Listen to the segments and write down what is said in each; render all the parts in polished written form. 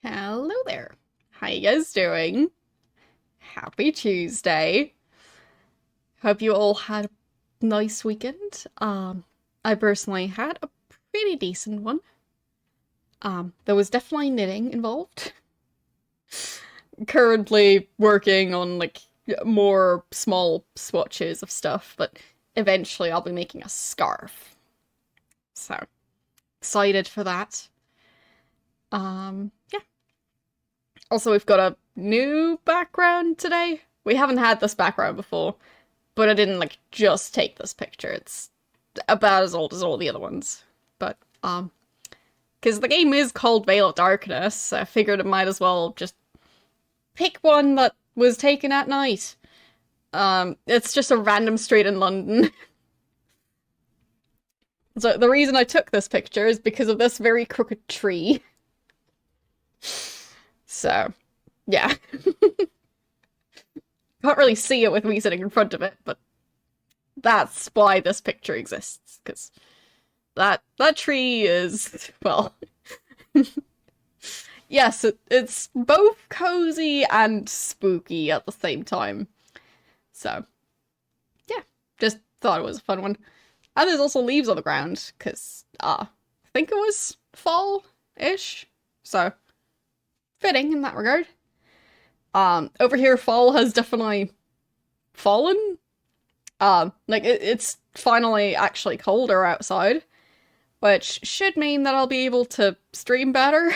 Hello there. How you guys doing? Happy Tuesday. Hope you all had a nice weekend. I personally had a pretty decent one. There was definitely knitting involved. Currently working on more small swatches of stuff, but eventually I'll be making a scarf. So, excited for that. Yeah. Also, we've got a new background today. We haven't had this background before, but I didn't just take this picture. It's about as old as all the other ones. But because the game is called Veil of Darkness, I figured I might as well just pick one that was taken at night. It's just a random street in London. So the reason I took this picture is because of this very crooked tree. So, yeah. Can't really see it with me sitting in front of it, but that's why this picture exists, because that tree is, well, yes, it's both cozy and spooky at the same time. So, yeah, just thought it was a fun one. And there's also leaves on the ground, because I think it was fall-ish, so fitting in that regard. Over here, fall has definitely fallen. It's finally actually colder outside, which should mean that I'll be able to stream better,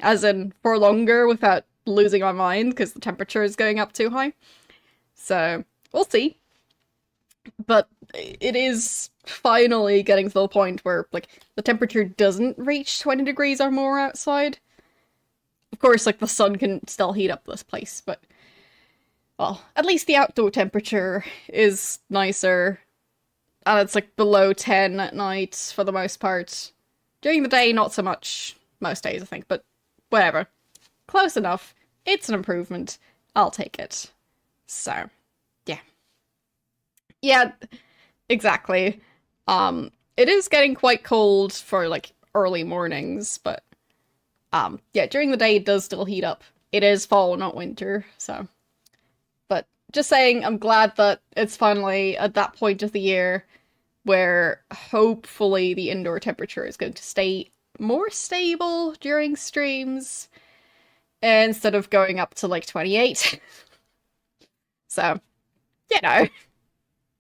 as in for longer without losing my mind because the temperature is going up too high. So, we'll see. But it is finally getting to the point where, the temperature doesn't reach 20 degrees or more outside. Of course, the sun can still heat up this place, but, well, at least the outdoor temperature is nicer. And it's, below 10 at night, for the most part. During the day, not so much. Most days, I think, but whatever. Close enough. It's an improvement. I'll take it. So, yeah. Yeah, exactly. It is getting quite cold for, early mornings, but yeah, during the day it does still heat up. It is fall, not winter, so. But just saying, I'm glad that it's finally at that point of the year where hopefully the indoor temperature is going to stay more stable during streams instead of going up to 28. So,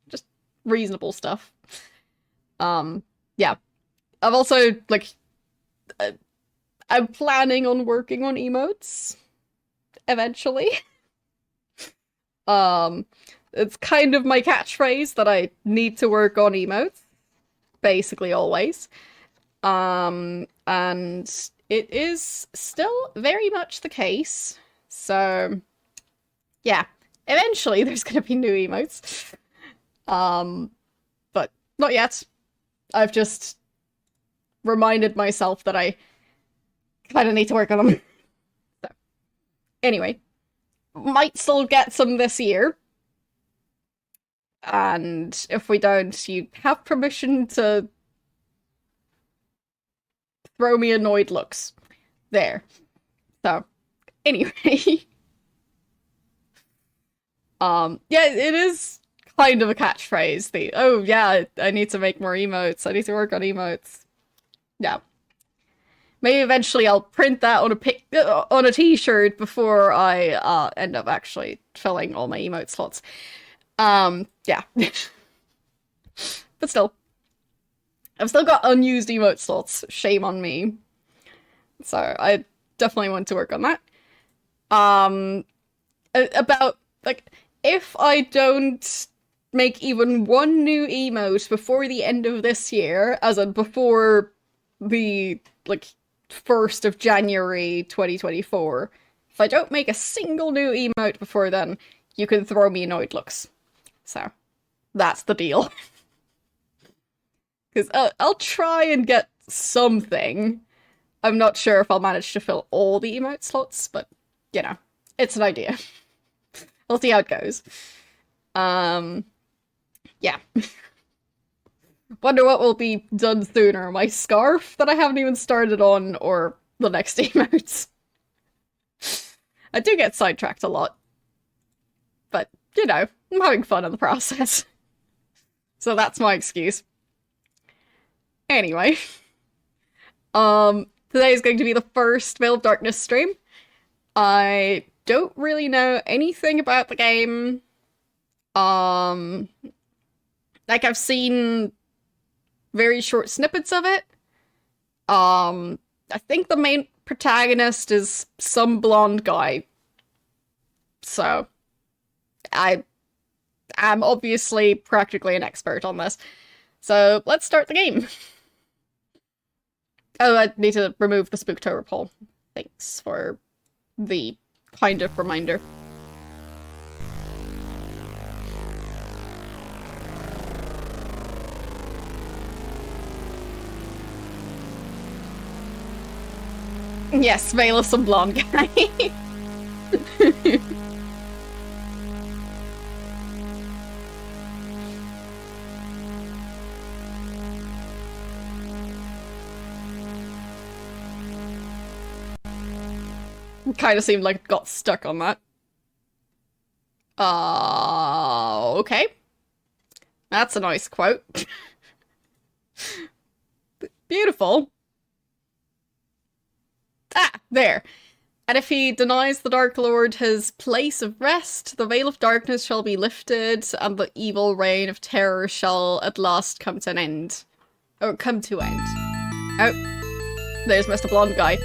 just reasonable stuff. Yeah. I've also, I'm planning on working on emotes eventually. It's kind of my catchphrase that I need to work on emotes, basically always. And it is still very much the case. So, yeah, eventually there's gonna be new emotes. But not yet. I've just reminded myself that I kind of need to work on them. So, anyway, might still get some this year. And if we don't, you have permission to throw me annoyed looks. There. So, anyway. Yeah, it is kind of a catchphrase. Oh yeah, I need to make more emotes. I need to work on emotes. Yeah. Maybe eventually I'll print that on a t-shirt before I end up actually filling all my emote slots. Yeah. But still. I've still got unused emote slots. Shame on me. So I definitely want to work on that. About, if I don't make even one new emote before the end of this year, as in before the, 1st of January 2024, if I don't make a single new emote before then, you can throw me annoyed looks. So, that's the deal. Because I'll try and get something. I'm not sure if I'll manage to fill all the emote slots, but, it's an idea. We'll see how it goes. Yeah. Wonder what will be done sooner, my scarf that I haven't even started on, or the next emotes. I do get sidetracked a lot. But, you know, I'm having fun in the process. So that's my excuse. Anyway. Today is going to be the first Veil of Darkness stream. I don't really know anything about the game. Like, I've seen very short snippets of it. I think the main protagonist is some blonde guy. So, I am obviously practically an expert on this. So, let's start the game. Oh, I need to remove the Spooktober poll. Thanks for the kind of reminder. Yes, Veil of some blonde guy. Kind of seemed like it got stuck on that. Okay. That's a nice quote. Beautiful. Ah, there. And if he denies the Dark Lord his place of rest, the Veil of Darkness shall be lifted, and the evil reign of terror shall at last come to an end. Or come to end. Oh. There's Mr. Blonde Guy.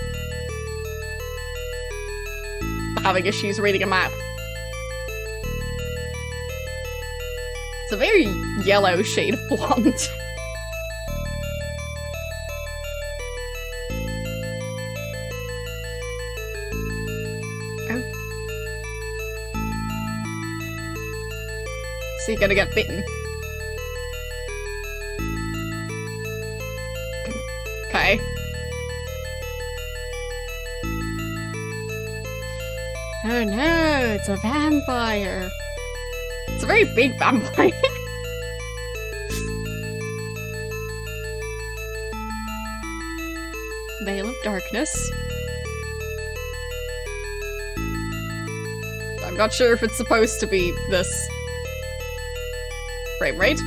Having issues reading a map. It's a very yellow shade of blonde. Is he gonna get bitten? Okay. Oh no, it's a vampire. It's a very big vampire. Veil of Darkness. I'm not sure if it's supposed to be this frame rate.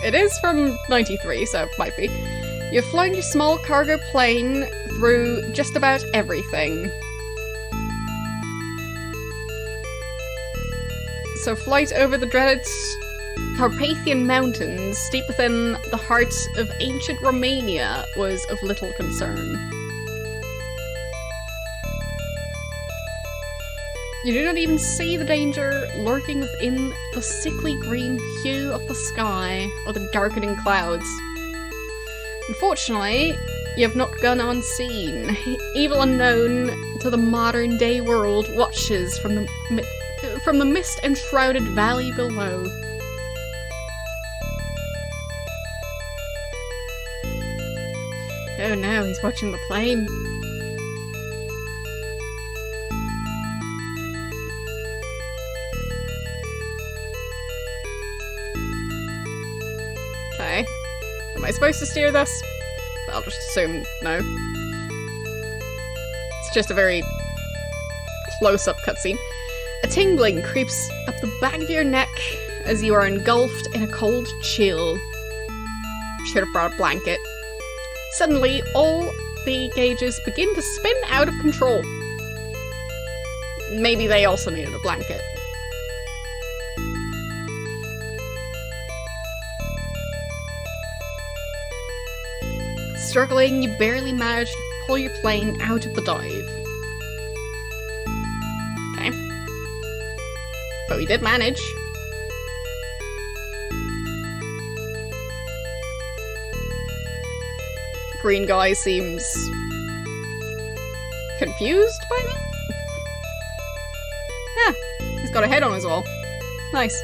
It is from 93, so it might be. You've flown your small cargo plane through just about everything. So flight over the dreaded Carpathian Mountains, steep within the heart of ancient Romania, was of little concern. You do not even see the danger lurking within the sickly green hue of the sky or the darkening clouds. Unfortunately, you have not gone unseen. Evil unknown to the modern-day world watches from the mist-enshrouded valley below. Oh no, he's watching the plane. Okay. Am I supposed to steer this? I'll just assume no. It's just a very close-up cutscene. A tingling creeps up the back of your neck as you are engulfed in a cold chill. Should have brought a blanket. Suddenly, all the gauges begin to spin out of control. Maybe they also needed a blanket. Struggling, you barely manage to pull your plane out of the dive. Okay. But we did manage. The green guy seems confused by that? Yeah, he's got a head on his wall. Nice.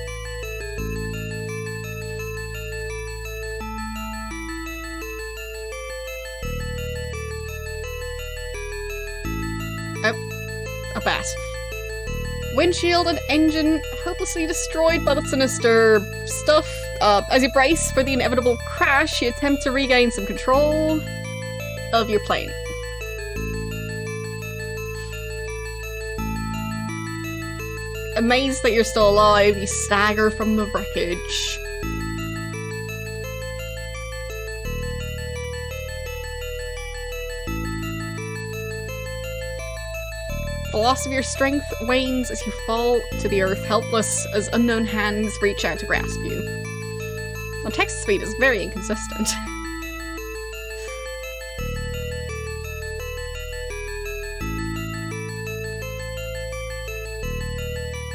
A bat. windshield and engine hopelessly destroyed by the sinister stuff. As you brace for the inevitable crash, you attempt to regain some control of your plane. Amazed that you're still alive, you stagger from the wreckage. The loss of your strength wanes as you fall to the earth, helpless as unknown hands reach out to grasp you. The text speed is very inconsistent.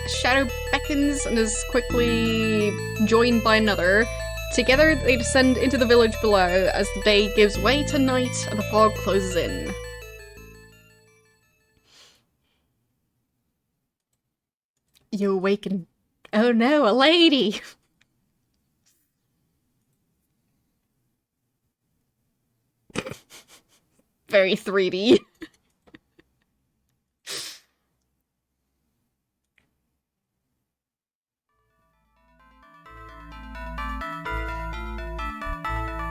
A shadow beckons and is quickly joined by another. Together they descend into the village below as the day gives way to night and the fog closes in. You awaken. Oh no, a lady! Very 3D.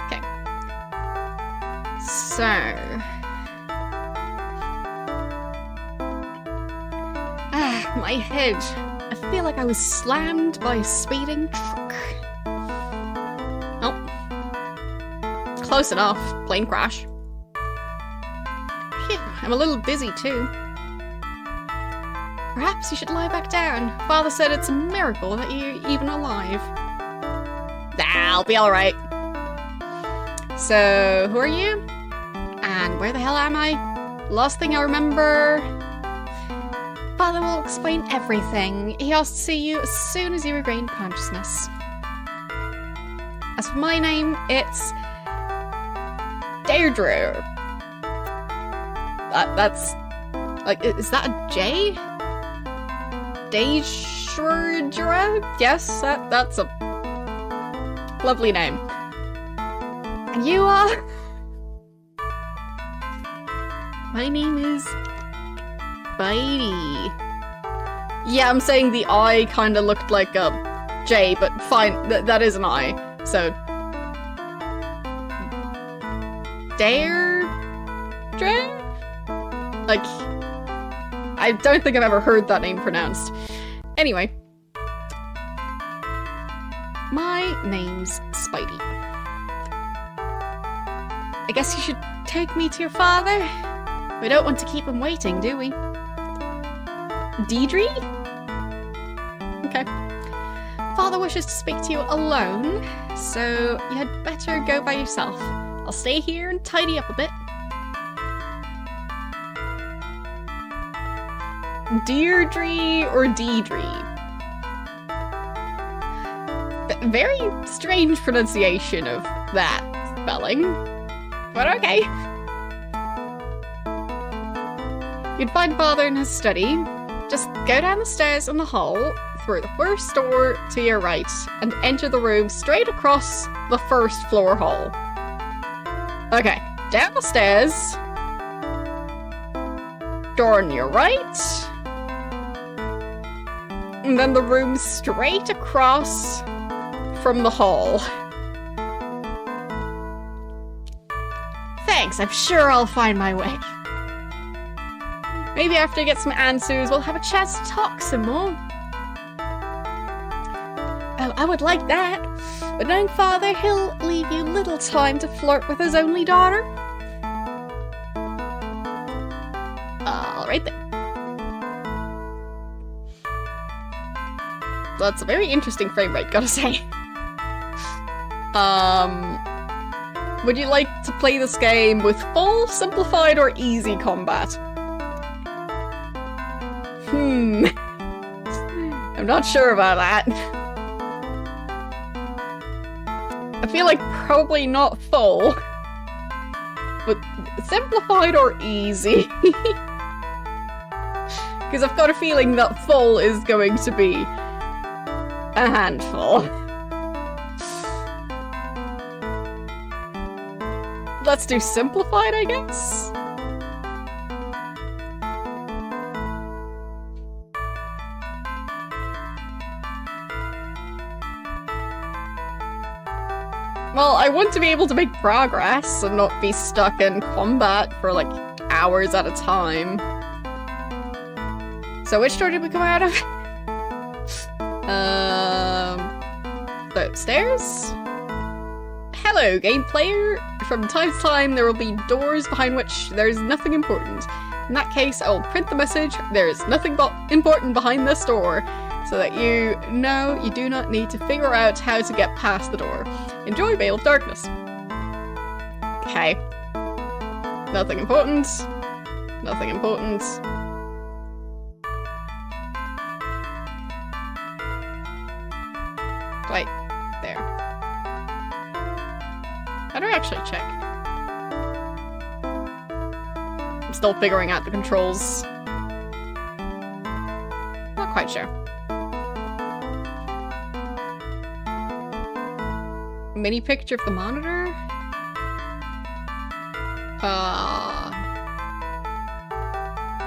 Okay. So... my head. I feel like I was slammed by a speeding truck. Oh. Close enough. Plane crash. Phew, I'm a little dizzy too. Perhaps you should lie back down. Father said it's a miracle that you're even alive. I'll be alright. So, who are you? And where the hell am I? Last thing I remember... Father will explain everything. He asked to see you as soon as you regain consciousness. As for my name, it's... Deirdre. That's... like, is that a J? Deirdre? Yes, that's a... lovely name. And you are... My name is... Spidey. Yeah, I'm saying the I kind of looked like a J, but fine, that is an I. So... Deirdre? Like... I don't think I've ever heard that name pronounced. Anyway. My name's Spidey. I guess you should take me to your father? We don't want to keep him waiting, do we? Deirdre? Okay. Father wishes to speak to you alone, so you had better go by yourself. I'll stay here and tidy up a bit. Deirdre or Deidre? Very strange pronunciation of that spelling, but okay. You'd find Father in his study. Just go down the stairs in the hall, through the first door to your right, and enter the room straight across the first floor hall. Okay, down the stairs, door on your right, and then the room straight across from the hall. Thanks, I'm sure I'll find my way. Maybe after I get some answers, we'll have a chance to talk some more. Oh, I would like that. But knowing Father, he'll leave you little time to flirt with his only daughter. Alright then. That's a very interesting frame rate, gotta say. Would you like to play this game with full, simplified, or easy combat? I'm not sure about that. I feel like probably not full, but simplified or easy. Because I've got a feeling that full is going to be a handful. Let's do simplified, I guess? Well, I want to be able to make progress and not be stuck in combat for like hours at a time. So which door did we come out of? The stairs? Hello, game player. From time to time, there will be doors behind which there's nothing important. In that case, I will print the message, "There's nothing important behind this door," so that you know you do not need to figure out how to get past the door. Enjoy Veil of Darkness. Okay. Nothing important. Nothing important. Wait, there. How do I actually check? I'm still figuring out the controls. Not quite sure. Mini picture of the monitor?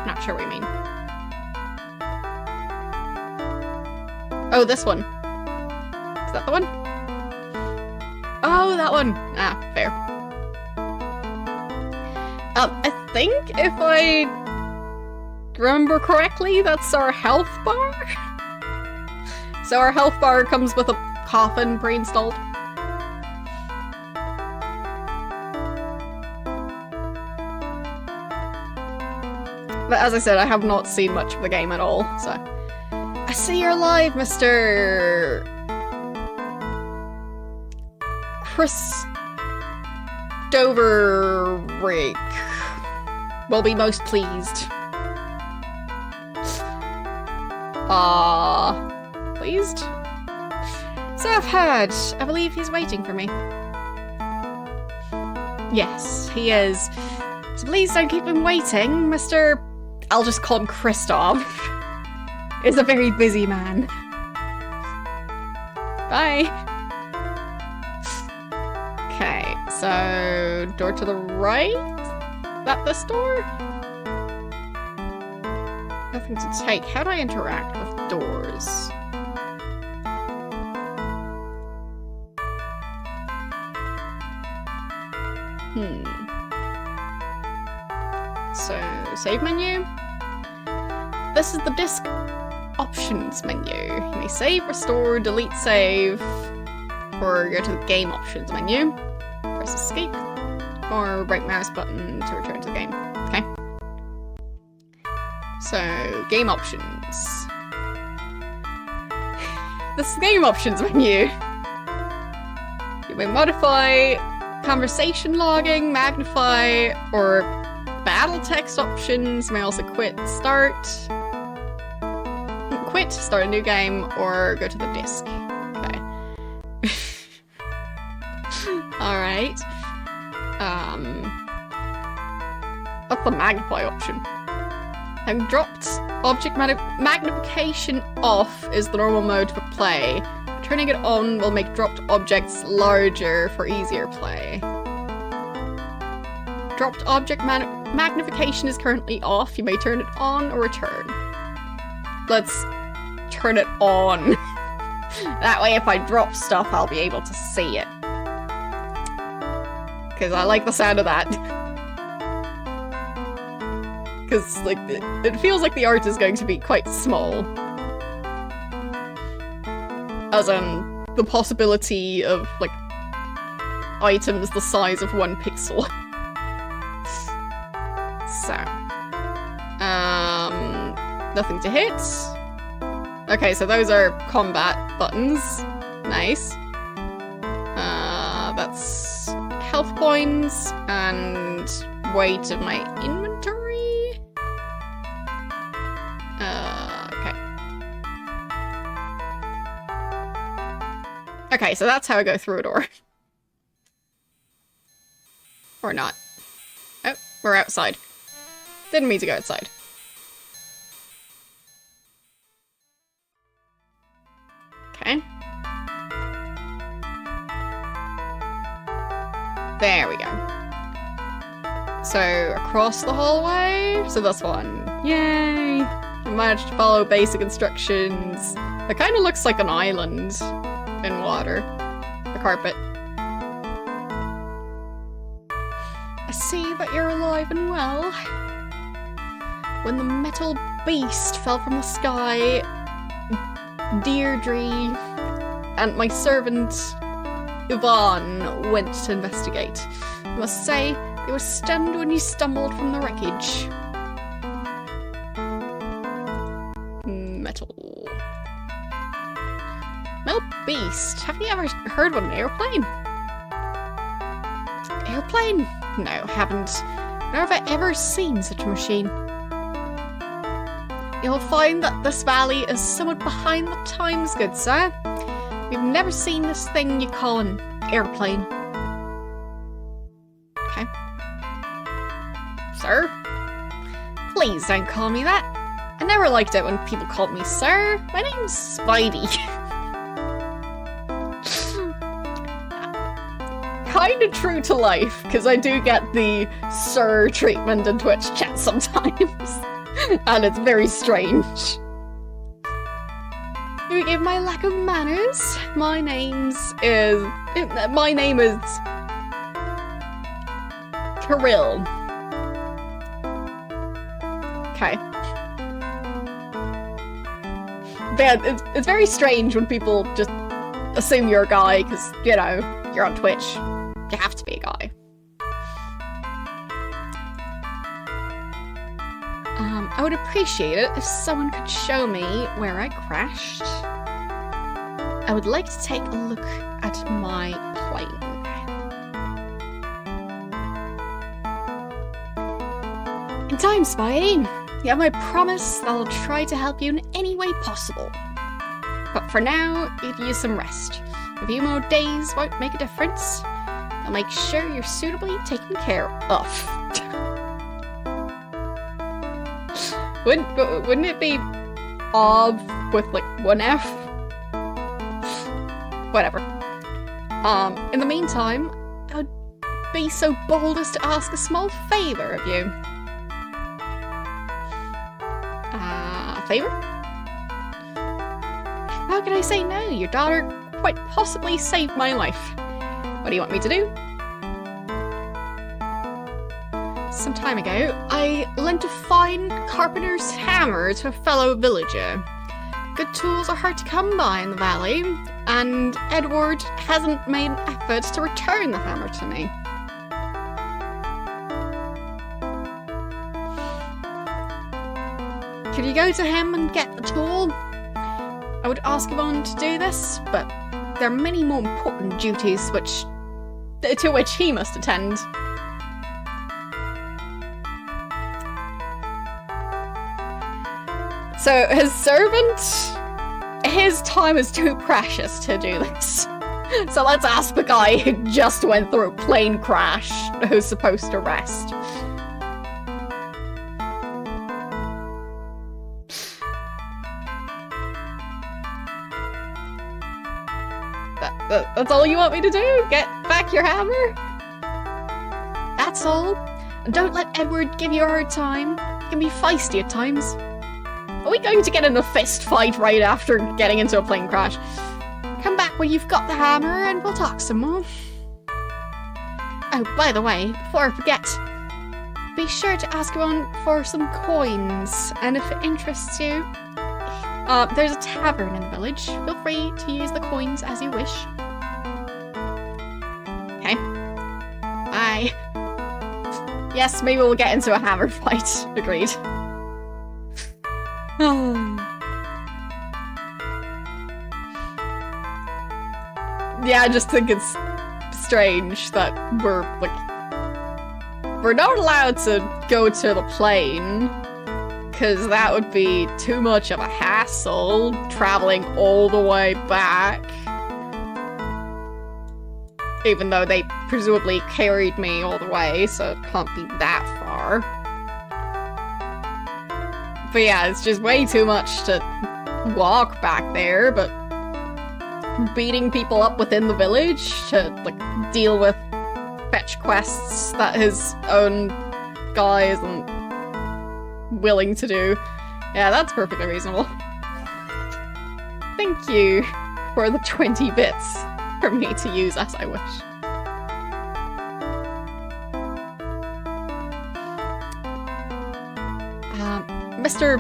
Not sure what you mean. Oh, this one. Is that the one? Oh, that one. Ah, fair. I think if I remember correctly, that's our health bar? So our health bar comes with a coffin pre-installed. But as I said, I have not seen much of the game at all, so... I see you're alive, Mr. Christoveric. Will be most pleased. Pleased? So I've heard. I believe he's waiting for me. Yes, he is. So please don't keep him waiting, Mr. I'll just call him Christoph. Is a very busy man. Bye. Okay, so door to the right? Is that this door? Nothing to take. How do I interact with doors? So, save menu. This is the disk options menu. You may save, restore, delete save, or go to the game options menu. Press escape, or right mouse button to return to the game. Okay. So, game options. This is the game options menu. You may modify conversation logging, magnify, or battle text options. You may also quit, start a new game, or go to the disk. Okay. Alright. What's the magnify option? I've dropped object magnification off is the normal mode for play. Turning it on will make dropped objects larger for easier play. Dropped object magnification is currently off. You may turn it on or return. Let's turn it on. That way if I drop stuff, I'll be able to see it. Because I like the sound of that. Because, like, it feels like the art is going to be quite small. As in, the possibility of, like, items the size of 1 pixel. So. Nothing to hit. Okay, so those are combat buttons. Nice. That's health points and weight of my inventory. Okay. Okay, so that's how I go through a door. Or not. Oh, we're outside. Didn't mean to go outside. Okay. There we go. So, across the hallway? So this one. Yay! I managed to follow basic instructions. It kind of looks like an island in water. The carpet. see that you're alive and well. When the metal beast fell from the sky, Deirdre and my servant Yvonne went to investigate. I must say, they were stunned when you stumbled from the wreckage. Metal beast. Have you ever heard of an airplane? Airplane? No, haven't. Nor have I ever seen such a machine. You'll find that this valley is somewhat behind the times, good sir. We've never seen this thing you call an airplane. Okay. Sir? Please don't call me that. I never liked it when people called me sir. My name's Spidey. Kinda true to life, because I do get the sir treatment in Twitch chat sometimes. And it's very strange. Forgive my lack of manners. My name is Kirill. Okay. Yeah, it's very strange when people just assume you're a guy because, you know, you're on Twitch. You have to be a guy. I would appreciate it if someone could show me where I crashed. I would like to take a look at my plane. In time, Spidey. You have my promise that I'll try to help you in any way possible. But for now, give you some rest. A few more days won't make a difference. I'll make sure you're suitably taken care of. Wouldn't it be ob with like one F? Whatever. In the meantime, I would be so bold as to ask a small favor of you. Favor? How can I say no? Your daughter quite possibly saved my life. What do you want me to do? Some time ago, I lent a fine carpenter's hammer to a fellow villager. Good tools are hard to come by in the valley, and Edward hasn't made an effort to return the hammer to me. Could you go to him and get the tool? I would ask Yvonne to do this, but there are many more important duties to which he must attend. So his servant, his time is too precious to do this. So let's ask the guy who just went through a plane crash, who's supposed to rest. That's all you want me to do? Get back your hammer? That's all. And don't let Edward give you a hard time. He can be feisty at times. Are we going to get in a fist fight right after getting into a plane crash? Come back when you've got the hammer and we'll talk some more. Oh, by the way, before I forget, be sure to ask everyone for some coins, and if it interests you, there's a tavern in the village. Feel free to use the coins as you wish. Okay. Bye. Yes, maybe we'll get into a hammer fight. Agreed. Yeah, I just think it's strange that we're not allowed to go to the plane, because that would be too much of a hassle, traveling all the way back. Even though they presumably carried me all the way, so it can't be that far. But yeah, it's just way too much to walk back there, but beating people up within the village to, like, deal with fetch quests that his own guy isn't willing to do. Yeah, that's perfectly reasonable. Thank you for the 20 bits for me to use as I wish. Mr.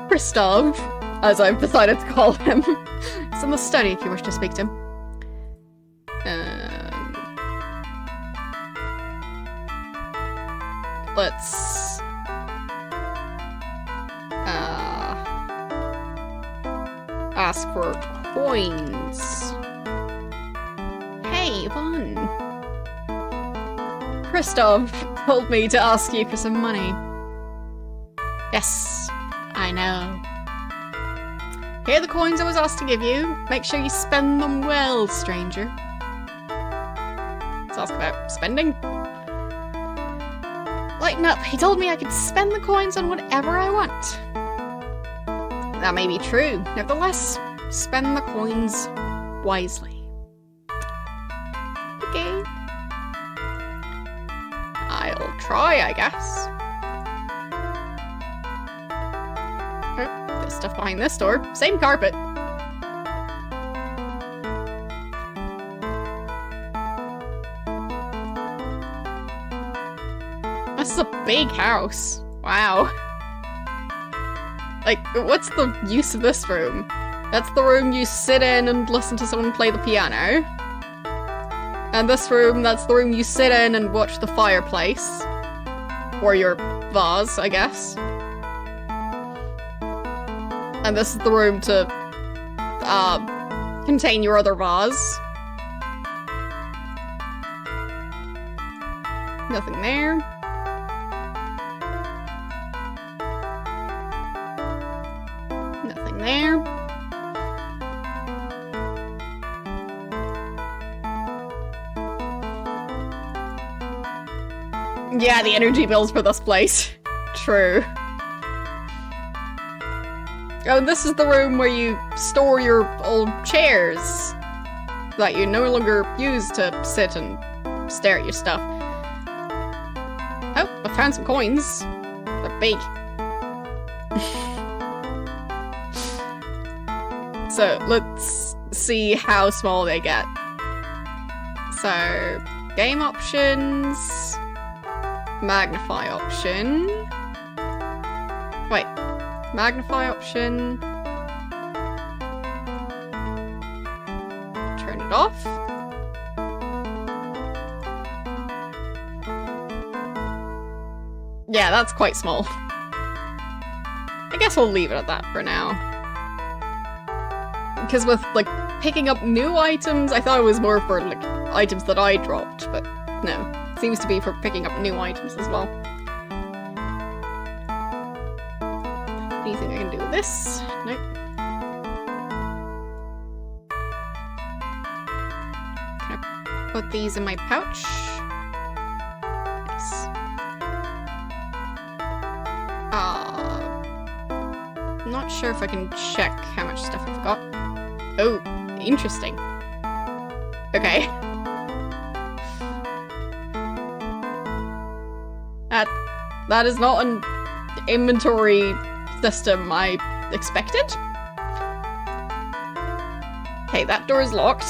Christov, as I've decided to call him, is in the study if you wish to speak to him. Let's... ask for coins. Hey, Yvonne. Christoph told me to ask you for some money. Yes, I know. Here are the coins I was asked to give you. Make sure you spend them well, stranger. Let's ask about spending. Lighten up. He told me I could spend the coins on whatever I want. That may be true. Nevertheless, spend the coins wisely. Okay. I'll try, I guess. Oh, there's stuff behind this door. Same carpet. This is a big house. Wow. Like, what's the use of this room? That's the room you sit in and listen to someone play the piano. And this room, that's the room you sit in and watch the fireplace. Or your vase, I guess. And this is the room to, contain your other vase. Nothing there. Nothing there. Yeah, the energy bills for this place. True. Oh, this is the room where you store your old chairs that you no longer use to sit and stare at your stuff. Oh, I found some coins. They're big. So, let's see how small they get. So, game options, magnify option. Wait, magnify option. Turn it off. Yeah, that's quite small. I guess we'll leave it at that for now. Because with, like, picking up new items, I thought it was more for, like, items that I dropped, but no. Seems to be for picking up new items as well. Anything I can do with this? Nope. Can I put these in my pouch? Nice. Not sure if I can check how much stuff I've got. Oh, interesting. Okay. That is not an inventory system I expected. Okay, that door is locked.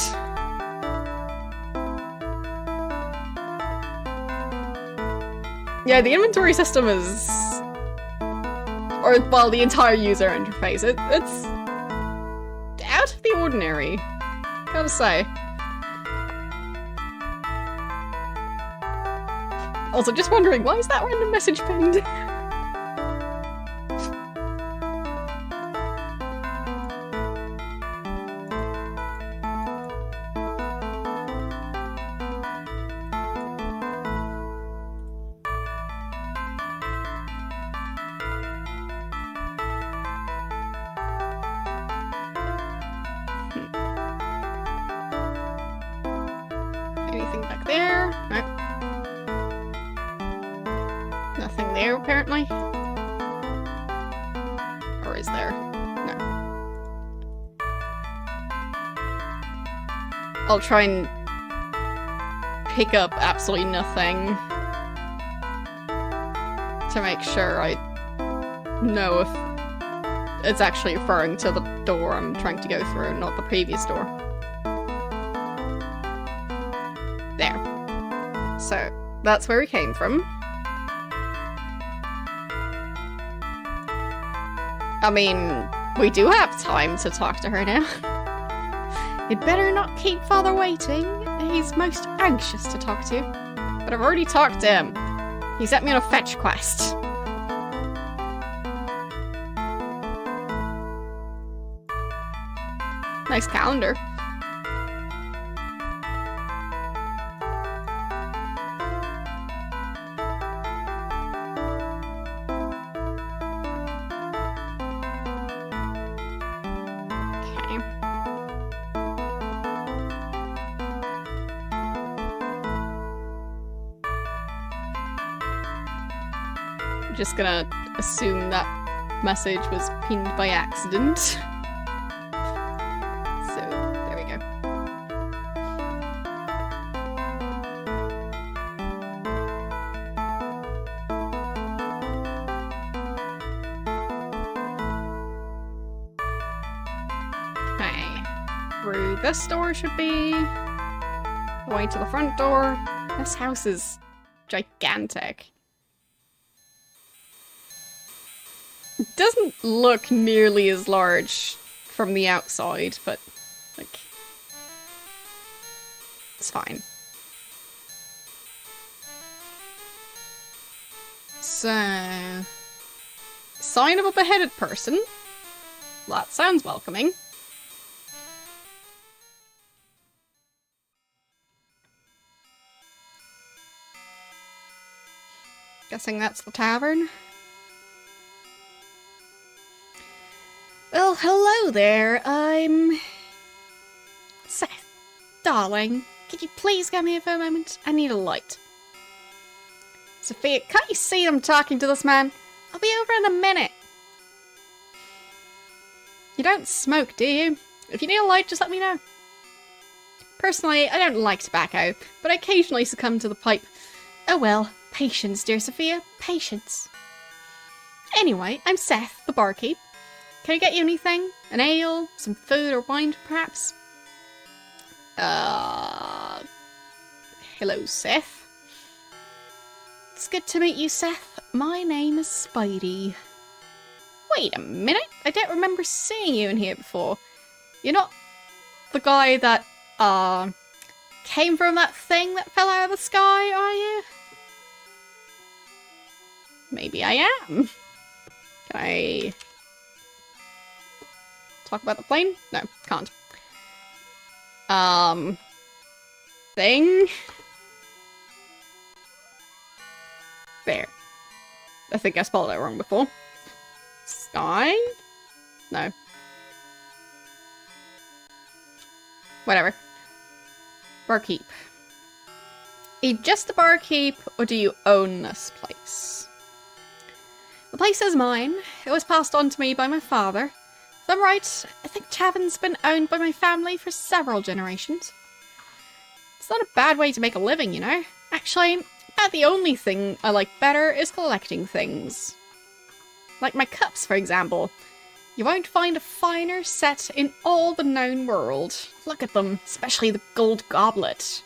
Yeah, the inventory system is... Or, well, the entire user interface. It's out of the ordinary, gotta say. Also, just wondering, why is that random message pinged? Anything back there? Nope. Nothing there, apparently. Or is there? No. I'll try and pick up absolutely nothing to make sure I know if it's actually referring to the door I'm trying to go through, not the previous door. There. So, that's where we came from. I mean, we do have time to talk to her now. You'd better not keep Father waiting. He's most anxious to talk to you. But I've already talked to him. He sent me on a fetch quest. Nice calendar. Just gonna assume that message was pinned by accident. So, there we go. Okay. Through this door should be... Going to the front door. This house is gigantic. It doesn't look nearly as large from the outside, but, like, it's fine. So, sign of a beheaded person. That sounds welcoming. Guessing that's the tavern. Well, hello there. I'm... Seth. Darling, could you please get me for a moment? I need a light. Sophia, can't you see I'm talking to this man? I'll be over in a minute. You don't smoke, do you? If you need a light, just let me know. Personally, I don't like tobacco, but I occasionally succumb to the pipe. Oh well, patience, dear Sophia, patience. Anyway, I'm Seth, the barkeep. Can I get you anything? An ale? Some food or wine, perhaps? Hello, Seth. It's good to meet you, Seth. My name is Spidey. Wait a minute. I don't remember seeing you in here before. You're not the guy that, came from that thing that fell out of the sky, are you? Maybe I am. Can I... talk about the plane? No, can't. Thing? There. I think I spelled it wrong before. Sky? No. Whatever. Barkeep. Are you just a barkeep, or do you own this place? The place is mine. It was passed on to me by my father. If I'm right, I think tavern's been owned by my family for several generations. It's not a bad way to make a living, you know. Actually, about the only thing I like better is collecting things. Like my cups, for example. You won't find a finer set in all the known world. Look at them, especially the gold goblet.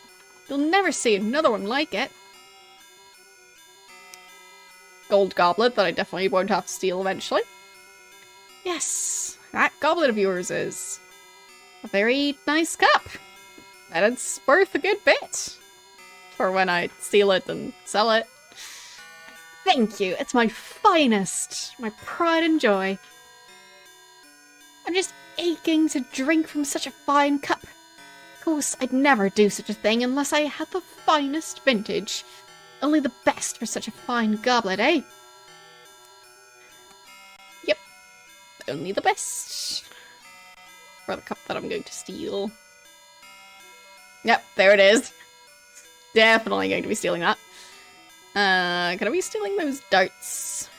You'll never see another one like it. Gold goblet that I definitely won't have to steal eventually. Yes, that goblet of yours is a very nice cup. And it's worth a good bit for when I steal it and sell it. Thank you, it's my finest, my pride and joy. I'm just aching to drink from such a fine cup. Of course, I'd never do such a thing unless I had the finest vintage. Only the best for such a fine goblet, eh? Yep. Only the best. For the cup that I'm going to steal. Yep, there it is. Definitely going to be stealing that. Can I be stealing those darts?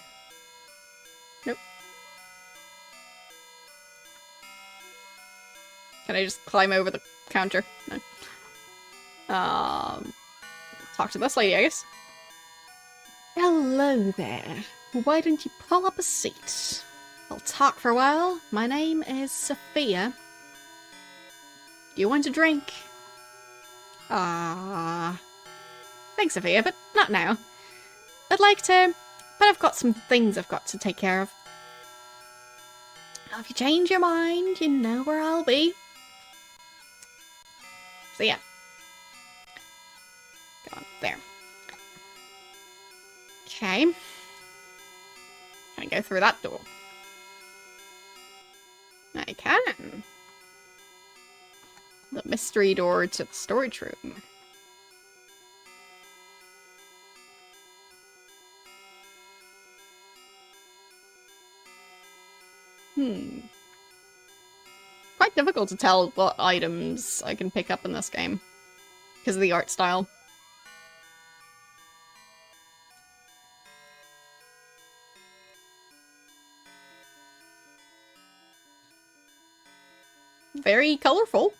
Nope. Can I just climb over the counter? No. Talk to this lady, I guess. Hello there. Why don't you pull up a seat? I'll talk for a while. My name is Sophia. Do you want a drink? Thanks, Sophia, but not now. I'd like to, but I've got some things I've got to take care of. if you change your mind, you know where I'll be. So yeah. Go on, there. Okay. Can I go through that door? I can. The mystery door to the storage room. Quite difficult to tell what items I can pick up in this game because of the art style. Very colorful.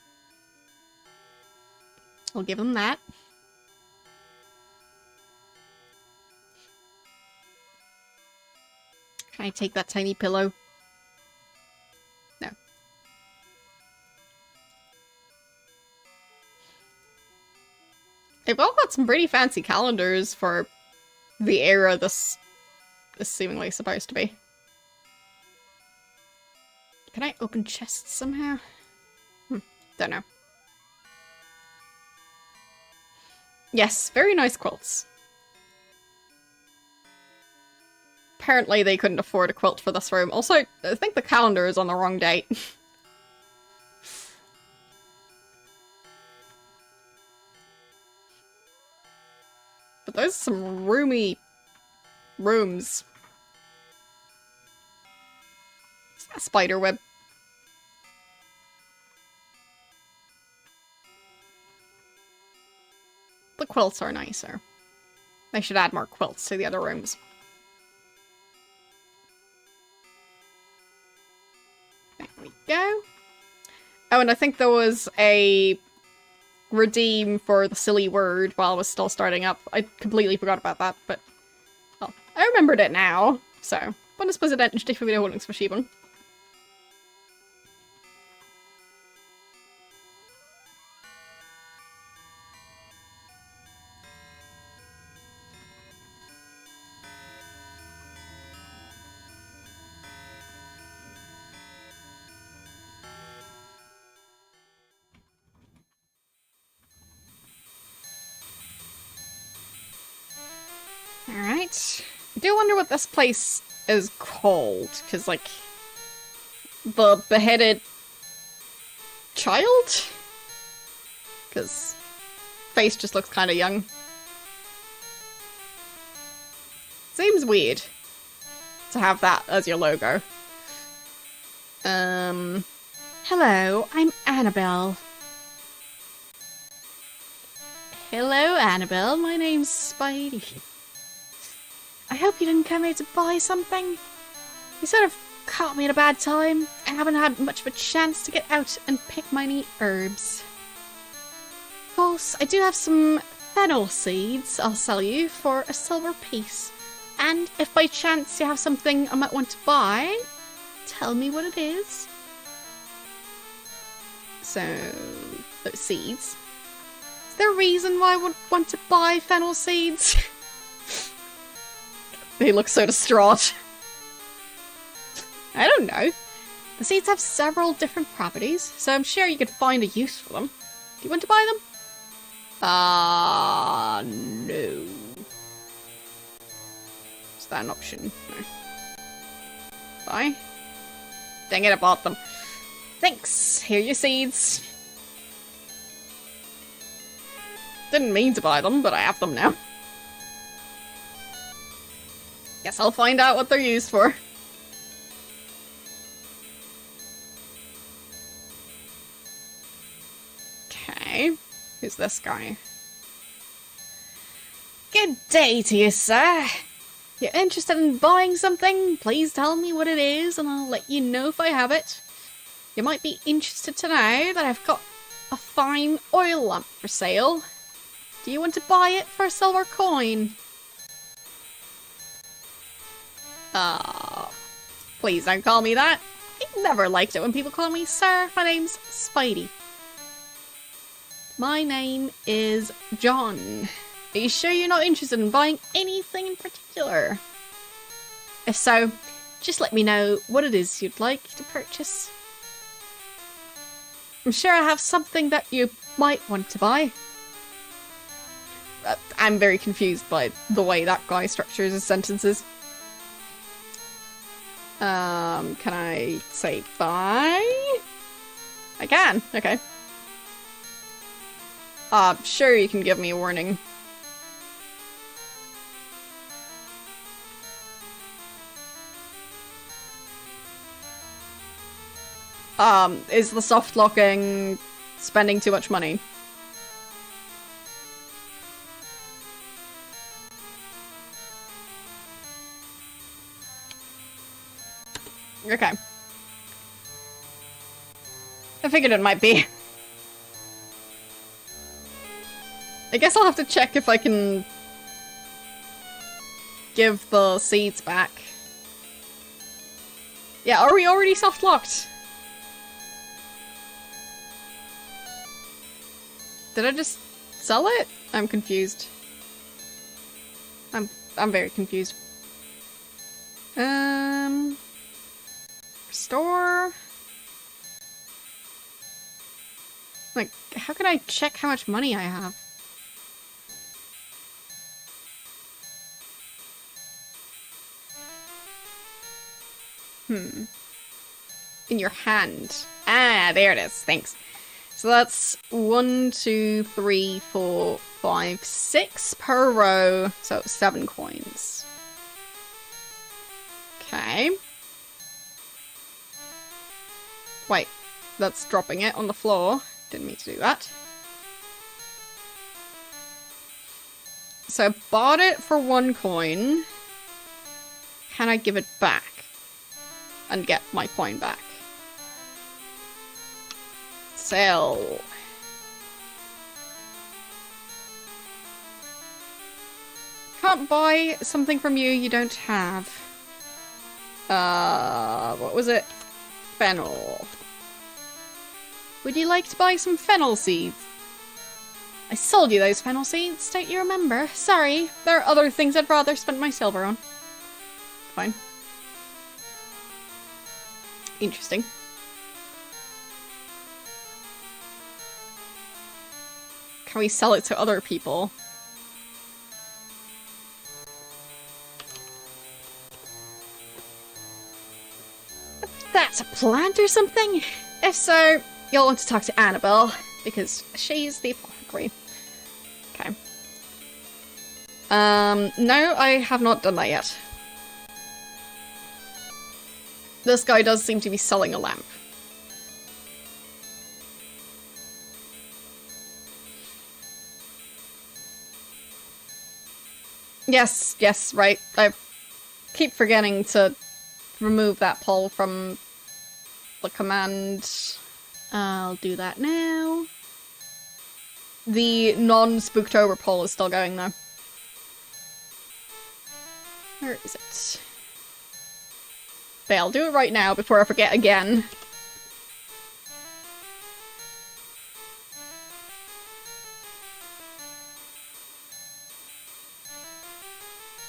I'll give them that. Can I take that tiny pillow? No. They've all got some pretty fancy calendars for the era this is seemingly supposed to be. Can I open chests somehow? Don't know. Yes, very nice quilts. Apparently they couldn't afford a quilt for this room. Also, I think the calendar is on the wrong date. But those are some roomy rooms. Is that a spider web? The quilts are nicer. They should add more quilts to the other rooms. There we go. Oh, and I think there was a redeem for the silly word while I was still starting up. I completely forgot about that, but well, I remembered it now. So, buenos presidentes de Wiederholungsverschiebung. Alright. I do wonder what this place is called, because, like, the beheaded child? Because face just looks kind of young. Seems weird to have that as your logo. Hello, I'm Annabelle. Hello, Annabelle. My name's Spidey. I hope you didn't come here to buy something. You sort of caught me at a bad time. I haven't had much of a chance to get out and pick my neat herbs. Of course, I do have some fennel seeds I'll sell you for a silver piece. And if by chance you have something I might want to buy, tell me what it is. So, those seeds. Is there a reason why I would want to buy fennel seeds? They look so distraught. I don't know. The seeds have several different properties, so I'm sure you could find a use for them. Do you want to buy them? No. Is that an option? No. Buy? Dang it, I bought them. Thanks. Here are your seeds. Didn't mean to buy them, but I have them now. Guess I'll find out what they're used for. Okay. Who's this guy? Good day to you, sir. You're interested in buying something? Please tell me what it is and I'll let you know if I have it. You might be interested to know that I've got a fine oil lamp for sale. Do you want to buy it for a silver coin? Please don't call me that. I never liked it when people call me sir. My name's Spidey. My name is John. Are you sure you're not interested in buying anything in particular? If so, just let me know what it is you'd like to purchase. I'm sure I have something that you might want to buy. I'm very confused by the way that guy structures his sentences. Can I say bye? I can, okay. Sure, you can give me a warning. Is the soft locking spending too much money? Okay. I figured it might be. I guess I'll have to check if I can give the seeds back. Yeah, are we already soft locked? Did I just sell it? I'm confused. I'm very confused. Restore. Like, how can I check how much money I have? In your hand. Ah, there it is. Thanks. So that's 1, 2, 3, 4, 5, 6 per row. So 7 coins. Okay. Wait, that's dropping it on the floor. Didn't mean to do that. So I bought it for 1 coin. Can I give it back? And get my coin back? Sell. Can't buy something from you don't have. What was it? Fennel. Would you like to buy some fennel seeds? I sold you those fennel seeds, don't you remember? Sorry, there are other things I'd rather spend my silver on. Fine. Interesting. Can we sell it to other people? That's a plant or something? If so, you'll want to talk to Annabelle, because she's the apothecary. Okay. No, I have not done that yet. This guy does seem to be selling a lamp. Yes, yes, right. I keep forgetting to remove that poll from the command. I'll do that now. The non-Spooktober poll is still going though. Where is it? Okay, I'll do it right now before I forget again.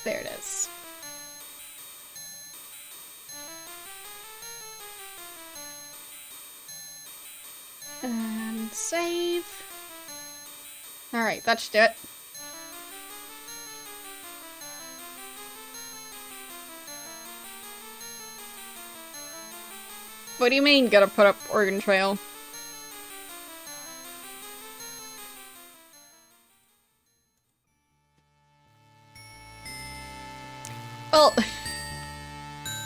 There it is. And save. Alright, that should do it. What do you mean, gotta put up Oregon Trail? Well,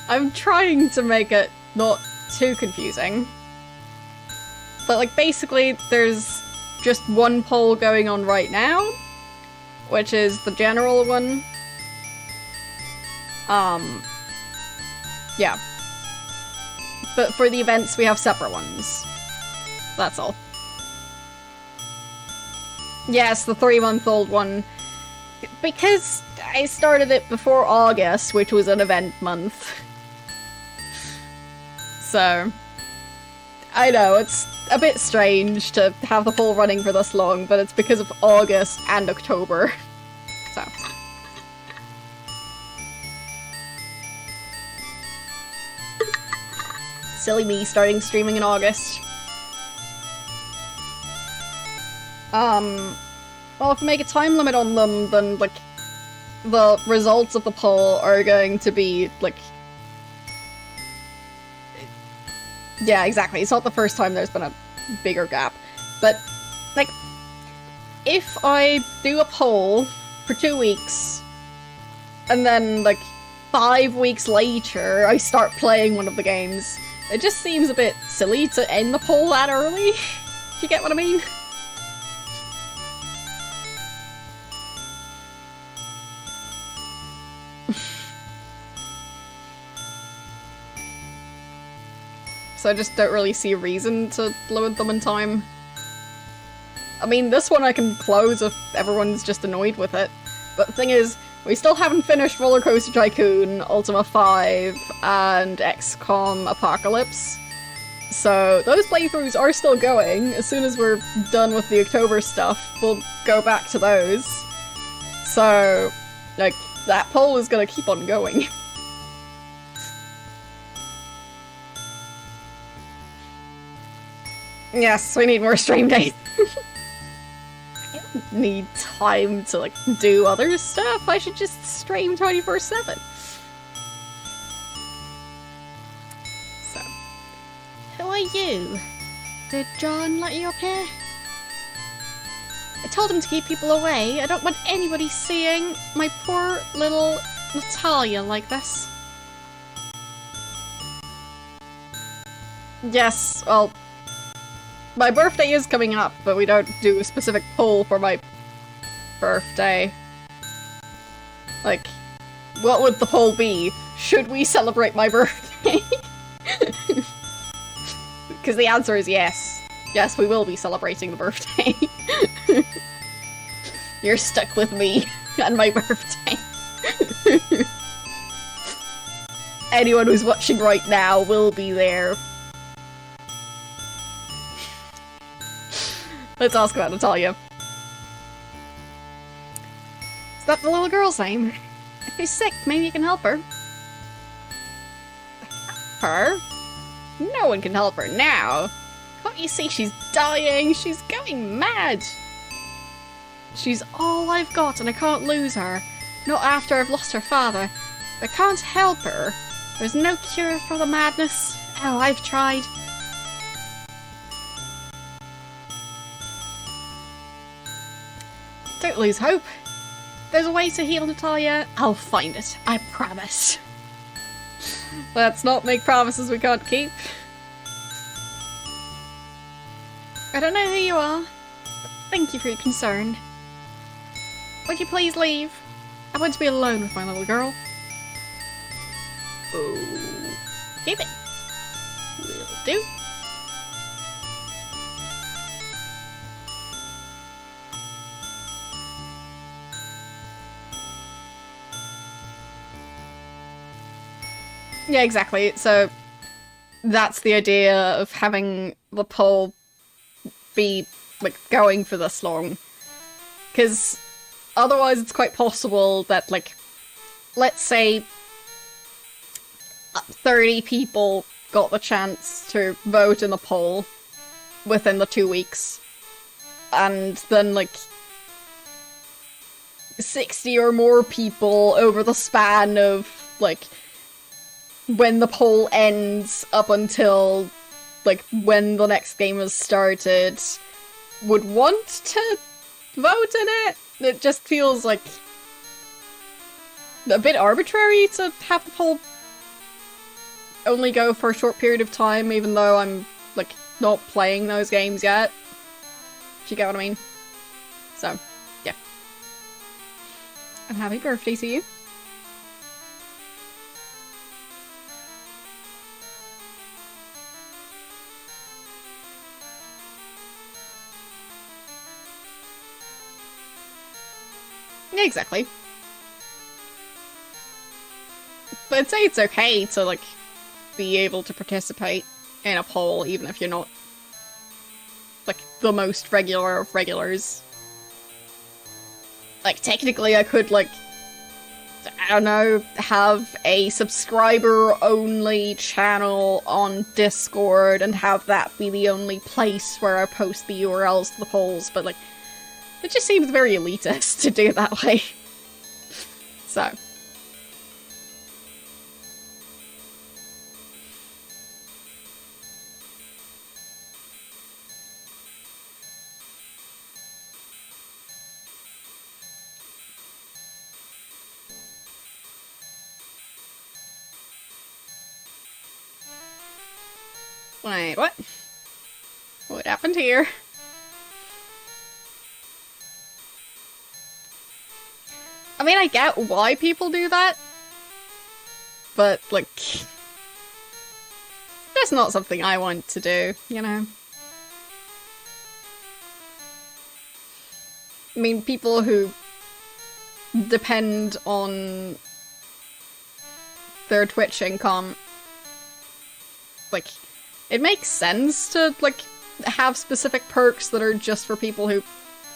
I'm trying to make it not too confusing. But, like, basically, there's just one poll going on right now, which is the general one. Yeah. But for the events, we have separate ones. That's all. Yes, the 3-month-old one. Because I started it before August, which was an event month. So, I know, it's a bit strange to have the poll running for this long, but it's because of August and October. So. Silly me starting streaming in August. Well, if we make a time limit on them, then, like, the results of the poll are going to be, like... Yeah, exactly. It's not the first time there's been a bigger gap. But, like, if I do a poll for 2 weeks, and then, like, 5 weeks later, I start playing one of the games, it just seems a bit silly to end the poll that early. If you get what I mean? So I just don't really see a reason to limit them in time. I mean, this one I can close if everyone's just annoyed with it. But the thing is, we still haven't finished Roller Coaster Tycoon, Ultima 5, and XCOM Apocalypse. So those playthroughs are still going. As soon as we're done with the October stuff, we'll go back to those. So, like, that poll is gonna keep on going. Yes, we need more stream days. I don't need time to, like, do other stuff. I should just stream 24/7. So, who are you? Did John let you up here? I told him to keep people away. I don't want anybody seeing my poor little Natalia like this. Yes, well... My birthday is coming up, but we don't do a specific poll for my birthday. Like, what would the poll be? Should we celebrate my birthday? Because the answer is yes. Yes, we will be celebrating the birthday. You're stuck with me and my birthday. Anyone who's watching right now will be there. Let's ask about Natalia. Is that the little girl's name? If she's sick, maybe you can help her. Her? No one can help her now. Can't you see she's dying? She's going mad. She's all I've got and I can't lose her. Not after I've lost her father. I can't help her. There's no cure for the madness. Oh, I've tried. Don't lose hope. There's a way to heal Natalia. I'll find it. I promise. Let's not make promises we can't keep. I don't know who you are, but thank you for your concern. Would you please leave? I want to be alone with my little girl. Oh, keep it. Will do. Yeah, exactly. So that's the idea of having the poll be, like, going for this long. Because otherwise it's quite possible that, like, let's say 30 people got the chance to vote in the poll within the 2 weeks. And then, like, 60 or more people over the span of, like, when the poll ends up until, like, when the next game has started, would want to vote in it. It just feels like a bit arbitrary to have the poll only go for a short period of time, even though I'm, like, not playing those games yet. If you get what I mean. So, yeah. And happy birthday to you. Yeah, exactly. But I'd say it's okay to, like, be able to participate in a poll, even if you're not, like, the most regular of regulars. Like, technically I could, like, I don't know, have a subscriber-only channel on Discord and have that be the only place where I post the URLs to the polls, but like, it just seems very elitist to do it that way. So. Wait, what? What happened here? I mean, I get why people do that, but, like, that's not something I want to do, you know? I mean, people who depend on their Twitch income, like, it makes sense to, like, have specific perks that are just for people who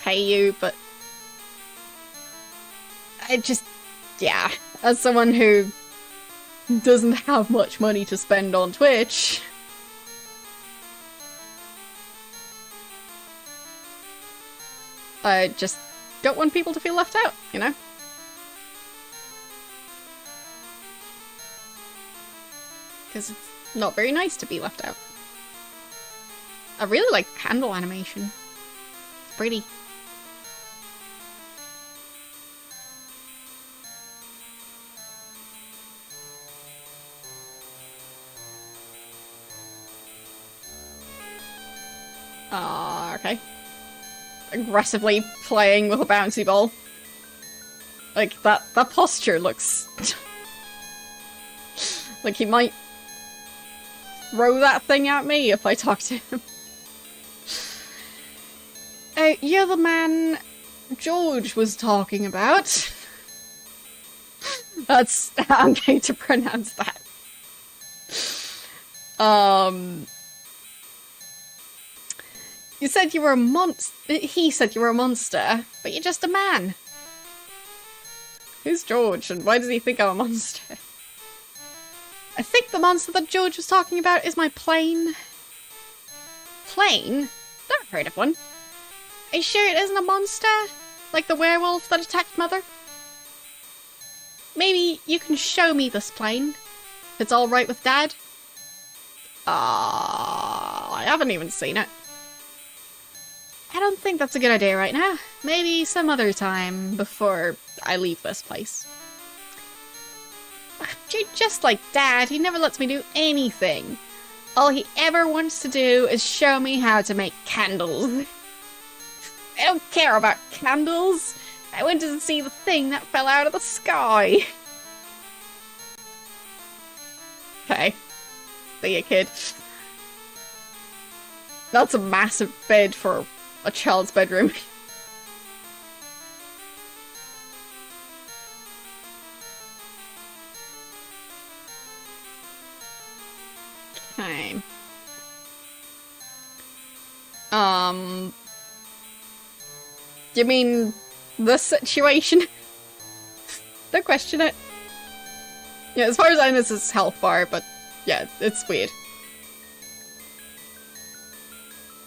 pay you, but I just, yeah, as someone who doesn't have much money to spend on Twitch, I just don't want people to feel left out, you know? Because it's not very nice to be left out. I really like candle animation. It's pretty. Okay. Aggressively playing with a bouncy ball. Like, that posture looks... like he might throw that thing at me if I talk to him. You're the man George was talking about. That's how I'm going to pronounce that. You said you were a monster. He said you were a monster, but you're just a man. Who's George, and why does he think I'm a monster? I think the monster that George was talking about is my plane. Plane? Never heard of one. Are you sure it isn't a monster? Like the werewolf that attacked Mother? Maybe you can show me this plane, if it's alright with Dad? I haven't even seen it. I don't think that's a good idea right now. Maybe some other time before I leave this place. You're just like Dad, he never lets me do anything. All he ever wants to do is show me how to make candles. I don't care about candles. I went to see the thing that fell out of the sky. Okay. See ya, kid. That's a massive bed for a child's bedroom. Okay. You mean this situation? Don't question it. Yeah, as far as I know, this is health bar, but yeah, it's weird.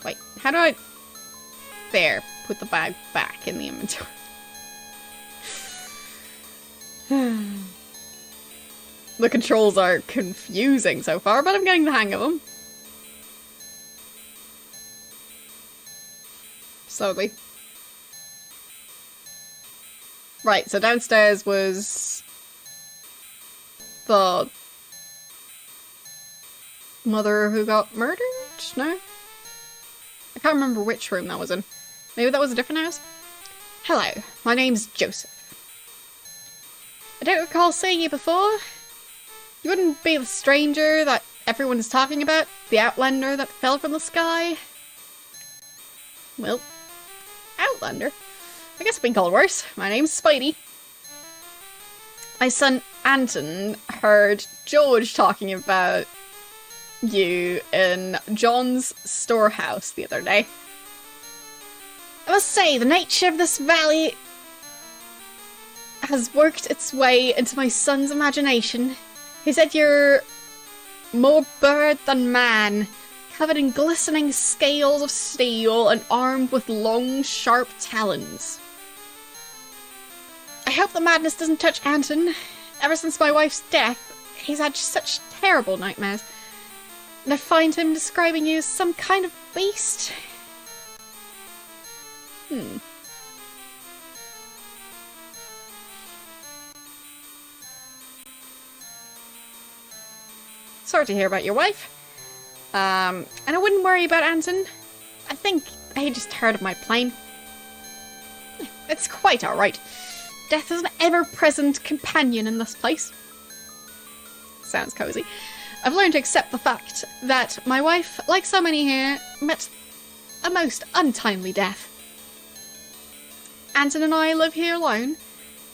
Wait, how do I... There, put the bag back in the inventory. The controls are confusing so far, but I'm getting the hang of them. Slowly. Right, so downstairs was the mother who got murdered? No? I can't remember which room that was in. Maybe that was a different house? Hello, my name's Joseph. I don't recall seeing you before. You wouldn't be the stranger that everyone is talking about? The outlander that fell from the sky? Well, outlander? I guess I've been called worse. My name's Spidey. My son Anton heard George talking about you in John's storehouse the other day. I must say, the nature of this valley has worked its way into my son's imagination. He said you're more bird than man, covered in glistening scales of steel and armed with long, sharp talons. I hope the madness doesn't touch Anton. Ever since my wife's death, he's had such terrible nightmares. And I find him describing you as some kind of beast. Sorry to hear about your wife. And I wouldn't worry about Anton. I think he just heard of my plane. It's quite alright. Death is an ever-present companion in this place. Sounds cozy. I've learned to accept the fact that my wife, like so many here, met a most untimely death. Anton and I live here alone.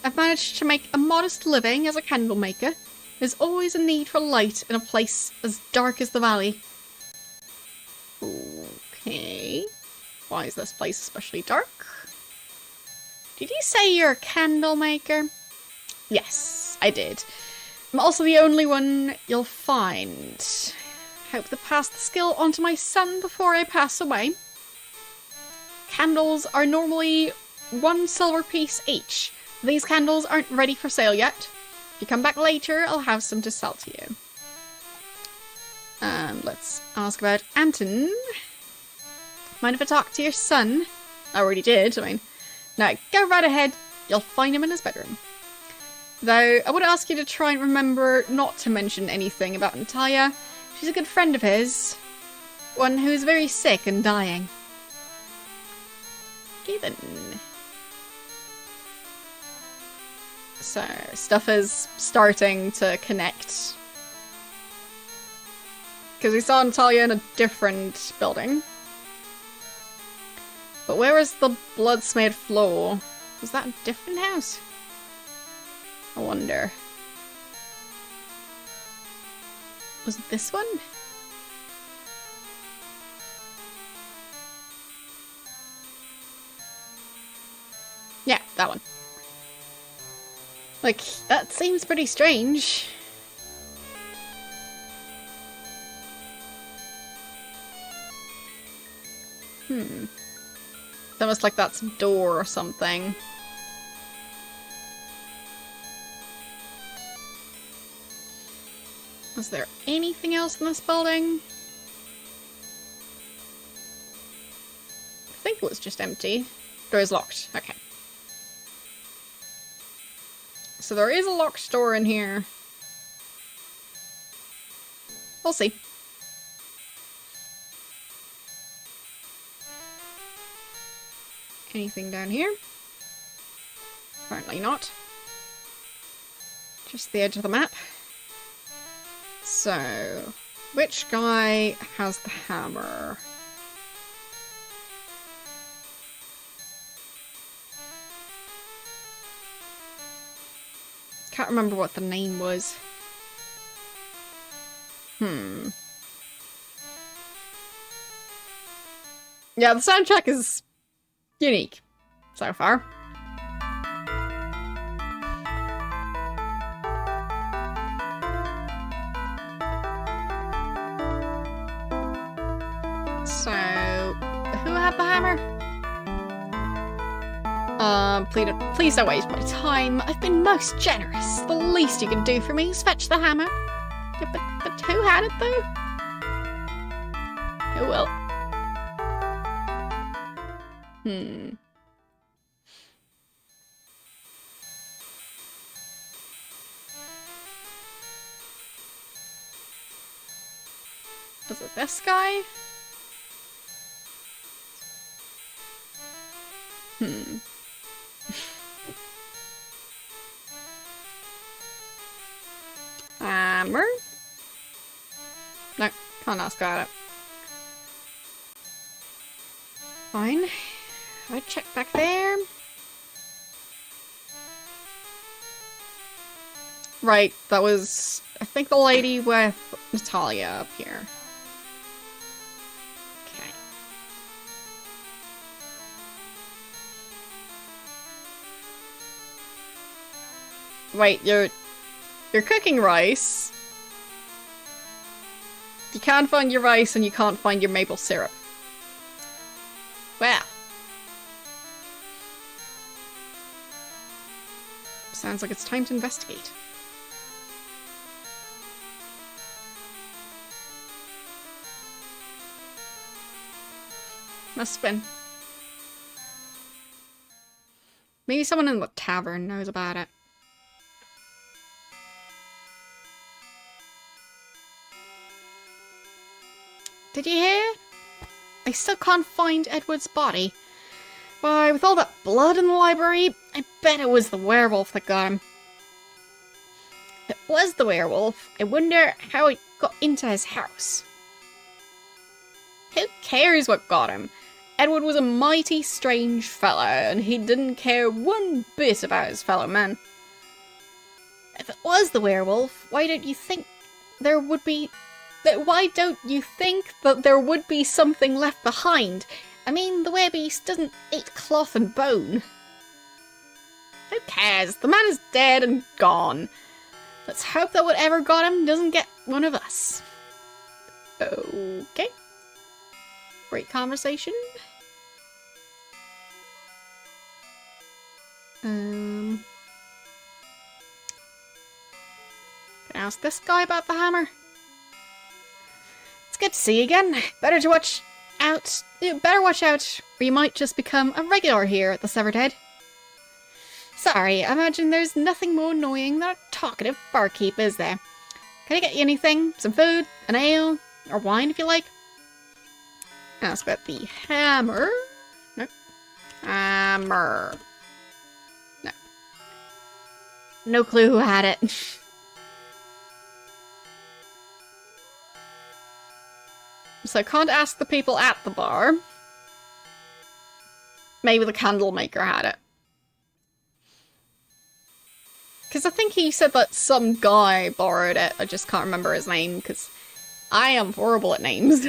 I've managed to make a modest living as a candle maker. There's always a need for light in a place as dark as the valley. Okay. Why is this place especially dark? Did you say you're a candle maker? Yes, I did. I'm also the only one you'll find. Hope to pass the skill on to my son before I pass away. Candles are normally 1 silver piece each. These candles aren't ready for sale yet. If you come back later, I'll have some to sell to you. And let's ask about Anton. Mind if I talk to your son? I already did, Now, go right ahead. You'll find him in his bedroom. Though, I would ask you to try and remember not to mention anything about Natalia. She's a good friend of his. One who is very sick and dying. Okay then. So, stuff is starting to connect. Because we saw Natalia in a different building. But where is the blood-smeared floor? Was that a different house? I wonder. Was it this one? Yeah, that one. Like, that seems pretty strange. It's almost like that's a door or something. Was there anything else in this building? I think it was just empty. Door is locked. Okay. So there is a locked door in here. We'll see. Anything down here? Apparently not. Just the edge of the map. So, which guy has the hammer? Can't remember what the name was. Yeah, the soundtrack is unique so far. So, who had the hammer? Please don't waste my time. I've been most generous. The least you can do for me is fetch the hammer. Yeah, but who had it though? Who will? Was it this guy? Hammer? No, can't ask about it. Fine. I check back there. Right, that was, I think, the lady with Natalia up here. Okay. Wait, you're cooking rice. You can't find your rice and you can't find your maple syrup. Well. Sounds like it's time to investigate. Must have been. Maybe someone in the tavern knows about it. Did you hear? I still can't find Edward's body. Why, with all that blood in the library, I bet it was the werewolf that got him. If it was the werewolf, I wonder how it got into his house. Who cares what got him? Edward was a mighty strange fella, and he didn't care one bit about his fellow men. If it was the werewolf, why don't you think there would be... Why don't you think that there would be something left behind? I mean, the werbeast doesn't eat cloth and bone. Who cares? The man is dead and gone. Let's hope that whatever got him doesn't get one of us. Okay. Great conversation. Can I ask this guy about the hammer? It's good to see you again. Better watch out, or you might just become a regular here at the Severed Head. Sorry, I imagine there's nothing more annoying than a talkative barkeep, is there? Can I get you anything? Some food? An ale? Or wine, if you like? Ask about the hammer. No. Hammer. No. No clue who had it. So I can't ask the people at the bar. Maybe the candle maker had it. Because I think he said that some guy borrowed it. I just can't remember his name, because I am horrible at names.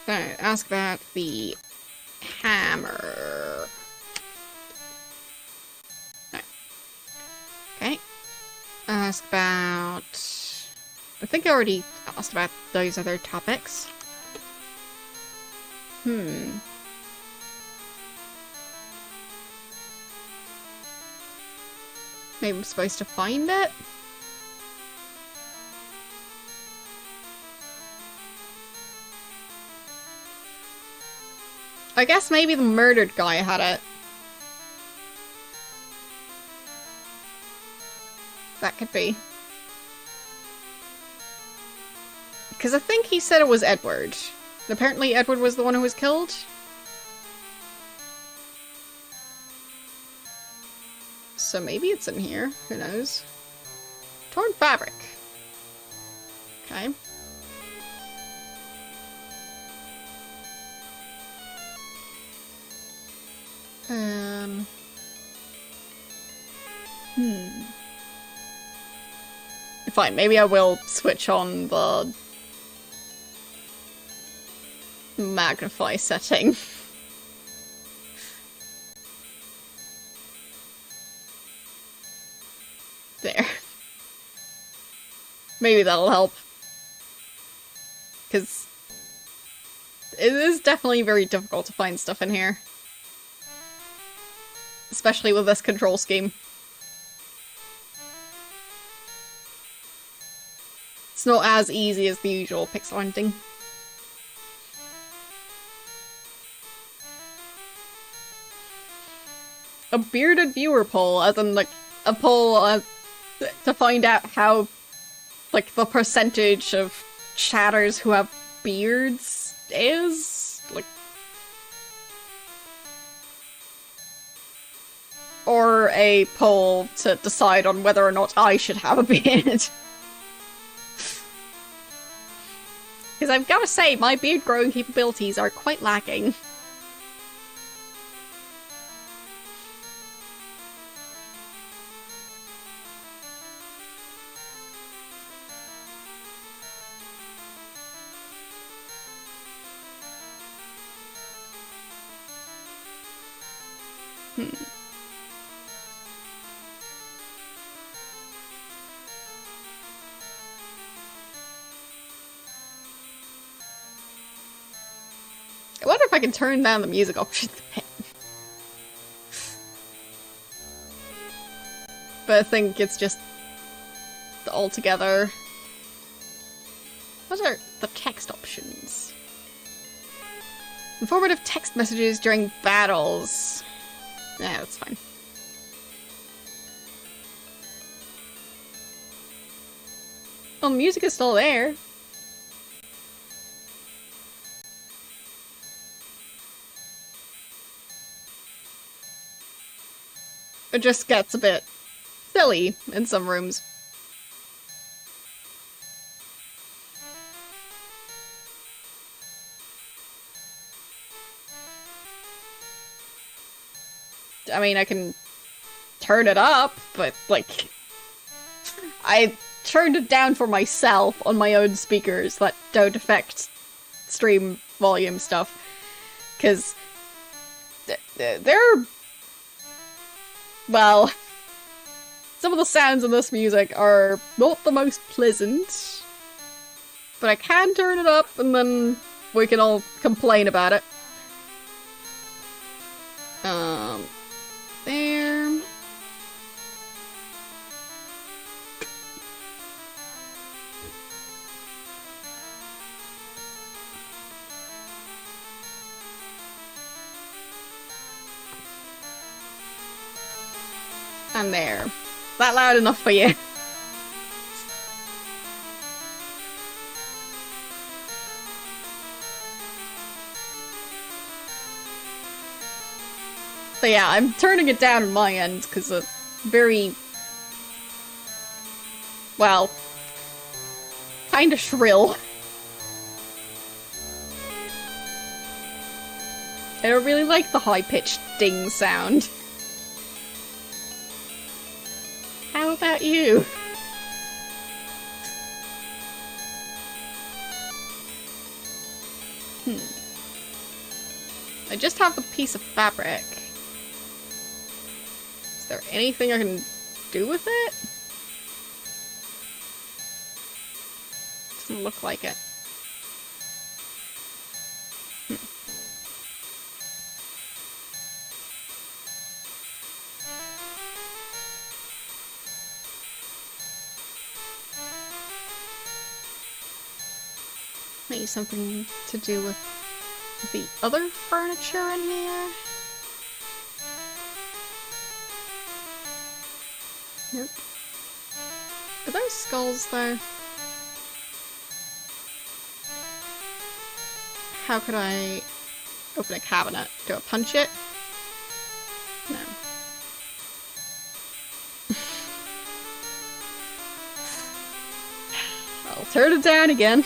Alright, ask about the hammer. No. Okay. Ask about... I think I already asked about those other topics. Maybe I'm supposed to find it? I guess maybe the murdered guy had it. That could be. Because I think he said it was Edward. Apparently Edward was the one who was killed. So maybe it's in here. Who knows? Torn fabric. Okay. Fine, maybe I will switch on the magnify setting. There. Maybe that'll help. Because it is definitely very difficult to find stuff in here. Especially with this control scheme. It's not as easy as the usual pixel hunting. A bearded viewer poll, as in like a poll to find out how like the percentage of chatters who have beards is? Like, or a poll to decide on whether or not I should have a beard. Because I've got to say, my beard growing capabilities are quite lacking. Hmm. I wonder if I can turn down the music options a bit. But I think it's just all together. What are the text options? Informative text messages during battles. Yeah, that's fine. Well, music is still there. It just gets a bit silly in some rooms. I mean, I can turn it up, but, like, I turned it down for myself on my own speakers that don't affect stream volume stuff. Because they're... Well, some of the sounds in this music are not the most pleasant, but I can turn it up and then we can all complain about it. There. And there. Is that loud enough for you? So yeah, I'm turning it down on my end because it's very, well, kind of shrill. I don't really like the high-pitched ding sound. How about you? I just have the piece of fabric. Is there anything I can do with it? Doesn't look like it. Maybe something to do with the other furniture in here? Nope. Are those skulls though? How could I open a cabinet? Do I punch it? No. I'll turn it down again.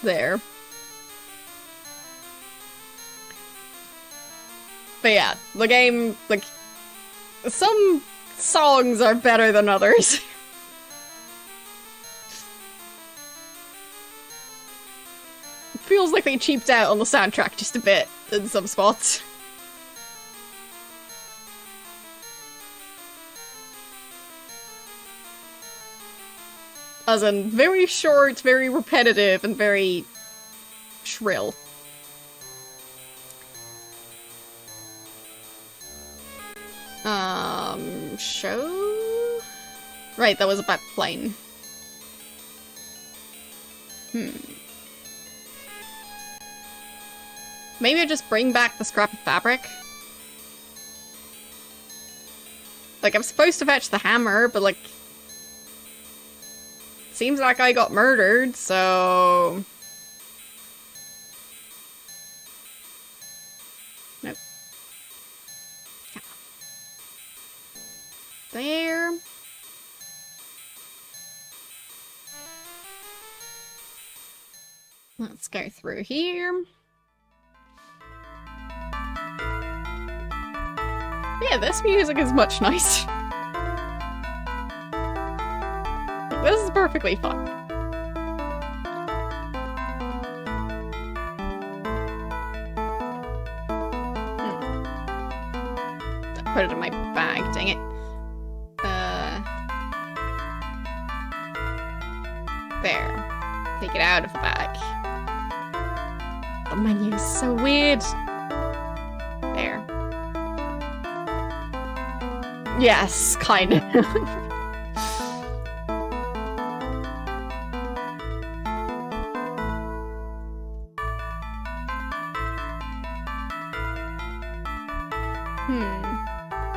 There. But yeah, the game, like, some songs are better than others. It feels like they cheaped out on the soundtrack just a bit in some spots. As in, very short, very repetitive, and very shrill. Show? Right, that was about plane. Maybe I just bring back the scrap of fabric? Like, I'm supposed to fetch the hammer, but like... Seems like I got murdered, so... Nope. There. Let's go through here. Yeah, this music is much nicer. This is perfectly fine. put it in my bag, dang it. There. Take it out of the bag. The menu is so weird. There. Yes, kind of.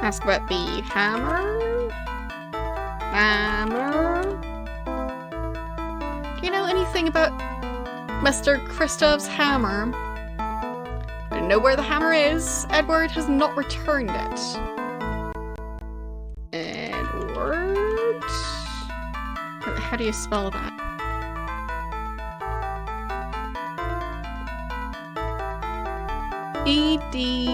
Ask about the hammer? Hammer? Do you know anything about Mr. Kristoff's hammer? I don't know where the hammer is. Edward has not returned it. Edward? How do you spell that? E-D-U-A-R-D.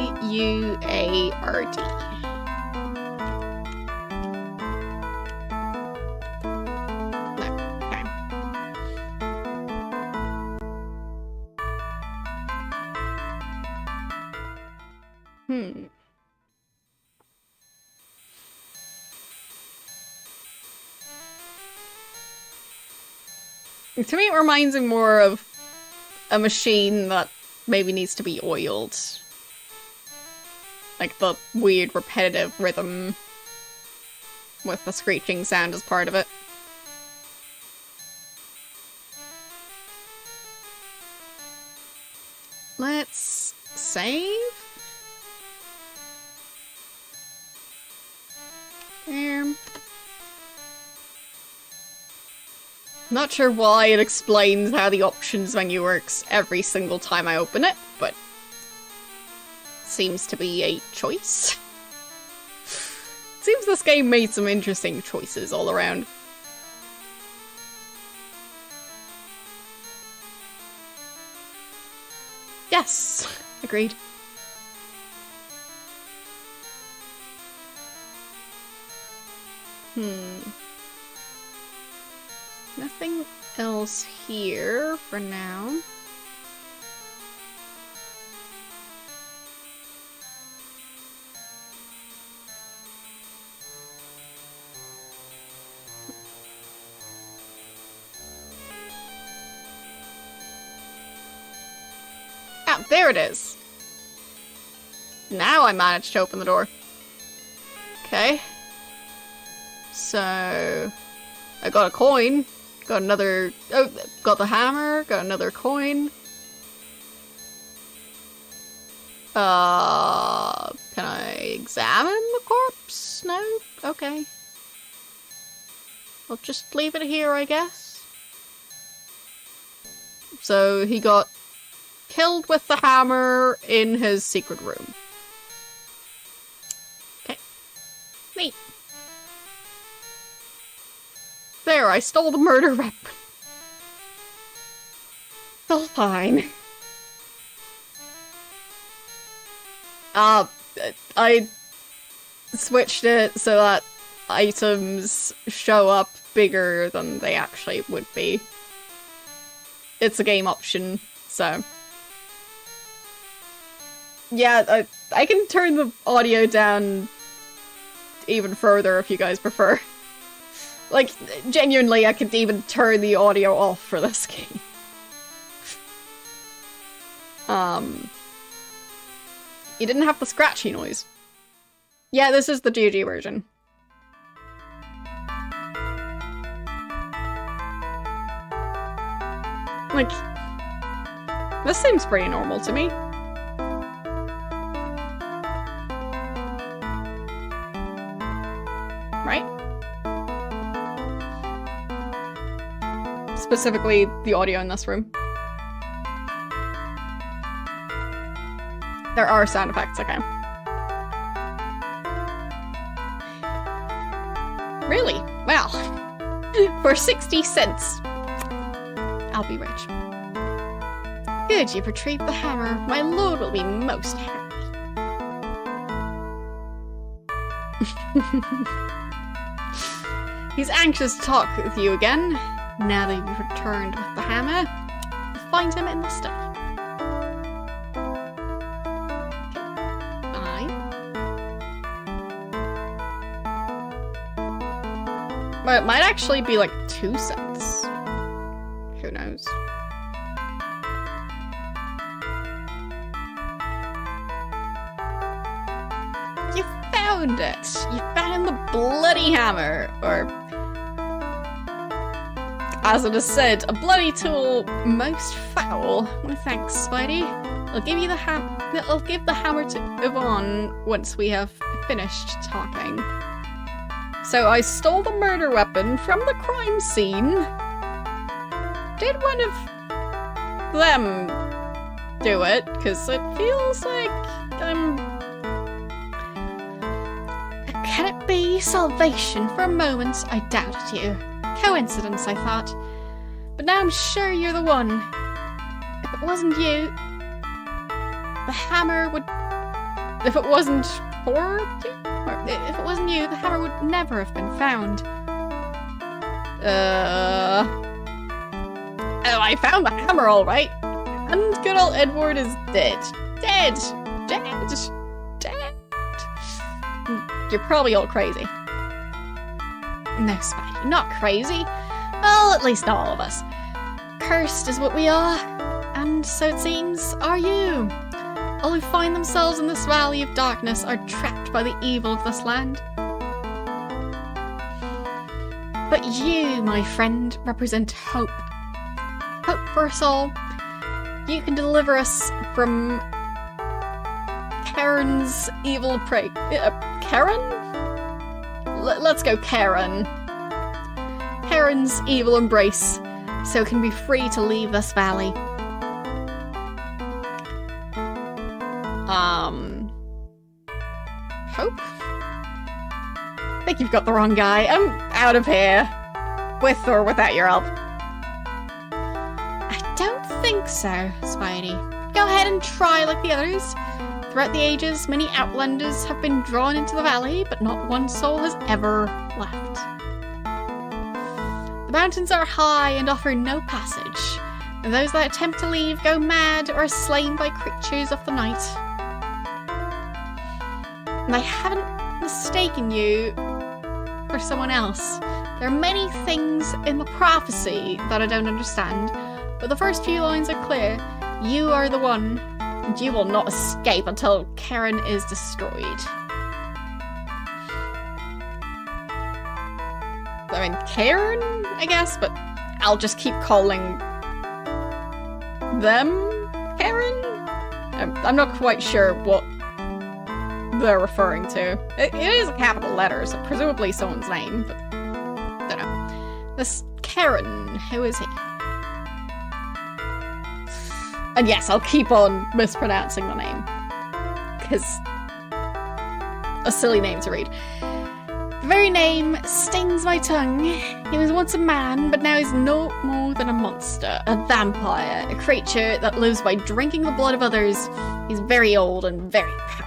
To me, it reminds me more of a machine that maybe needs to be oiled. Like the weird repetitive rhythm with the screeching sound as part of it. Let's save. There. Not sure why it explains how the options menu works every single time I open it, but seems to be a choice. Seems this game made some interesting choices all around. Yes, agreed. Nothing else here for now. Ah, there it is. Now I managed to open the door. Okay. So I got a coin. Got another... Oh, got the hammer. Got another coin. Can I examine the corpse? No? Okay. I'll just leave it here, I guess. So he got killed with the hammer in his secret room. Okay. Neat. There, I stole the murder weapon. All fine. I switched it so that items show up bigger than they actually would be. It's a game option, so... Yeah, I can turn the audio down even further if you guys prefer. Like, genuinely, I could even turn the audio off for this game. You didn't have the scratchy noise. Yeah, this is the GG version. Like, this seems pretty normal to me. Right? Specifically, the audio in this room. There are sound effects, okay. Really? Well, for 60 cents. I'll be rich. Good, you've retrieved the hammer. My lord will be most happy. He's anxious to talk with you again. Now that you've returned with the hammer, you'll find him in the study. Okay. Bye. But it might actually be like 2 cents. Who knows? You found it! You found the bloody hammer! Or, as it is said, a bloody tool most foul. Well, thanks, Spidey. I'll give you the I'll give the hammer to Yvonne once we have finished talking. So I stole the murder weapon from the crime scene. Did one of them do it? Because it feels like Can it be salvation? For a moment, I doubted you. Coincidence, I thought. But now I'm sure you're the one. If it wasn't you, the hammer would... If it wasn't for you? Or if it wasn't you, the hammer would never have been found. Oh, I found the hammer all right. And good old Edward is dead. Dead! Dead! Dead! You're probably all crazy. No, Spidey, not crazy. Well, at least not all of us. Cursed is what we are, and so it seems, are you. All who find themselves in this valley of darkness are trapped by the evil of this land. But you, my friend, represent hope. Hope for us all. You can deliver us from Karen's evil prey. Karen? Let's go Karen. Karen's evil embrace, so can be free to leave this valley. Hope? I think you've got the wrong guy. I'm out of here. With or without your help. I don't think so, Spidey. Go ahead and try like the others. Throughout the ages, many outlanders have been drawn into the valley, but not one soul has ever left. The mountains are high and offer no passage, and those that attempt to leave go mad or are slain by creatures of the night. And I haven't mistaken you for someone else. There are many things in the prophecy that I don't understand, but the first few lines are clear. You are the one, and you will not escape until Karen is destroyed. I mean, Karen, I guess, but I'll just keep calling them Karen? I'm not quite sure what they're referring to. It is a capital letter, so presumably someone's name, but I don't know. This Karen, who is he? And yes, I'll keep on mispronouncing the name, because a silly name to read. The very name stings my tongue. He was once a man, but now he's no more than a monster, a vampire, a creature that lives by drinking the blood of others. He's very old and very powerful.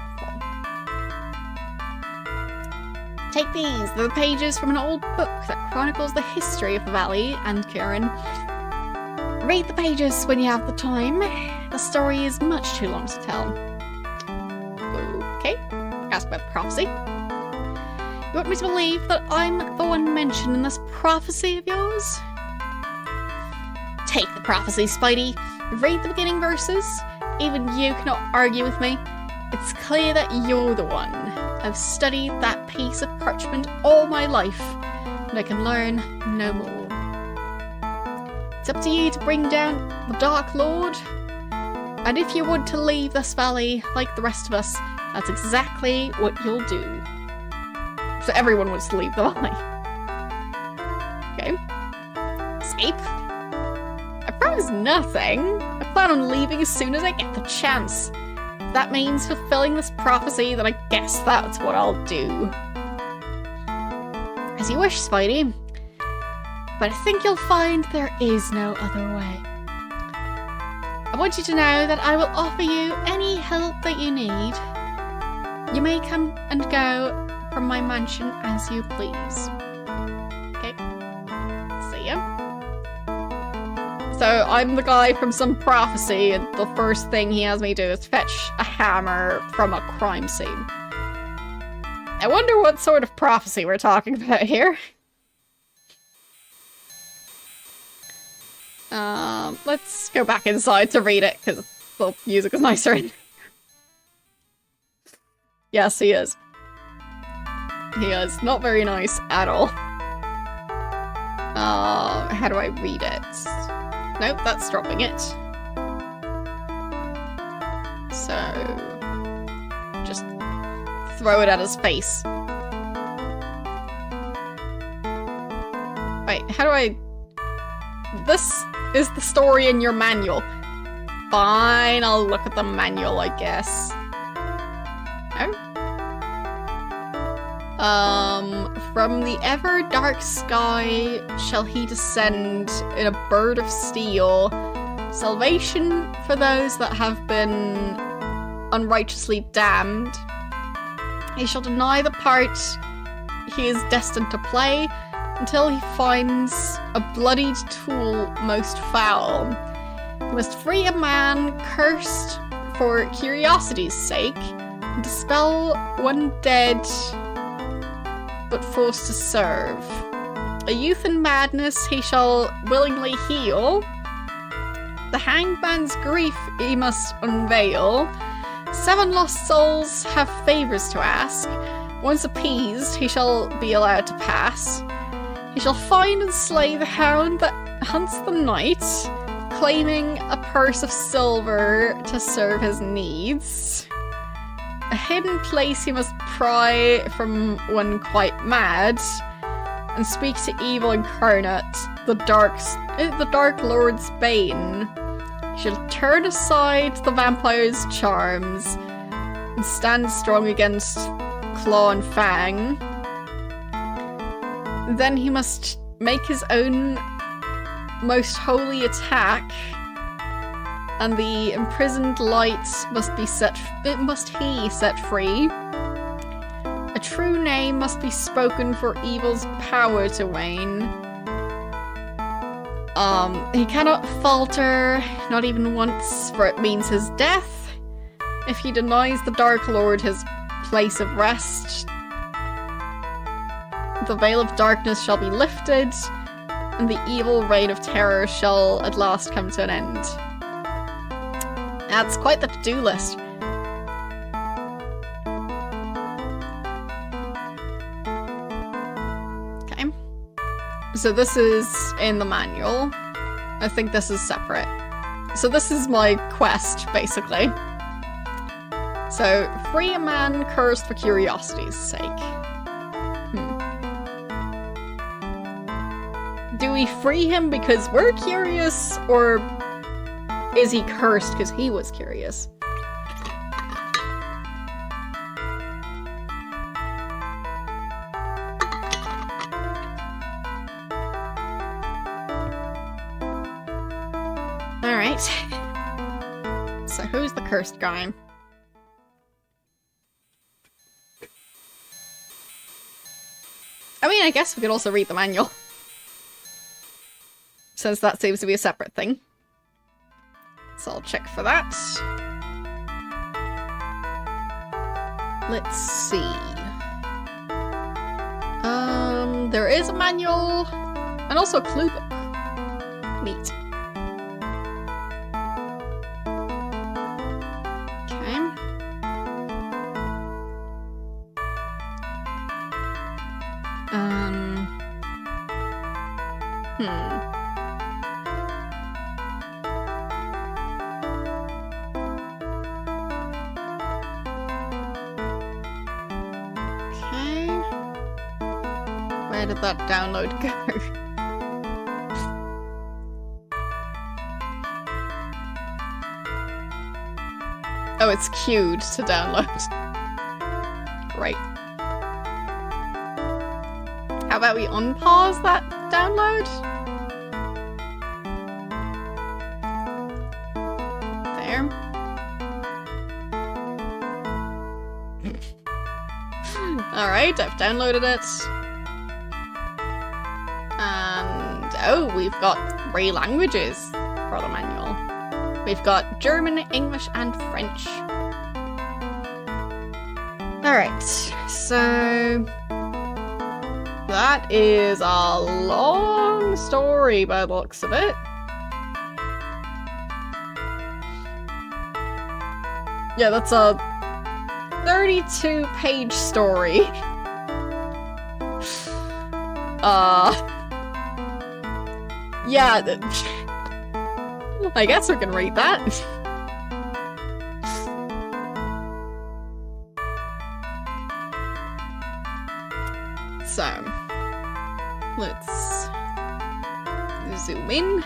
Take these, they're the pages from an old book that chronicles the history of the valley and Karen. Read the pages when you have the time. The story is much too long to tell. Okay, ask about the prophecy. You want me to believe that I'm the one mentioned in this prophecy of yours? Take the prophecy, Spidey. Read the beginning verses. Even you cannot argue with me. It's clear that you're the one. I've studied that piece of parchment all my life, and I can learn no more. It's up to you to bring down the Dark Lord. And if you want to leave this valley like the rest of us, that's exactly what you'll do. So everyone wants to leave the valley. Okay. Escape. I promise nothing. I plan on leaving as soon as I get the chance. If that means fulfilling this prophecy, then I guess that's what I'll do. As you wish, Spidey. But I think you'll find there is no other way. I want you to know that I will offer you any help that you need. You may come and go from my mansion as you please. Okay. See ya. So I'm the guy from some prophecy, and the first thing he has me do is fetch a hammer from a crime scene. I wonder what sort of prophecy we're talking about here. Let's go back inside to read it, because the music is nicer in. Yes, he is. He is not very nice at all. How do I read it? Nope, that's dropping it. So, just throw it at his face. Wait, how do I... This is the story in your manual. Fine, I'll look at the manual, I guess. From the ever dark sky shall he descend in a bird of steel. Salvation for those that have been unrighteously damned. He shall deny the part he is destined to play until he finds a bloodied tool most foul. He must free a man cursed for curiosity's sake, and dispel one dead but forced to serve. A youth in madness he shall willingly heal. The hangman's grief he must unveil. 7 lost souls have favours to ask. Once appeased, he shall be allowed to pass. He shall find and slay the hound that hunts the night, claiming a purse of silver to serve his needs. A hidden place he must pry from one quite mad, and speak to evil incarnate, the Dark Lord's bane. He shall turn aside the vampire's charms, and stand strong against claw and fang. Then he must make his own most holy attack, and the imprisoned light must he set free. A true name must be spoken for evil's power to wane. He cannot falter, not even once, for it means his death. If he denies the Dark Lord his place of rest, the veil of darkness shall be lifted, and the evil reign of terror shall at last come to an end. That's quite the to-do list. Okay. So this is in the manual. I think this is separate. So this is my quest, basically. So, free a man cursed for curiosity's sake. Do we free him because we're curious, or is he cursed because he was curious? Alright. So who's the cursed guy? I mean, I guess we could also read the manual, since that seems to be a separate thing. So I'll check for that. Let's see. There is a manual and also a clue book. Neat. Where did that download go? Oh, it's queued to download. Great. How about we unpause that download? There. Alright, I've downloaded it. And oh, we've got 3 languages for the manual. We've got German, English, and French. Alright, so that is a long story by the looks of it. Yeah, that's a 32-page story. Yeah, I guess we can read that. So, let's zoom in.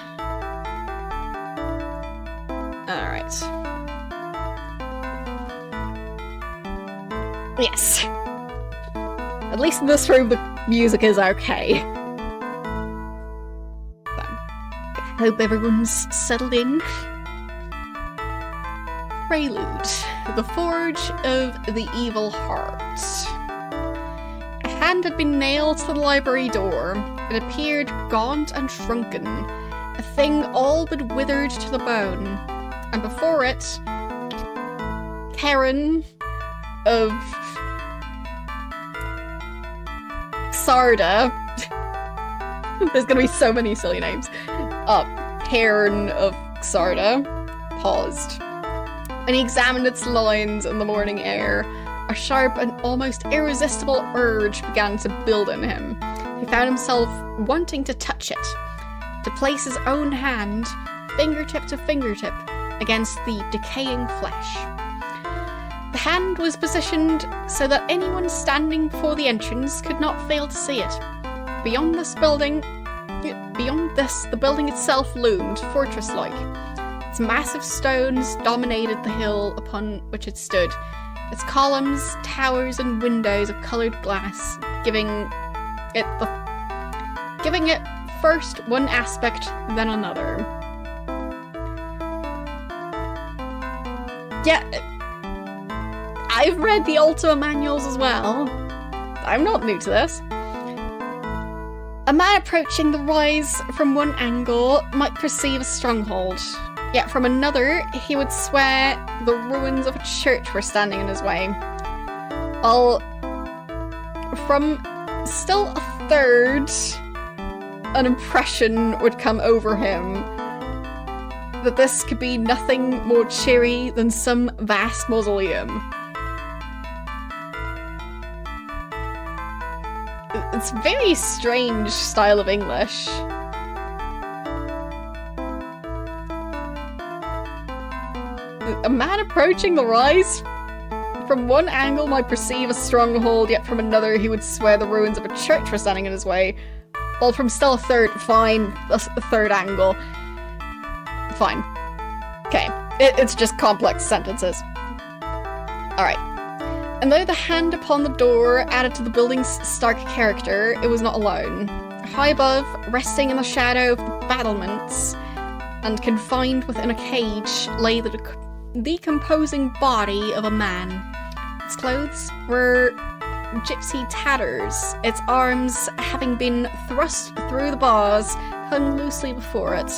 Alright. Yes. At least in this room the music is okay. Hope everyone's settled in. Prelude. The Forge of the Evil Heart. A hand had been nailed to the library door. It appeared gaunt and shrunken, a thing all but withered to the bone. And before it, Karen of Sarda. There's gonna be so many silly names. Cairn of Sarda paused. When he examined its lines in the morning air, a sharp and almost irresistible urge began to build in him. He found himself wanting to touch it, to place his own hand, fingertip to fingertip, against the decaying flesh. The hand was positioned so that anyone standing before the entrance could not fail to see it. Beyond this, the building itself loomed, fortress-like. Its massive stones dominated the hill upon which it stood, its columns, towers, and windows of coloured glass, giving it first one aspect, then another. Yeah, I've read the Ultima manuals as well. I'm not new to this. A man approaching the rise from one angle might perceive a stronghold, yet from another he would swear the ruins of a church were standing in his way. While from still a third, an impression would come over him that this could be nothing more cheery than some vast mausoleum. It's a very strange style of English. A man approaching the rise from one angle might perceive a stronghold, yet from another he would swear the ruins of a church were standing in his way. Well, from still a third, fine, a third angle. Fine. Okay, it's just complex sentences. Alright. And though the hand upon the door added to the building's stark character, it was not alone. High above, resting in the shadow of the battlements, and confined within a cage, lay the decomposing body of a man. Its clothes were gypsy tatters, its arms, having been thrust through the bars, hung loosely before it.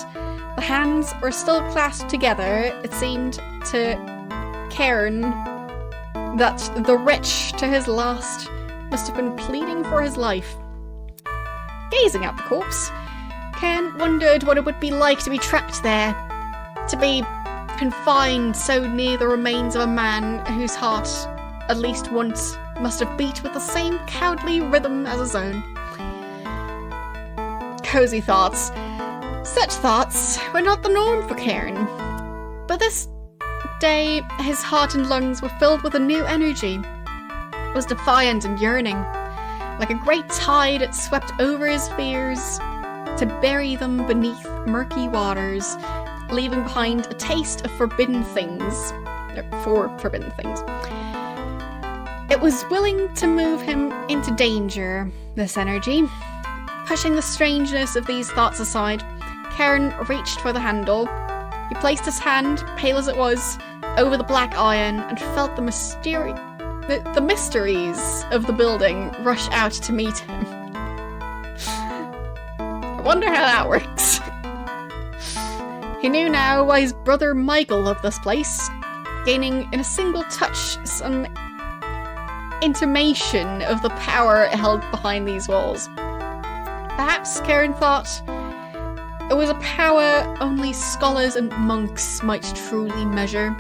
The hands were still clasped together. It seemed to Cairn that the wretch to his last must have been pleading for his life. Gazing at the corpse, Cairn wondered what it would be like to be trapped there, to be confined so near the remains of a man whose heart, at least once, must have beat with the same cowardly rhythm as his own. Cozy thoughts. Such thoughts were not the norm for Cairn. But this day, his heart and lungs were filled with a new energy. It was defiant and yearning. Like a great tide, it swept over his fears to bury them beneath murky waters, leaving behind a taste of forbidden things. For forbidden things. It was willing to move him into danger, this energy. Pushing the strangeness of these thoughts aside, Cairn reached for the handle. He placed his hand, pale as it was, over the black iron and felt the mysteries of the building rush out to meet him. I wonder how that works. He knew now why his brother Michael loved this place, gaining in a single touch some intimation of the power held behind these walls. Perhaps, Cairn thought, it was a power only scholars and monks might truly measure.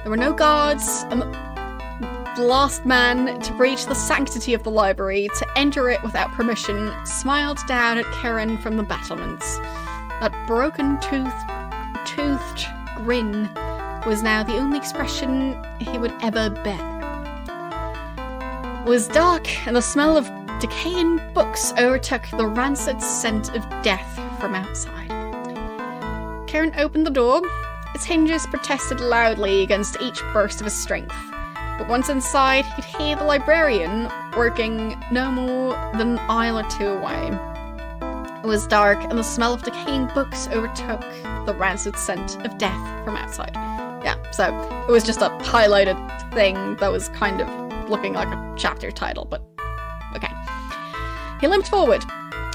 There were no guards, and the last man to breach the sanctity of the library, to enter it without permission, smiled down at Karen from the battlements. That broken-toothed grin was now the only expression he would ever bear. It was dark, and the smell of decaying books overtook the rancid scent of death from outside. Karen opened the door. Its hinges protested loudly against each burst of his strength. But once inside, he could hear the librarian working no more than an aisle or two away. It was dark, and the smell of decaying books overtook the rancid scent of death from outside. Yeah, so it was just a highlighted thing that was kind of looking like a chapter title, but okay. He limped forward.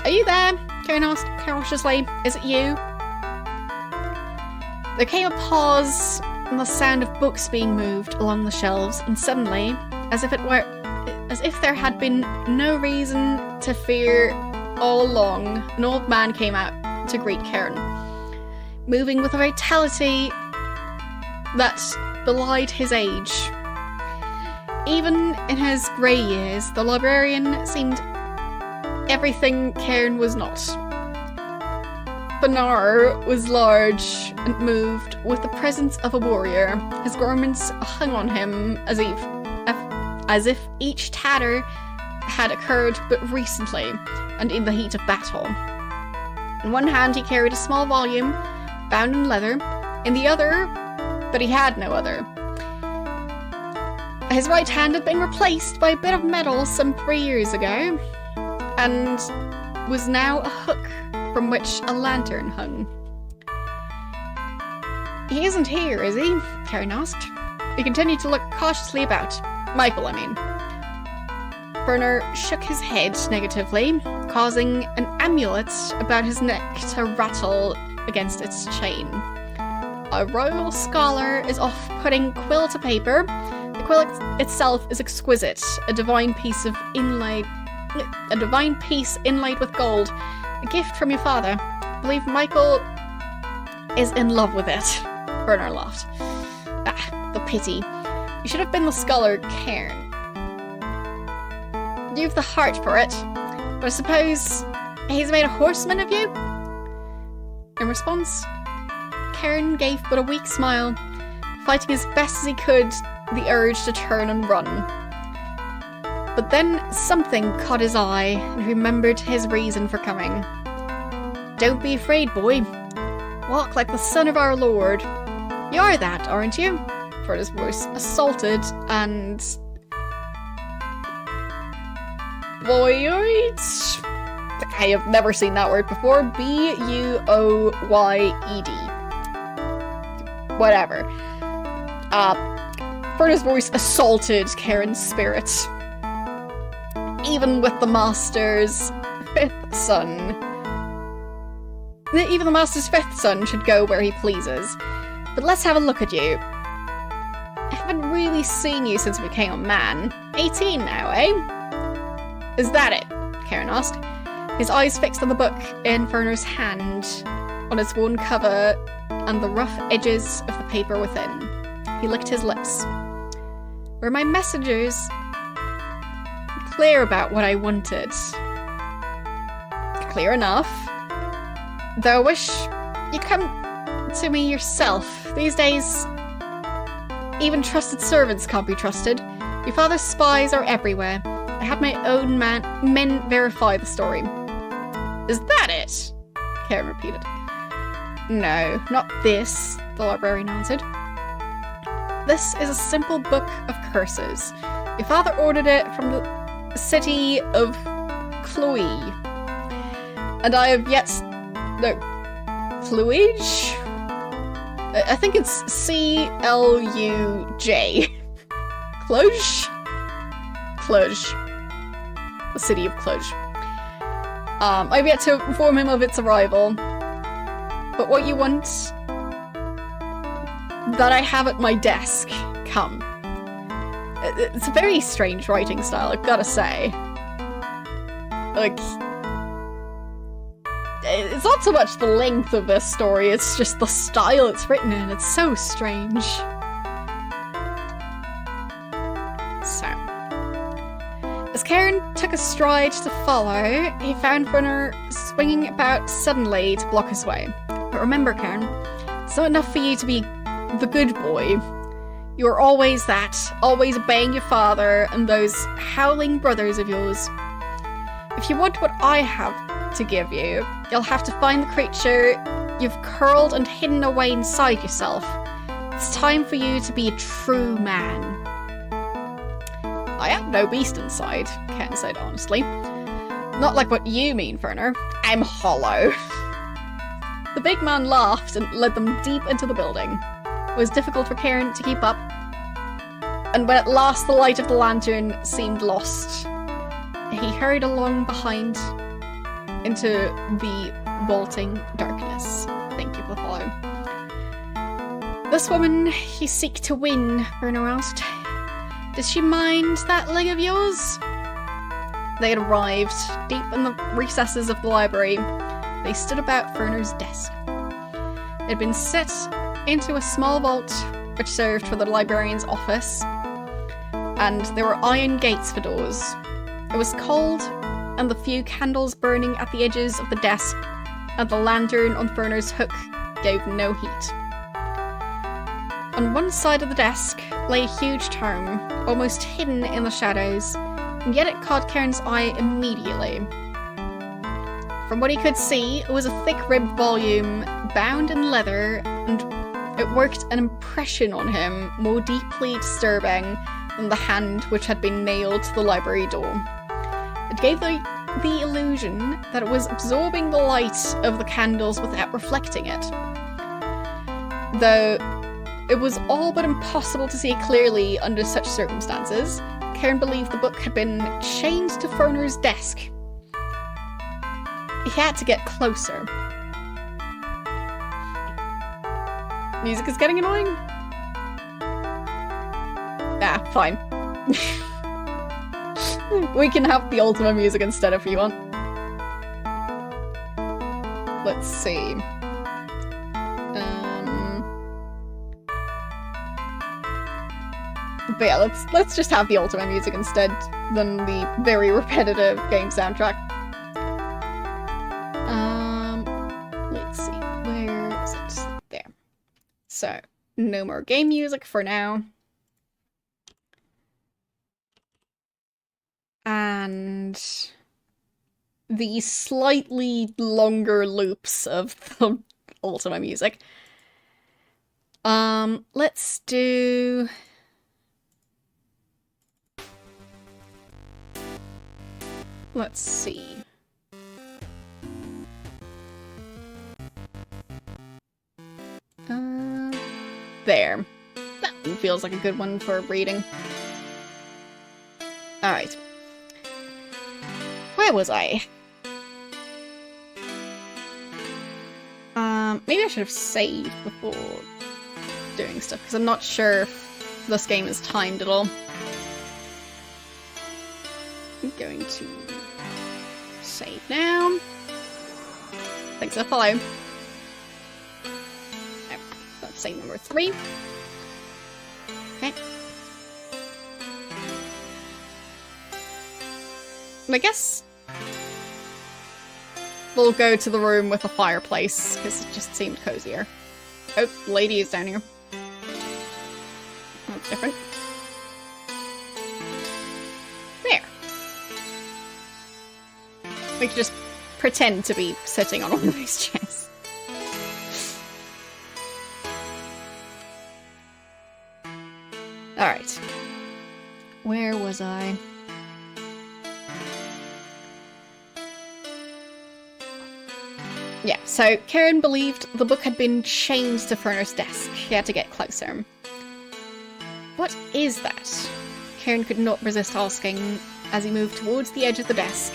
"Are you there?" Karen asked cautiously. "Is it you?" There came a pause and the sound of books being moved along the shelves, and suddenly, as if there had been no reason to fear all along, an old man came out to greet Karen, moving with a vitality that belied his age. Even in his grey years, the librarian seemed everything Karen was not. Bernard was large and moved with the presence of a warrior. His garments hung on him as if each tatter had occurred but recently and in the heat of battle. In one hand he carried a small volume, bound in leather, in the other, but he had no other. His right hand had been replaced by a bit of metal some 3 years ago, and was now a hook from which a lantern hung. "He isn't here, is he?" Karen asked. He continued to look cautiously about. Michael, I mean. Bernard shook his head negatively, causing an amulet about his neck to rattle against its chain. "A royal scholar is off putting quill to paper. The quill itself is exquisite, a divine piece inlaid with gold. A gift from your father. I believe Michael is in love with it." Bernard laughed. "Ah, the pity. You should have been the scholar, Karen. You've the heart for it, but I suppose he's made a horseman of you?" In response, Karen gave but a weak smile, fighting as best as he could the urge to turn and run. But then something caught his eye, and he remembered his reason for coming. "Don't be afraid, boy. Walk like the son of our Lord. You are that, aren't you?" For his voice assaulted and buoyed. I have never seen that word before. B-U-O-Y-E-D. Whatever. Frodo's voice assaulted Karen's spirit. Even with the Master's fifth son. Even the Master's fifth son should go where he pleases. But let's have a look at you. I haven't really seen you since we became a man. 18 now, eh? Is that it? Karen asked. His eyes fixed on the book in Ferner's hand, on its worn cover, and the rough edges of the paper within. He licked his lips. Were my messengers clear about what I wanted? Clear enough. Though I wish you'd come to me yourself. These days, even trusted servants can't be trusted. Your father's spies are everywhere. I had my own men verify the story. Is that it? Karen repeated. No, not this, the librarian answered. This is a simple book of curses. Your father ordered it from the city of Cluj. And I have yet... No. Cluj? I think it's C-L-U-J. Cluj? Cluj. The city of Cluj. I've yet to inform him of its arrival. But what you want... that I have at my desk. Come. It's a very strange writing style, I've gotta say. Like... It's not so much the length of this story, it's just the style it's written in. It's so strange. took a stride to follow, he found Werner swinging about suddenly to block his way. But remember, Karen, it's not enough for you to be the good boy. You're always that, always obeying your father and those howling brothers of yours. If you want what I have to give you, you'll have to find the creature you've curled and hidden away inside yourself. It's time for you to be a true man. I have no beast inside, Ken said honestly. Not like what you mean, Werner. I'm hollow. The big man laughed and led them deep into the building. It was difficult for Karen to keep up, and when at last the light of the lantern seemed lost, he hurried along behind into the vaulting darkness. Thank you for the follow. This woman you seek to win, Werner asked. Does she mind that leg of yours? They had arrived deep in the recesses of the library. They stood about Werner's desk. It had been set into a small vault which served for the librarian's office, and there were iron gates for doors. It was cold, and the few candles burning at the edges of the desk and the lantern on Werner's hook gave no heat. On one side of the desk lay a huge tome, almost hidden in the shadows, and yet it caught Karen's eye immediately. From what he could see, it was a thick-ribbed volume, bound in leather, and it worked an impression on him more deeply disturbing than the hand which had been nailed to the library door. It gave the illusion that it was absorbing the light of the candles without reflecting it. Though it was all but impossible to see it clearly under such circumstances, Karen believed the book had been chained to Werner's desk. He had to get closer. Music is getting annoying? Ah, fine. We can have the Ultima music instead if you want. Let's see. But yeah, let's just have the Ultima music instead than the very repetitive game soundtrack. Let's see, where is it? There. So, no more game music for now. And the slightly longer loops of the Ultima music. Let's do... Let's see. There. That one feels like a good one for reading. Alright. Where was I? Maybe I should have saved before doing stuff, because I'm not sure if this game is timed at all. I'm going to save now. Thanks for the follow. Oh, that's save number 3. Okay. I guess we'll go to the room with a fireplace, because it just seemed cozier. Oh, lady is down here. That's different. There. We could just pretend to be sitting on one of these chairs. Alright. Where was I? Yeah, so Karen believed the book had been chained to Werner's desk. He had to get closer. What is that? Karen could not resist asking as he moved towards the edge of the desk.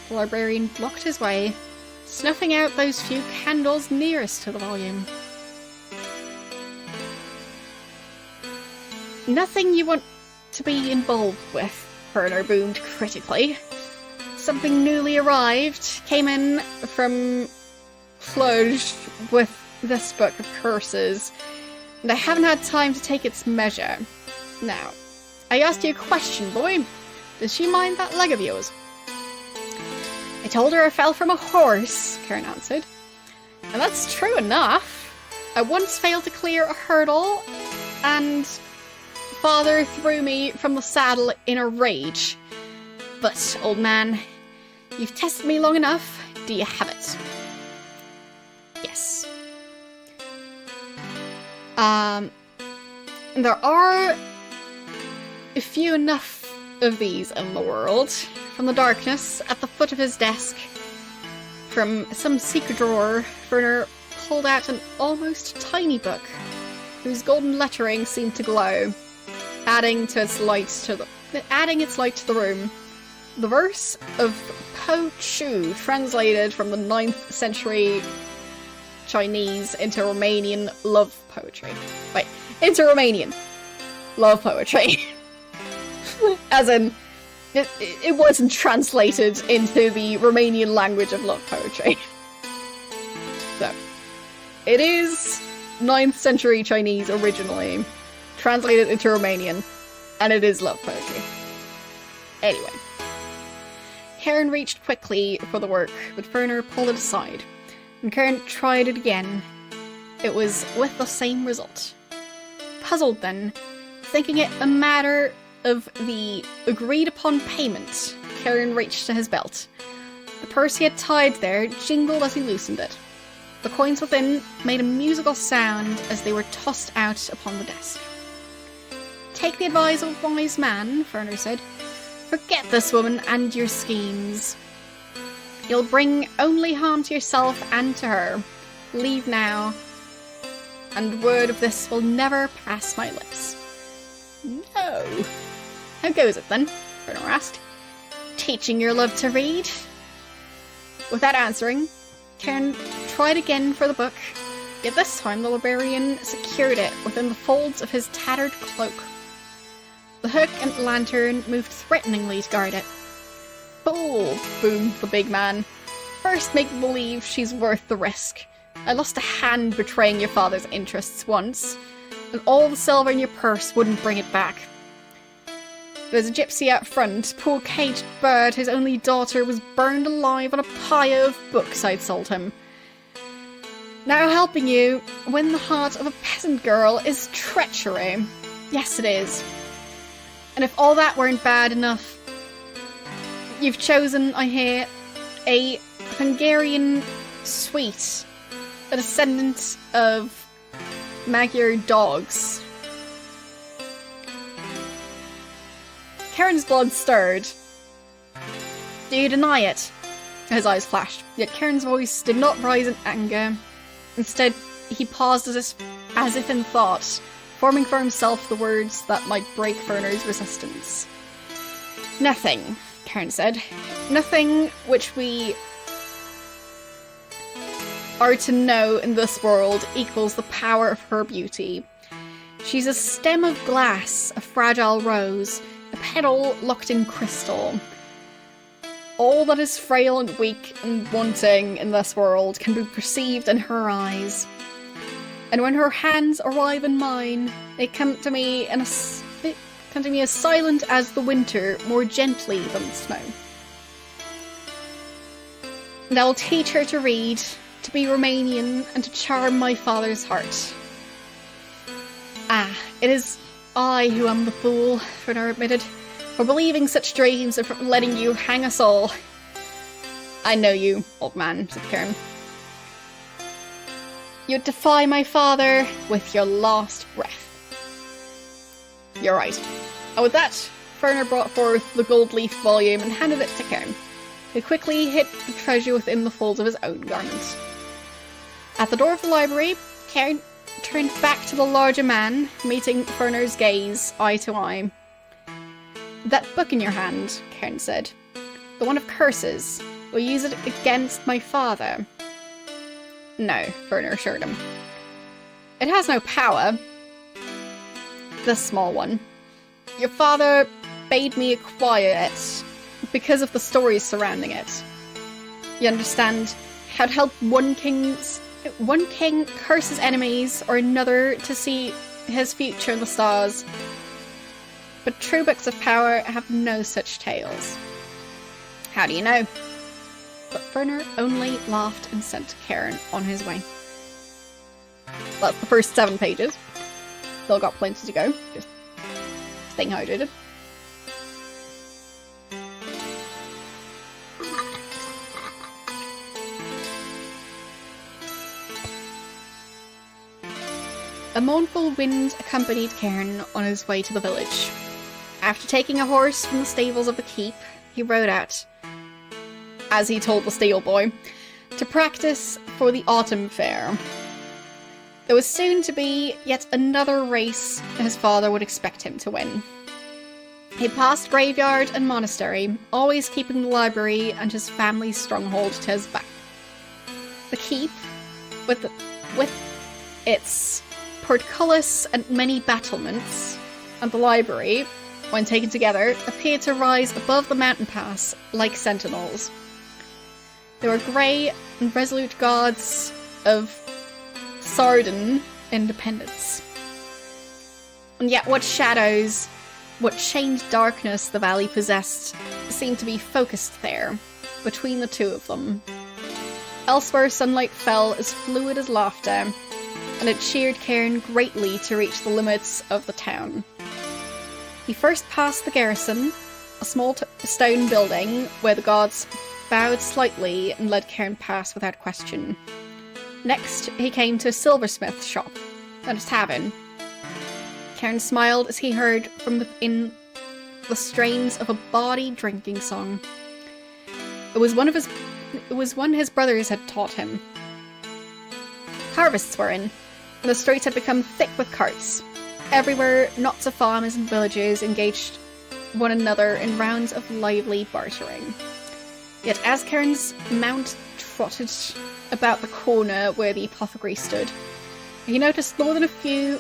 The librarian blocked his way, snuffing out those few candles nearest to the volume. Nothing you want to be involved with, Werner boomed critically. Something newly arrived came in from Cluj with this book of curses, and I haven't had time to take its measure. Now, I asked you a question, boy. Does she mind that leg of yours? I told her I fell from a horse, Karen answered. And that's true enough. I once failed to clear a hurdle, and father threw me from the saddle in a rage. But, old man, you've tested me long enough. Do you have it? Yes. There are a few enough of these in the world. From the darkness, at the foot of his desk, from some secret drawer, Werner pulled out an almost tiny book, whose golden lettering seemed to glow, adding its light to the room. The verse of Po Chu, translated from the 9th century Chinese into Romanian love poetry. Wait, into Romanian love poetry. As in, it wasn't translated into the Romanian language of love poetry. So, it is 9th century Chinese originally, translated into Romanian, and it is love poetry. Anyway. Karen reached quickly for the work, but Werner pulled it aside, and Karen tried it again. It was with the same result. Puzzled then, thinking it a matter of the agreed-upon payment, Karen reached to his belt. The purse he had tied there jingled as he loosened it. The coins within made a musical sound as they were tossed out upon the desk. Take the advice of a wise man, Werner said. Forget this woman and your schemes. You'll bring only harm to yourself and to her. Leave now, and word of this will never pass my lips. No. How goes it then? Werner asked. Teaching your love to read? Without answering, Karen tried again for the book, yet this time the librarian secured it within the folds of his tattered cloak. The hook and lantern moved threateningly to guard it. Fool, boomed the big man. First make believe she's worth the risk. I lost a hand betraying your father's interests once, and all the silver in your purse wouldn't bring it back. There's a gypsy out front, poor caged bird whose only daughter was burned alive on a pyre of books I'd sold him. Now helping you win the heart of a peasant girl is treachery. Yes, it is. And if all that weren't bad enough, you've chosen, I hear, a Hungarian sweet, a descendant of Magyar dogs. Karen's blood stirred. Do you deny it? His eyes flashed, yet Karen's voice did not rise in anger. Instead, he paused as if in thought, forming for himself the words that might break Werner's resistance. Nothing, Karen said. Nothing which we are to know in this world equals the power of her beauty. She's a stem of glass, a fragile rose, a petal locked in crystal. All that is frail and weak and wanting in this world can be perceived in her eyes. And when her hands arrive in mine, they come to me as silent as the winter, more gently than the snow. And I will teach her to read, to be Romanian, and to charm my father's heart. Ah, it is I who am the fool, Werner admitted, for believing such dreams and for letting you hang us all. I know you, old man, said Karen. You'd defy my father with your last breath. You're right. And with that, Werner brought forth the gold leaf volume and handed it to Karen, who quickly hid the treasure within the folds of his own garment. At the door of the library, Karen turned back to the larger man, meeting Werner's gaze eye to eye. That book in your hand, Karen said. The one of curses. Will you use it against my father? No, Werner assured him. It has no power. The small one. Your father bade me acquire it because of the stories surrounding it. You understand how to help one king curse his enemies or another to see his future in the stars. But true books of power have no such tales. How do you know? but Werner only laughed and sent Karen on his way. That's the first 7 pages. Still got plenty to go. Just staying hydrated. A mournful wind accompanied Cairn on his way to the village. After taking a horse from the stables of the keep, he rode out, as he told the stable boy, to practice for the autumn fair. There was soon to be yet another race his father would expect him to win. He passed graveyard and monastery, always keeping the library and his family's stronghold to his back. The keep, with its portcullis and many battlements, and the library, when taken together, appeared to rise above the mountain pass like sentinels. They were grey and resolute guards of Sarden independence. And yet what shadows, what chained darkness the valley possessed seemed to be focused there, between the two of them. Elsewhere sunlight fell as fluid as laughter, and it cheered Cairn greatly to reach the limits of the town. He first passed the garrison, a small stone building where the guards bowed slightly and let Cairn pass without question. Next, he came to a silversmith's shop and a tavern. Cairn smiled as he heard from within the strains of a bawdy drinking song. It was one his brothers had taught him. Harvests were in, and the streets had become thick with carts. Everywhere, knots of farmers and villagers engaged one another in rounds of lively bartering. Yet as Cairn's mount trotted about the corner where the apothecary stood, he noticed more than a few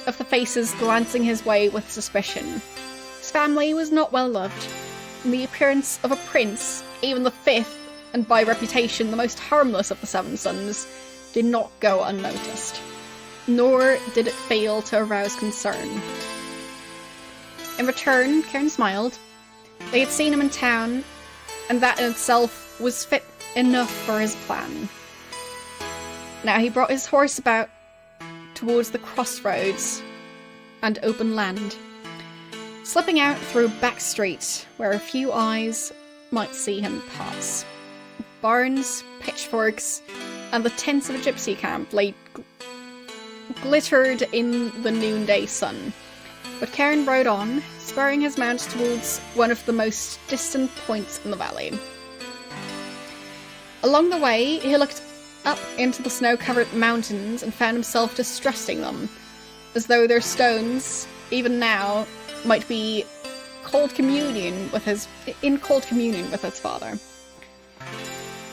of the faces glancing his way with suspicion. His family was not well loved, and the appearance of a prince, even the 5th, and by reputation the most harmless of the 7 sons, did not go unnoticed. Nor did it fail to arouse concern. In return, Cairn smiled. They had seen him in town, and that in itself was fit enough for his plan. Now he brought his horse about towards the crossroads and open land, slipping out through a back street where a few eyes might see him pass. Barns, pitchforks, and the tents of a gypsy camp glittered in the noonday sun. But Cairn rode on, spurring his mount towards one of the most distant points in the valley. Along the way, he looked up into the snow-covered mountains and found himself distrusting them, as though their stones, even now, might be in cold communion with his father.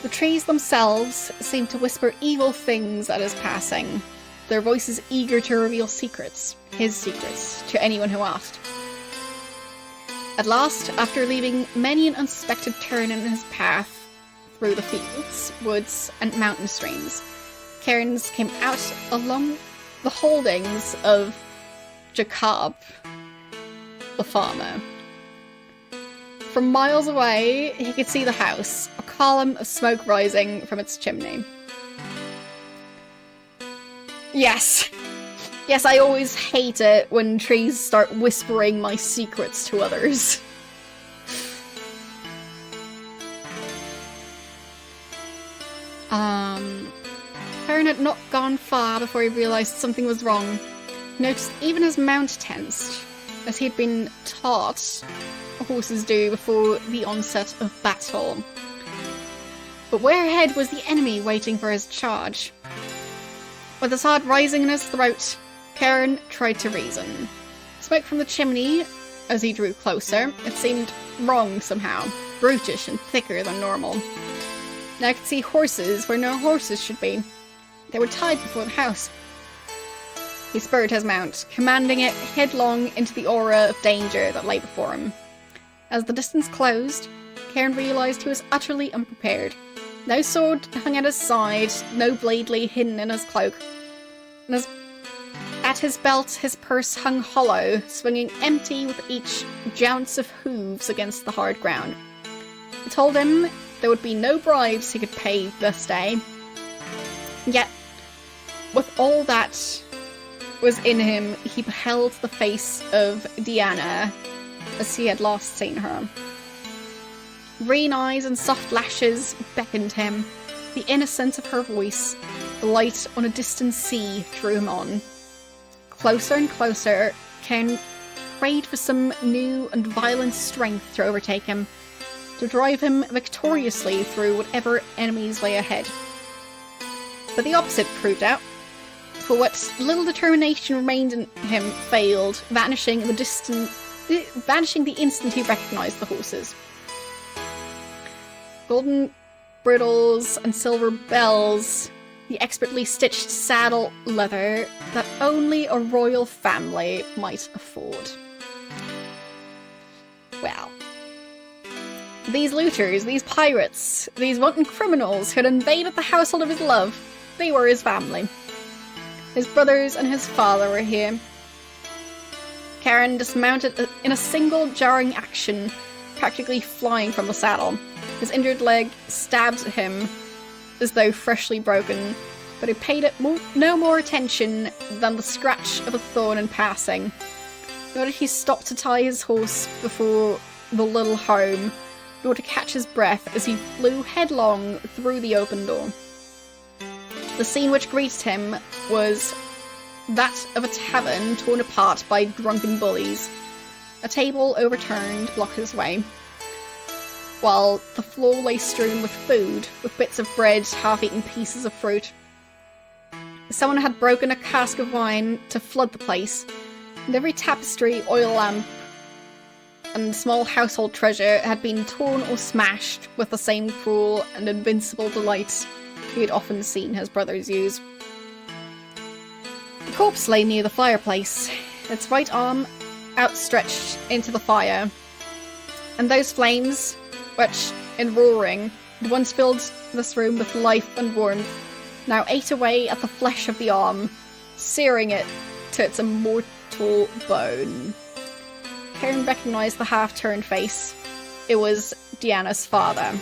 The trees themselves seemed to whisper evil things at his passing, their voices eager to reveal secrets, his secrets, to anyone who asked. At last, after leaving many an unsuspected turn in his path through the fields, woods, and mountain streams, Cairn came out along the holdings of Jacob, the farmer. From miles away, he could see the house, a column of smoke rising from its chimney. Yes, I always hate it when trees start whispering my secrets to others. Cairn had not gone far before he realised something was wrong. He noticed even his mount tensed, as he had been taught horses do before the onset of battle. But where ahead was the enemy waiting for his charge? With his heart rising in his throat, Cairn tried to reason. Smoke from the chimney, as he drew closer, it seemed wrong somehow, brutish and thicker than normal. Now I could see horses where no horses should be. They were tied before the house. He spurred his mount, commanding it headlong into the aura of danger that lay before him. As the distance closed, Cairn realised he was utterly unprepared. No sword hung at his side, no blade lay hidden in his cloak. And at his belt, his purse hung hollow, swinging empty with each jounce of hooves against the hard ground. It told him there would be no bribes he could pay this day. Yet, with all that was in him, he beheld the face of Diana as he had last seen her. Green eyes and soft lashes beckoned him. The innocence of her voice, the light on a distant sea, drew him on. Closer and closer, Cairn prayed for some new and violent strength to overtake him, to drive him victoriously through whatever enemies lay ahead. But the opposite proved out, for what little determination remained in him failed, vanishing the instant he recognised the horses. Golden bridles and silver bells, the expertly stitched saddle leather that only a royal family might afford. Well, these looters, these pirates, these wanton criminals who had invaded the household of his love, they were his family. His brothers and his father were here. Cairn dismounted in a single jarring action, practically flying from the saddle. His injured leg stabbed at him as though freshly broken, but he paid it no more attention than the scratch of a thorn in passing. Nor did he stop to tie his horse before the little home, nor to catch his breath as he flew headlong through the open door. The scene which greeted him was that of a tavern torn apart by drunken bullies. A table overturned blocked his way, while the floor lay strewn with food, with bits of bread, half-eaten pieces of fruit. Someone had broken a cask of wine to flood the place, and every tapestry, oil lamp, and small household treasure had been torn or smashed with the same cruel and invincible delight he had often seen his brothers use. The corpse lay near the fireplace, its right arm outstretched into the fire, and those flames, which, in roaring, had once filled this room with life and warmth, now ate away at the flesh of the arm, searing it to its immortal bone. Cairn recognised the half-turned face. It was Diana's father.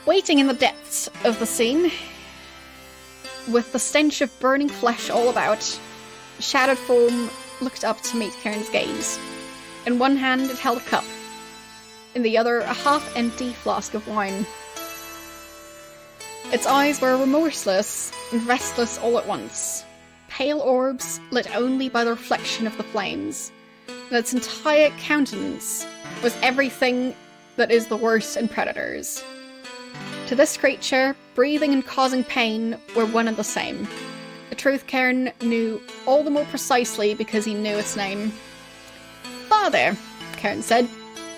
Waiting in the depths of the scene, with the stench of burning flesh all about, a shattered form looked up to meet Cairn's gaze. In one hand it held a cup, in the other a half-empty flask of wine. Its eyes were remorseless and restless all at once, pale orbs lit only by the reflection of the flames, and its entire countenance was everything that is the worst in predators. To this creature, breathing and causing pain were one and the same. A truth Cairn knew all the more precisely because he knew its name. "Father," Cairn said.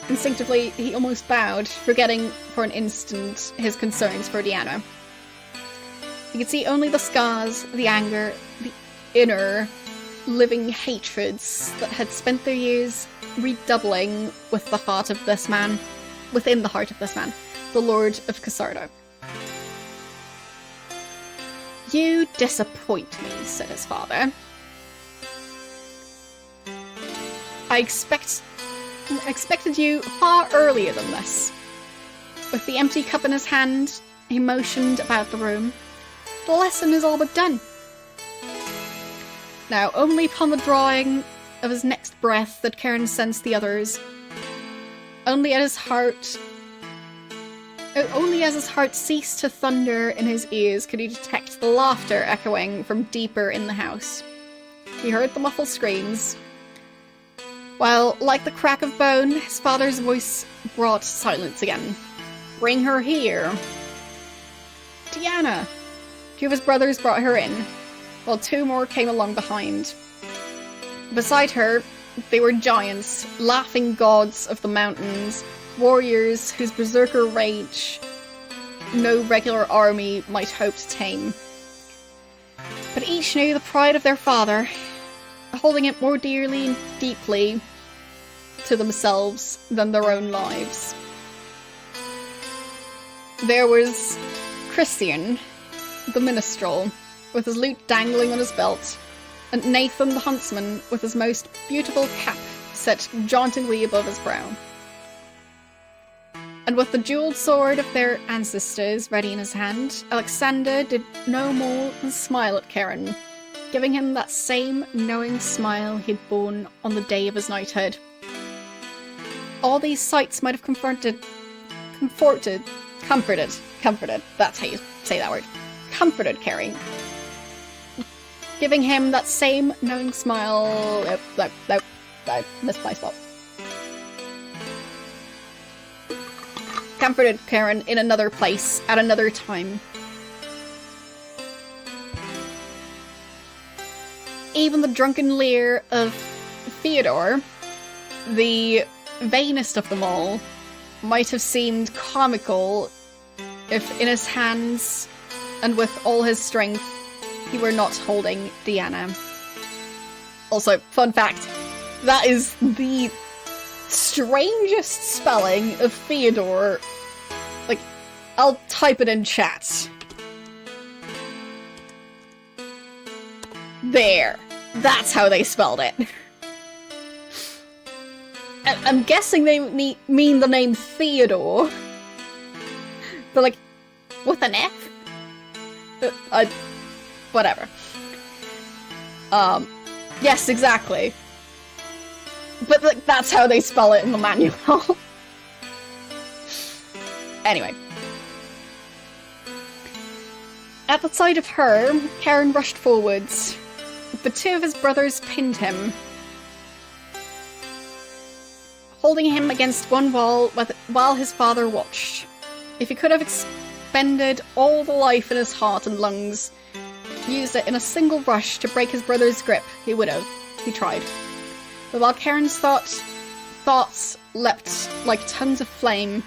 Instinctively, he almost bowed, forgetting for an instant his concerns for Diana. He could see only the scars, the anger, the inner, living hatreds that had spent their years redoubling within the heart of this man, the Lord of Cassardo. "You disappoint me," said his father. I expected you far earlier than this." With the empty cup in his hand, he motioned about the room. "The lesson is all but done." Now, only upon the drawing of his next breath did Cairn sense the others. Only as his heart ceased to thunder in his ears could he detect the laughter echoing from deeper in the house. He heard the muffled screams, while, like the crack of bone, his father's voice brought silence again. "Bring her here." "Diana!" Two of his brothers brought her in, while two more came along behind. Beside her, they were giants, laughing gods of the mountains, warriors whose berserker rage no regular army might hope to tame. But each knew the pride of their father, holding it more dearly and deeply to themselves than their own lives. There was Christian, the minstrel, with his lute dangling on his belt, and Nathan the huntsman with his most beautiful cap set jauntingly above his brow. And with the jeweled sword of their ancestors ready in his hand, Alexander did no more than smile at Karen, giving him that same knowing smile he'd borne on the day of his knighthood. All these sights might have comforted, that's how you say that word, comforted Karen, giving him that same knowing smile. I missed my spot. Comforted Karen in another place, at another time. Even the drunken leer of Theodore, the vainest of them all, might have seemed comical if in his hands and with all his strength he were not holding Diana. Also, fun fact, that is the strangest spelling of Theodore. Like, I'll type it in chat. There. That's how they spelled it. I'm guessing they mean the name Theodore. But like, with an F? Whatever. Yes, exactly. But like, that's how they spell it in the manual. Anyway. At the sight of her, Karen rushed forwards. But two of his brothers pinned him, holding him against one wall while his father watched. If he could have expended all the life in his heart and lungs, used it in a single rush to break his brother's grip, he would have. He tried. But while Karen's thoughts leapt like tons of flame,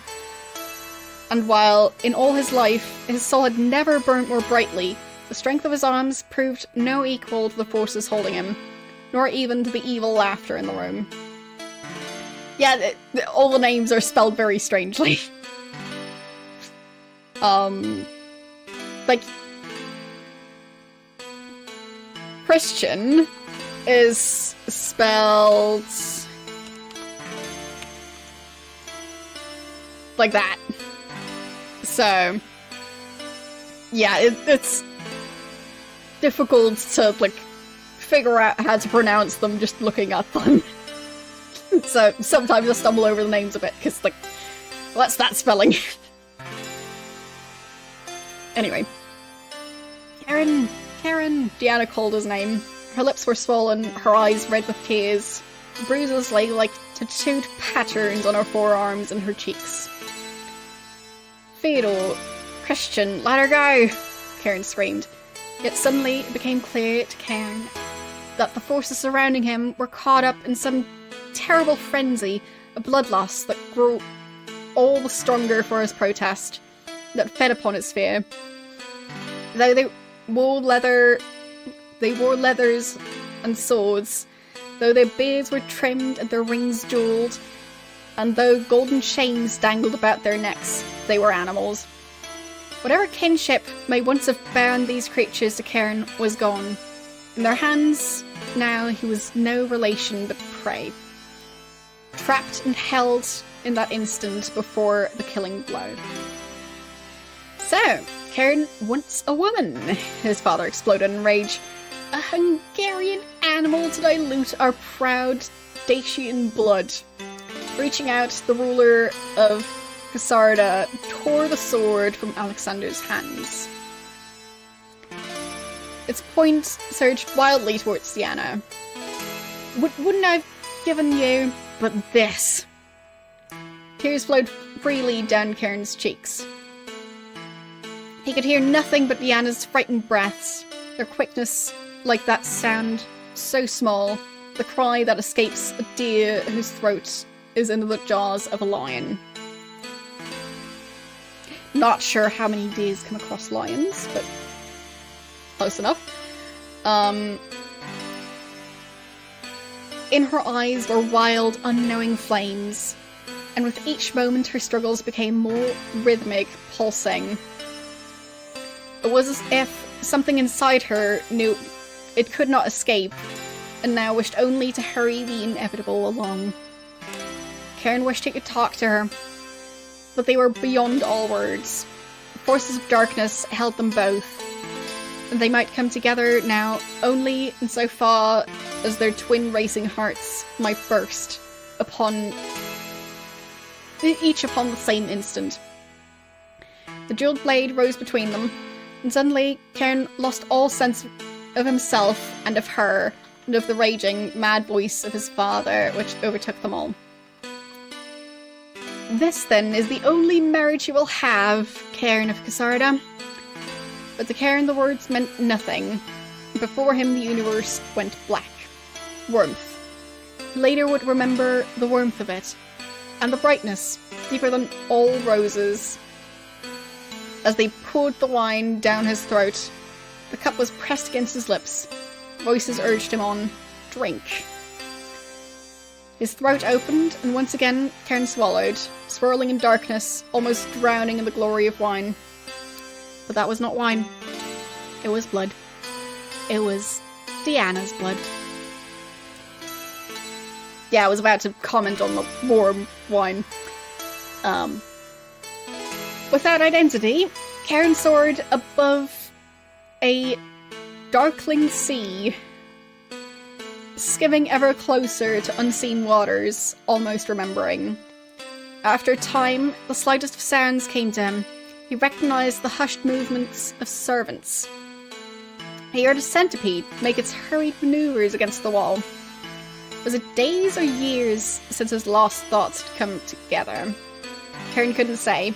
and while in all his life his soul had never burnt more brightly, the strength of his arms proved no equal to the forces holding him, nor even to the evil laughter in the room. Yeah, all the names are spelled very strangely. Like, Christian is spelled like that. So, yeah, it's difficult to, like, figure out how to pronounce them just looking at them. So, sometimes I stumble over the names a bit, because, like, what's that spelling? Anyway. Karen, Diana called his name. Her lips were swollen, her eyes red with tears. Bruises lay like tattooed patterns on her forearms and her cheeks. Theodore, Christian, let her go! Karen screamed. Yet suddenly it became clear to Karen that the forces surrounding him were caught up in some terrible frenzy of bloodlust that grew all the stronger for his protest, that fed upon his fear. Though they wore leathers and swords, though their beards were trimmed and their rings jewelled, and though golden chains dangled about their necks, they were animals. Whatever kinship may once have bound these creatures to Karen was gone. In their hands, now he was no relation but prey. Trapped and held in that instant before the killing blow. So, Karen wants a woman, his father exploded in rage. A Hungarian animal to dilute our proud Dacian blood. Reaching out, the ruler of Cassarda tore the sword from Alexander's hands. Its point surged wildly towards Diana. Wouldn't I have given you, but this. Tears flowed freely down Karen's cheeks. He could hear nothing but Diana's frightened breaths, their quickness like that sound so small, the cry that escapes a deer whose throat is in the jaws of a lion. Not sure how many deers come across lions, but close enough. In her eyes were wild, unknowing flames, and with each moment her struggles became more rhythmic, pulsing. It was as if something inside her knew it could not escape, and now wished only to hurry the inevitable along. Karen wished he could talk to her. but they were beyond all words. Forces of darkness held them both, and they might come together now only insofar as their twin racing hearts might burst each upon the same instant. The jeweled blade rose between them, and suddenly Cairn lost all sense of himself and of her, and of the raging, mad voice of his father, which overtook them all. This, then, is the only marriage you will have, Cairn of Casarda. But to Cairn the words meant nothing. Before him the universe went black. Warmth. He later would remember the warmth of it, and the brightness, deeper than all roses. As they poured the wine down his throat, the cup was pressed against his lips. Voices urged him on. Drink. His throat opened, and once again Cairn swallowed, swirling in darkness, almost drowning in the glory of wine. But that was not wine. It was blood. It was Deanna's blood. Yeah, I was about to comment on the warm wine. Without identity, Cairn soared above a darkling sea, skimming ever closer to unseen waters, almost remembering. After a time, the slightest of sounds came to him. He recognised the hushed movements of servants. He heard a centipede make its hurried manoeuvres against the wall. Was it days or years since his lost thoughts had come together? Cairn couldn't say.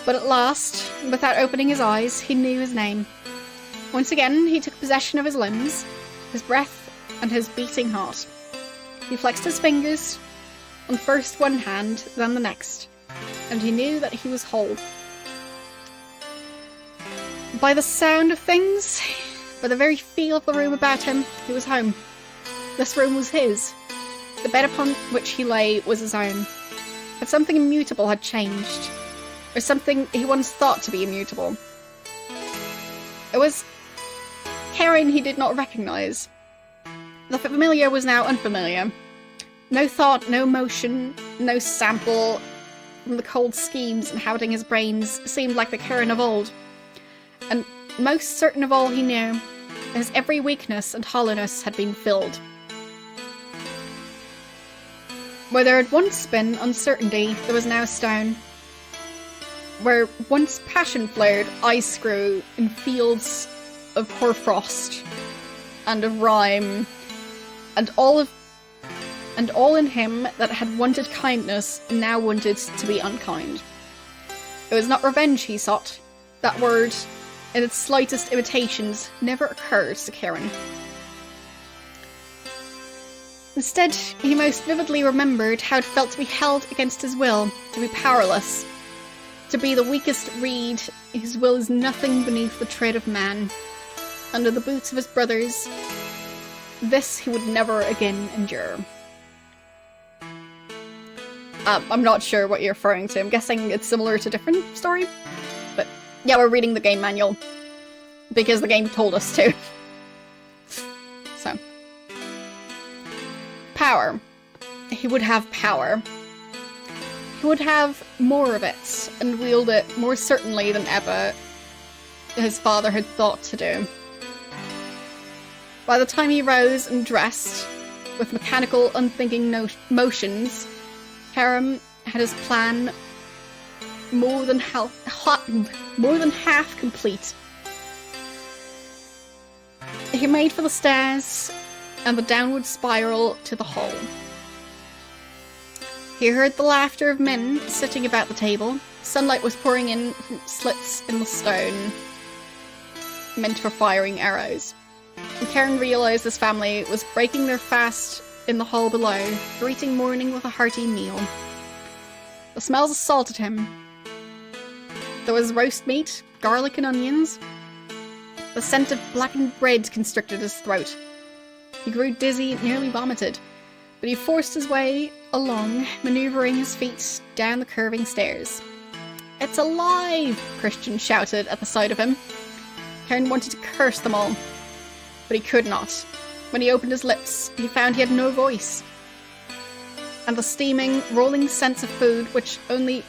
But at last, without opening his eyes, he knew his name. Once again, he took possession of his limbs, his breath, and his beating heart. He flexed his fingers, on first one hand, then the next, and he knew that he was whole. By the sound of things, by the very feel of the room about him, he was home. This room was his. The bed upon which he lay was his own. But something immutable had changed, or something he once thought to be immutable. It was Cairn he did not recognise. The familiar was now unfamiliar. No thought, no motion, no sample from the cold schemes inhabiting his brains seemed like the Cairn of old. And most certain of all he knew, his every weakness and hollowness had been filled. Where there had once been uncertainty, there was now stone. Where once passion flared, ice grew in fields of hoarfrost and of rime, and all in him that had wanted kindness now wanted to be unkind. It was not revenge he sought. That word, in its slightest imitations, never occurred to Cairn. Instead, he most vividly remembered how it felt to be held against his will, to be powerless, to be the weakest reed whose will is nothing beneath the tread of man, under the boots of his brothers. This he would never again endure. I'm not sure what you're referring to. I'm guessing it's similar to a different story. But yeah, we're reading the game manual, because the game told us to. So. Power. He would have power. He would have more of it, and wield it more certainly than ever his father had thought to do. By the time he rose and dressed, with mechanical, unthinking motions, Cairn had his plan more than half complete. He made for the stairs and the downward spiral to the hall. He heard the laughter of men sitting about the table. Sunlight was pouring in from slits in the stone, meant for firing arrows. And Cairn realised his family was breaking their fast in the hall below, greeting morning with a hearty meal. The smells assaulted him. There was roast meat, garlic and onions. The scent of blackened bread constricted his throat. He grew dizzy, nearly vomited, but he forced his way along, manoeuvring his feet down the curving stairs. "It's alive!" Christian shouted at the sight of him. Cairn wanted to curse them all, but he could not. When he opened his lips, he found he had no voice. And the steaming, rolling sense of food, which only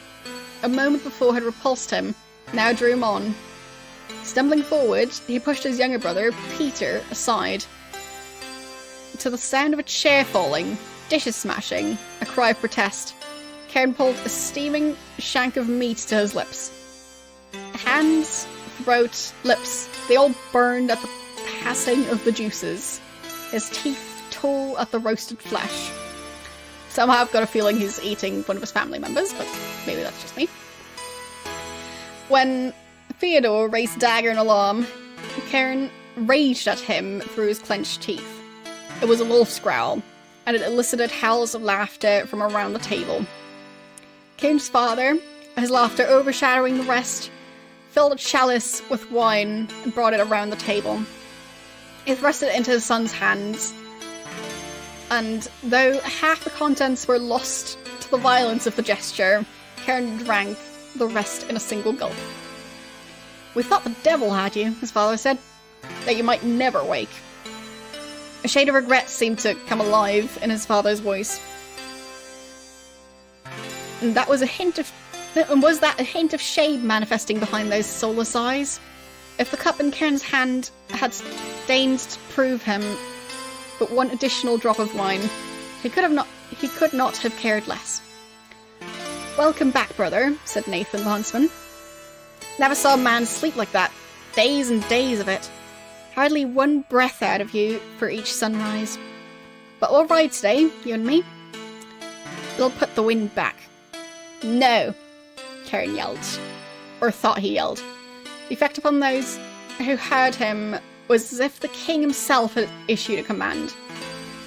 a moment before had repulsed him, now drew him on. Stumbling forward, he pushed his younger brother, Peter, aside. To the sound of a chair falling, dishes smashing, a cry of protest, Karen pulled a steaming shank of meat to his lips. Hands, throat, lips, they all burned at the passing of the juices. His teeth tore at the roasted flesh. Somehow I've got a feeling he's eating one of his family members, but maybe that's just me. When Theodore raised a dagger in alarm, Karen raged at him through his clenched teeth. It was a wolf's growl, and it elicited howls of laughter from around the table. Karen's father, his laughter overshadowing the rest, filled a chalice with wine and brought it around the table. He thrust it into his son's hands, and though half the contents were lost to the violence of the gesture, Karen drank the rest in a single gulp. "We thought the devil had you," his father said, "that you might never wake." A shade of regret seemed to come alive in his father's voice. And was that a hint of shame manifesting behind those soulless eyes? If the cup in Karen's hand had deigned to prove him but one additional drop of wine, he could not have cared less. "Welcome back, brother," said Nathan the huntsman. "Never saw a man sleep like that. Days and days of it. Hardly one breath out of you for each sunrise. But we'll ride today, you and me. We'll put the wind back." "No," Karen yelled. Or thought he yelled. The effect upon those who heard him was as if the king himself had issued a command.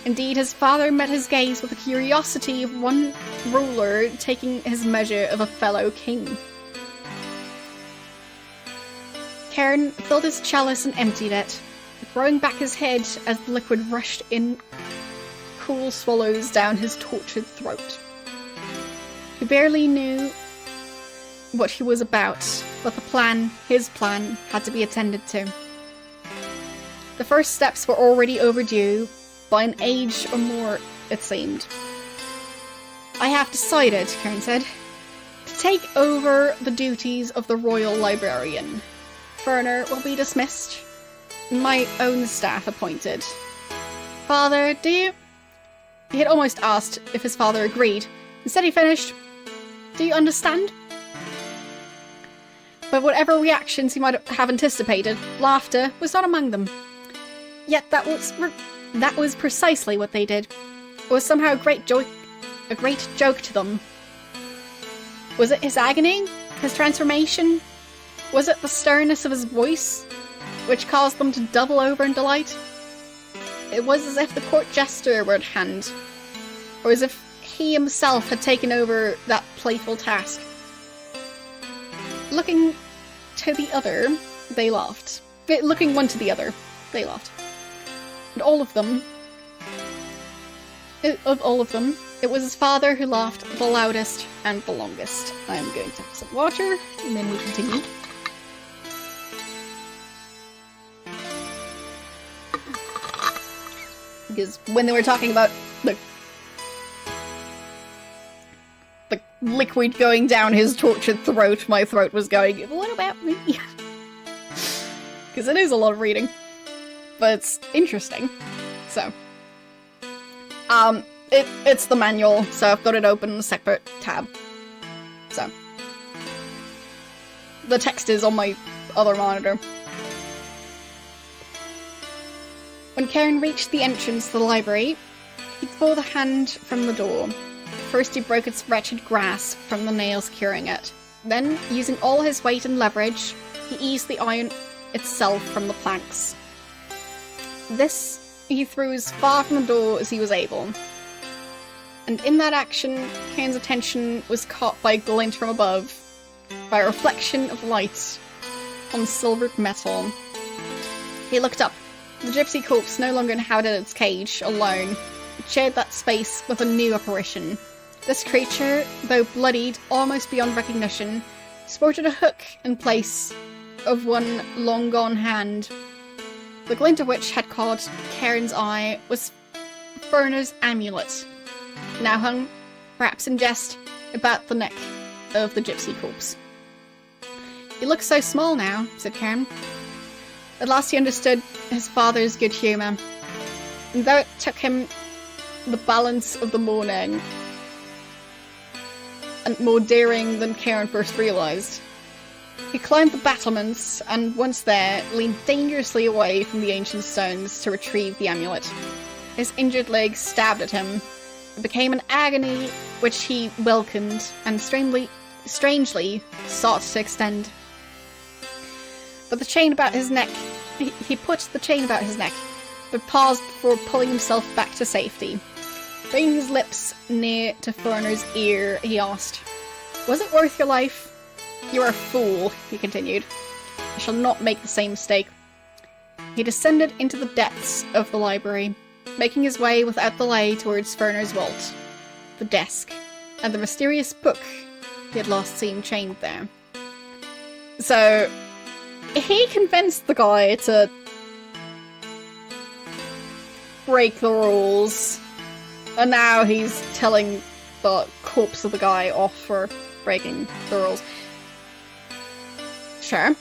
Indeed, his father met his gaze with the curiosity of one ruler taking his measure of a fellow king. Karen filled his chalice and emptied it, throwing back his head as the liquid rushed in cool swallows down his tortured throat. He barely knew what he was about, but his plan, had to be attended to. The first steps were already overdue, by an age or more, it seemed. "I have decided," Karen said, "to take over the duties of the royal librarian. Ferner will be dismissed, and my own staff appointed. Father, do you—" He had almost asked if his father agreed. Instead he finished, "Do you understand?" But whatever reactions he might have anticipated, laughter was not among them. Yet that was precisely what they did. It was somehow a great joke to them. Was it his agony? His transformation? Was it the sternness of his voice, which caused them to double over in delight? It was as if the court jester were at hand, or as if he himself had taken over that playful task. Looking to the other, they laughed. Looking one to the other, they laughed. And all of them, it was his father who laughed the loudest and the longest. I'm going to have some water, and then we continue. Because when they were talking about the liquid going down his tortured throat, my throat was going, "What about me?" Because it is a lot of reading. But it's interesting. So. It's the manual, so I've got it open in a separate tab. So. The text is on my other monitor. When Karen reached the entrance to the library, he pulled a hand from the door. First he broke its wretched grasp from the nails securing it. Then, using all his weight and leverage, he eased the iron itself from the planks. This he threw as far from the door as he was able. And in that action, Kane's attention was caught by a glint from above, by a reflection of light on silvered metal. He looked up. The gypsy corpse no longer inhabited its cage alone. It shared that space with a new apparition. This creature, though bloodied almost beyond recognition, sported a hook in place of one long-gone hand. The glint of which had caught Karen's eye was Ferner's amulet, now hung, perhaps in jest, about the neck of the gypsy corpse. "You look so small now," said Cairn. At last he understood his father's good humour, and though it took him the balance of the morning and more daring than Cairn first realised, he climbed the battlements and, once there, leaned dangerously away from the ancient stones to retrieve the amulet. His injured leg stabbed at him. It became an agony which he welcomed and strangely sought to extend. But the chain about his neck... He put the chain about his neck, but paused before pulling himself back to safety. Bringing his lips near to Ferner's ear, he asked, "Was it worth your life?" "You are a fool," he continued. "I shall not make the same mistake." He descended into the depths of the library, making his way without delay towards Ferner's vault, the desk, and the mysterious book he had last seen chained there. So, he convinced the guy to break the rules, and now he's telling the corpse of the guy off for breaking the rules. Sure.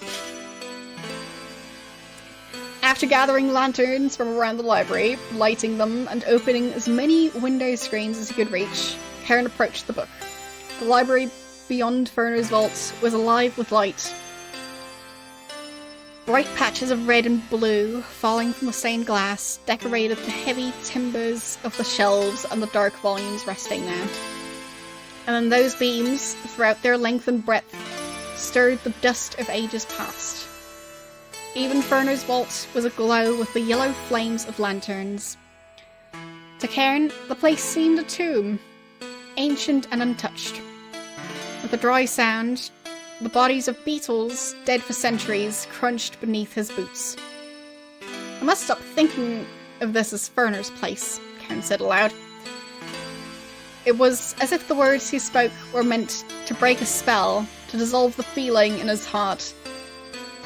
After gathering lanterns from around the library, lighting them, and opening as many window screens as he could reach, Cairn approached the book. The library beyond Ferner's vault was alive with light. Bright patches of red and blue, falling from the stained glass, decorated the heavy timbers of the shelves and the dark volumes resting there. And then those beams, throughout their length and breadth, stirred the dust of ages past. Even Ferner's vault was aglow with the yellow flames of lanterns. To Cairn, the place seemed a tomb, ancient and untouched. With a dry sound, the bodies of beetles, dead for centuries, crunched beneath his boots. "I must stop thinking of this as Ferner's place," Cairn said aloud. It was as if the words he spoke were meant to break a spell, to dissolve the feeling in his heart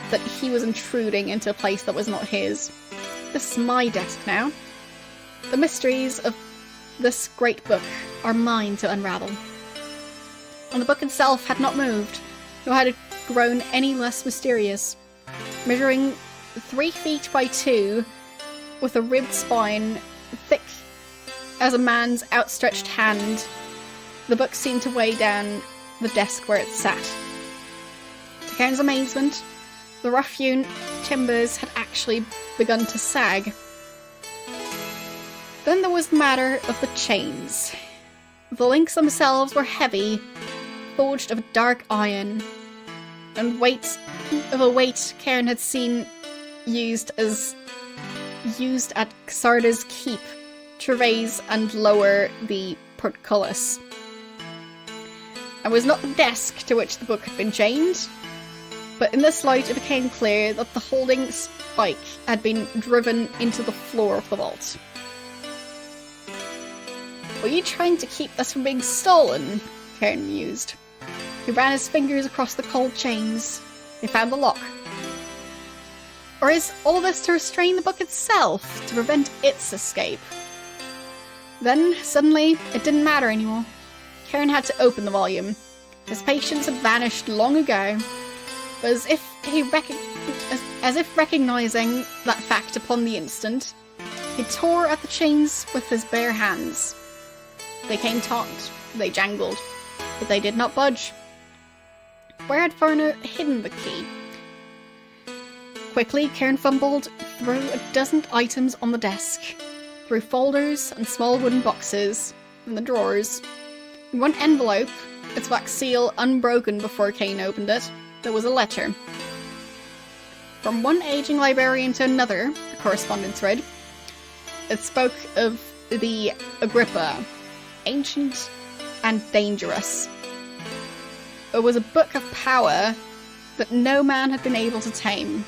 that he was intruding into a place that was not his. "This is my desk now. The mysteries of this great book are mine to unravel." And the book itself had not moved, nor had it grown any less mysterious. Measuring 3 feet by 2, with a ribbed spine, thick as a man's outstretched hand, the book seemed to weigh down the desk where it sat. To Cairn's amazement, the rough-hewn timbers had actually begun to sag. Then there was the matter of the chains. The links themselves were heavy, forged of dark iron, and a weight Cairn had seen used at Xarda's keep to raise and lower the portcullis. It was not the desk to which the book had been chained, but in this light it became clear that the holding spike had been driven into the floor of the vault. "Were you trying to keep this from being stolen?" Cairn mused. He ran his fingers across the cold chains. They found the lock. Or is all this to restrain the book itself, to prevent its escape? Then, suddenly, it didn't matter anymore. Cairn had to open the volume. His patience had vanished long ago, but as if recognising that fact upon the instant, he tore at the chains with his bare hands. They came taut, they jangled, but they did not budge. Where had Ferner hidden the key? Quickly, Cairn fumbled through a dozen items on the desk, through folders and small wooden boxes, and the drawers. In one envelope, its wax seal unbroken before Cain opened it, there was a letter. From one aging librarian to another, the correspondence read. It spoke of the Agrippa, ancient and dangerous. It was a book of power that no man had been able to tame.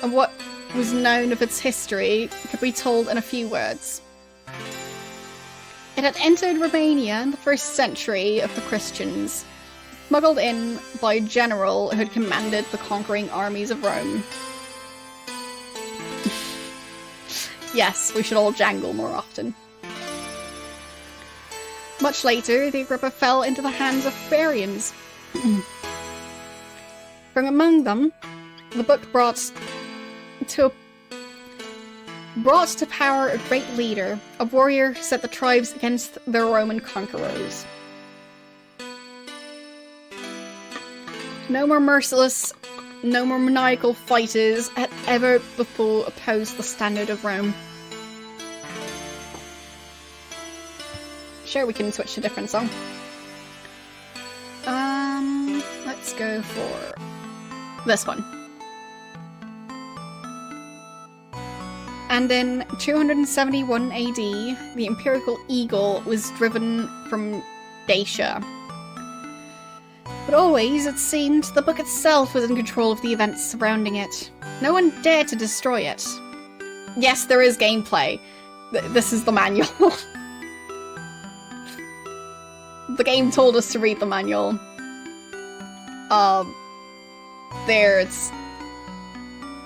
And what was known of its history could be told in a few words. It had entered Romania in the 1st century of the Christians, smuggled in by a general who had commanded the conquering armies of Rome. Yes, we should all jangle more often. Much later, the Agrippa fell into the hands of Barbarians. From among them, the book brought to power a great leader, a warrior who set the tribes against the Roman conquerors. No more merciless, no more maniacal fighters had ever before opposed the standard of Rome. Sure, we can switch to a different song. Let's go for this one. And in 271 AD, the Imperial Eagle was driven from Dacia. But always, it seemed, the book itself was in control of the events surrounding it. No one dared to destroy it. Yes, there is gameplay. This is the manual. The game told us to read the manual. There's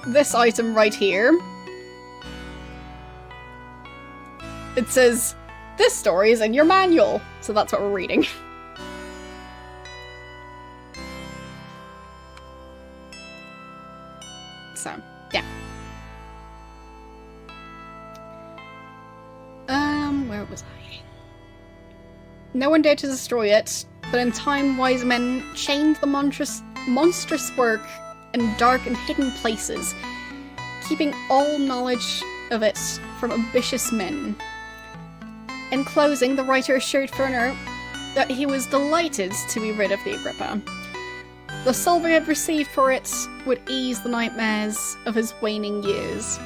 this item right here. It says, this story is in your manual. So that's what we're reading. So, yeah. Where was I? No one dared to destroy it, but in time wise men chained the monstrous work in dark and hidden places, keeping all knowledge of it from ambitious men. In closing, the writer assured Furner that he was delighted to be rid of the Agrippa. The silver he had received for it would ease the nightmares of his waning years.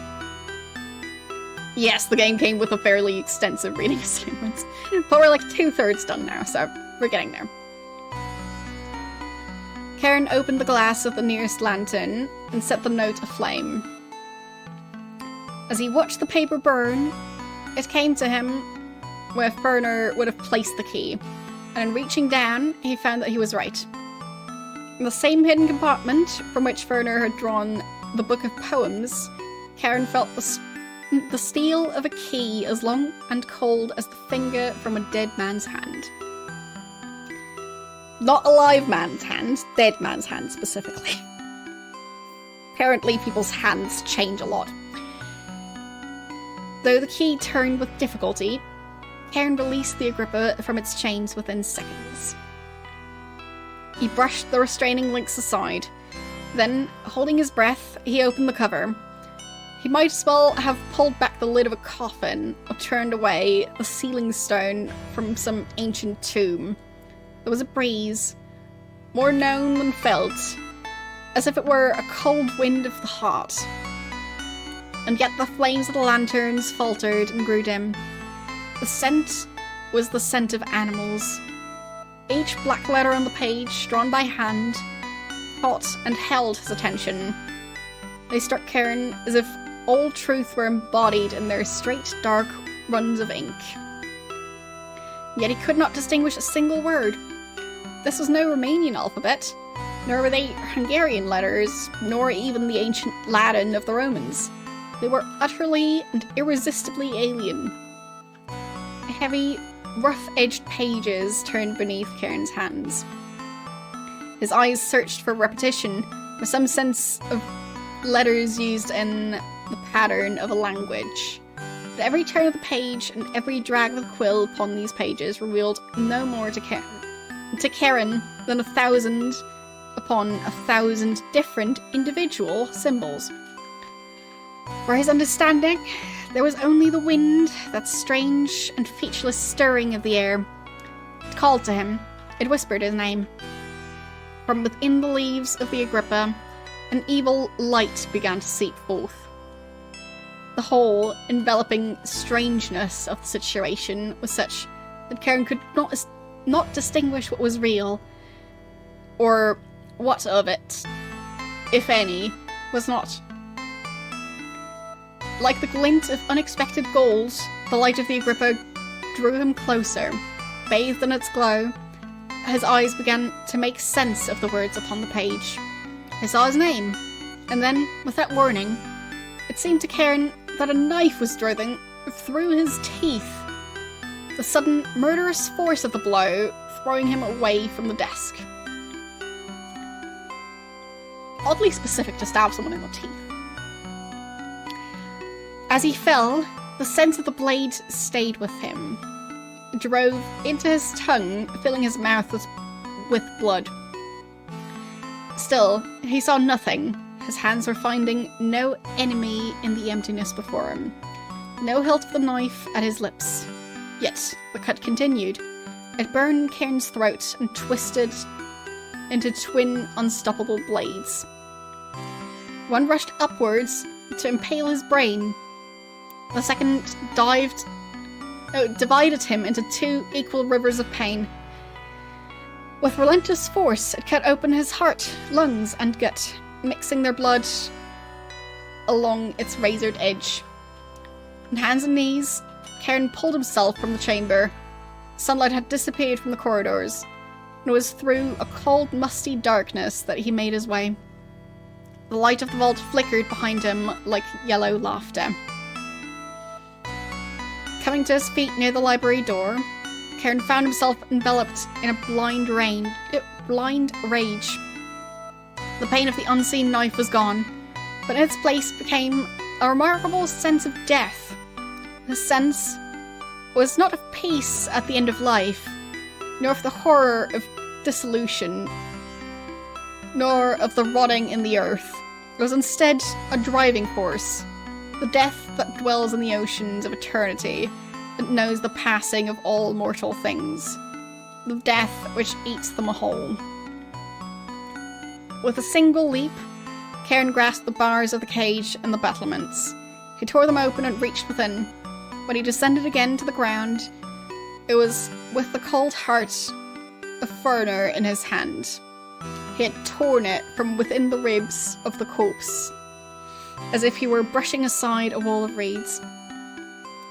Yes, the game came with a fairly extensive reading assignment, but we're like 2/3 done now, so we're getting there. Karen opened the glass of the nearest lantern and set the note aflame. As he watched the paper burn, it came to him where Furner would have placed the key, and in reaching down, he found that he was right. In the same hidden compartment from which Furner had drawn the book of poems, Karen felt the steel of a key as long and cold as the finger from a dead man's hand. Not a live man's hand, dead man's hand specifically. Apparently people's hands change a lot. Though the key turned with difficulty, Karen released the Agrippa from its chains within seconds. He brushed the restraining links aside. Then, holding his breath, he opened the cover. He might as well have pulled back the lid of a coffin or turned away the sealing stone from some ancient tomb. There was a breeze, more known than felt, as if it were a cold wind of the heart. And yet the flames of the lanterns faltered and grew dim. The scent was the scent of animals. Each black letter on the page, drawn by hand, caught and held his attention. They struck Karen as if all truth were embodied in their straight, dark runs of ink. Yet he could not distinguish a single word. This was no Romanian alphabet, nor were they Hungarian letters, nor even the ancient Latin of the Romans. They were utterly and irresistibly alien. Heavy, rough-edged pages turned beneath Karen's hands. His eyes searched for repetition, for some sense of letters used in the pattern of a language. But every turn of the page and every drag of the quill upon these pages revealed no more to Karen than 1,000 upon 1,000 different individual symbols. For his understanding, there was only the wind, that strange and featureless stirring of the air. It called to him. It whispered his name. From within the leaves of the Agrippa, an evil light began to seep forth. The whole enveloping strangeness of the situation was such that Karen could not distinguish what was real, or what of it, if any, was not. Like the glint of unexpected gold, the light of the Agrippa drew him closer. Bathed in its glow, his eyes began to make sense of the words upon the page. He saw his name, and then, without warning, it seemed to Karen that a knife was driven through his teeth. the sudden murderous force of the blow throwing him away from the desk. Oddly specific to stab someone in the teeth. As he fell, the sense of the blade stayed with him. It drove into his tongue, filling his mouth with blood. Still, he saw nothing. His hands were finding no enemy in the emptiness before him. No hilt of the knife at his lips. Yet, the cut continued. It burned Cairn's throat and twisted into twin unstoppable blades. One rushed upwards to impale his brain. The second divided him into two equal rivers of pain. With relentless force, it cut open his heart, lungs, and gut, mixing their blood along its razored edge. On hands and knees, Cairn pulled himself from the chamber. Sunlight had disappeared from the corridors, and it was through a cold, musty darkness that he made his way. The light of the vault flickered behind him like yellow laughter. Coming to his feet near the library door, Cairn found himself enveloped in a blind rage. The pain of the unseen knife was gone, but in its place became a remarkable sense of death. The sense was not of peace at the end of life, nor of the horror of dissolution, nor of the rotting in the earth. It was instead a driving force, the death that dwells in the oceans of eternity, and knows the passing of all mortal things, the death which eats them whole. With a single leap, Cairn grasped the bars of the cage and the battlements. He tore them open and reached within. When he descended again to the ground, it was with the cold heart of Furner in his hand. He had torn it from within the ribs of the corpse, as if he were brushing aside a wall of reeds.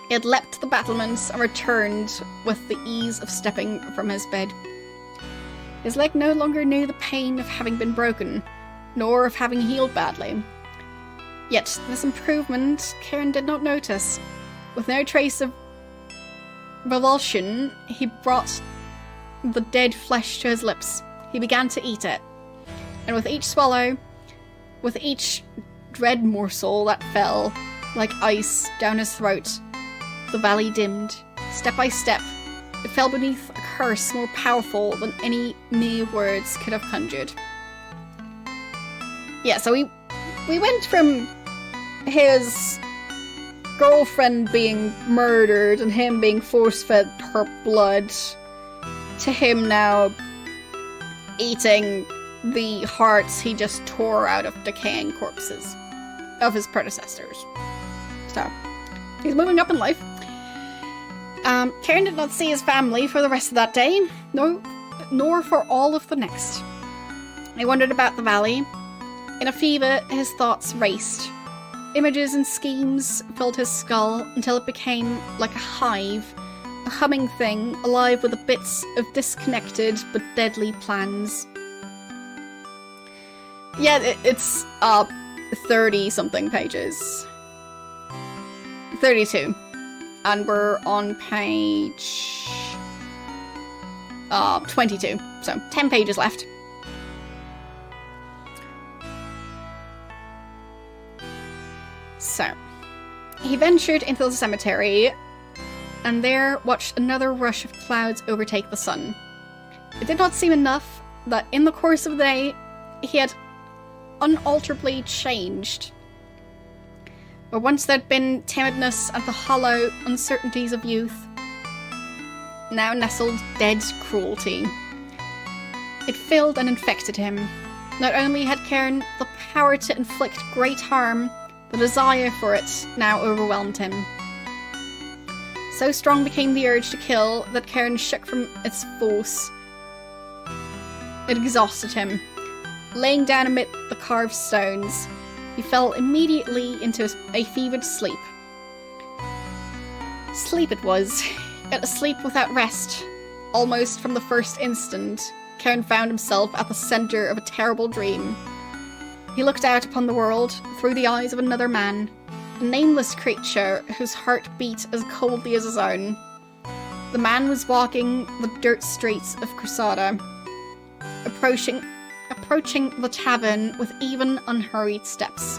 He had leapt to the battlements and returned with the ease of stepping from his bed. His leg no longer knew the pain of having been broken, nor of having healed badly. Yet this improvement Cairn did not notice. With no trace of revulsion, he brought the dead flesh to his lips. He began to eat it, and with each swallow, with each dread morsel that fell like ice down his throat, the valley dimmed. Step by step, it fell beneath a curse more powerful than any mere words could have conjured. Yeah, so we went from his girlfriend being murdered and him being force-fed her blood to him now eating the hearts he just tore out of decaying corpses of his predecessors. So, he's moving up in life. Cairn did not see his family for the rest of that day, nor for all of the next. He wandered about the valley. In a fever, his thoughts raced. Images and schemes filled his skull until it became like a hive, a humming thing alive with the bits of disconnected but deadly plans. Yeah, it's 30-something pages. 32. And we're on page 22. So 10 pages left. So, he ventured into the cemetery and there watched another rush of clouds overtake the sun. It did not seem enough that in the course of the day he had unalterably changed. Where once there'd been timidness and the hollow uncertainties of youth, now nestled dead cruelty. It filled and infected him. Not only had Cairn the power to inflict great harm, the desire for it now overwhelmed him. So strong became the urge to kill that Cairn shook from its force. It exhausted him. Laying down amid the carved stones, he fell immediately into a fevered sleep. Sleep it was, yet a sleep without rest. Almost from the first instant, Cairn found himself at the centre of a terrible dream. He looked out upon the world through the eyes of another man, a nameless creature whose heart beat as coldly as his own. The man was walking the dirt streets of Crusada, approaching the tavern with even, unhurried steps.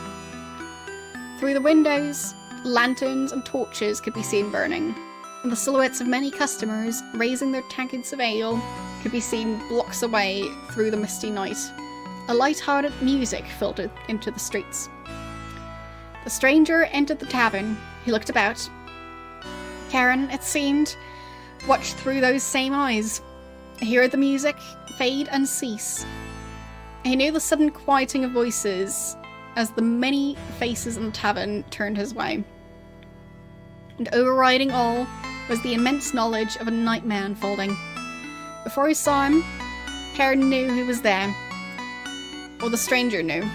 Through the windows, lanterns and torches could be seen burning, and the silhouettes of many customers raising their tankards of ale could be seen blocks away through the misty night. A light-hearted music filtered into the streets. The stranger entered the tavern. He looked about. Karen, it seemed, watched through those same eyes. He heard the music fade and cease. He knew the sudden quieting of voices as the many faces in the tavern turned his way. And overriding all was the immense knowledge of a nightmare unfolding. Before he saw him, Karen knew he was there. Or the stranger knew.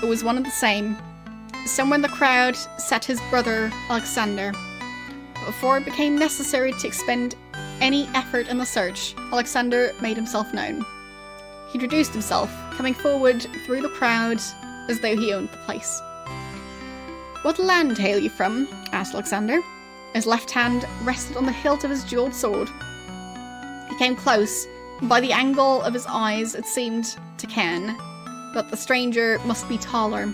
It was one and the same. Somewhere in the crowd sat his brother, Alexander. But before it became necessary to expend any effort in the search, Alexander made himself known. He introduced himself, coming forward through the crowd as though he owned the place. "What land hail you from?" asked Alexander. His left hand rested on the hilt of his jeweled sword. He came close, and by the angle of his eyes it seemed to Ken that the stranger must be taller.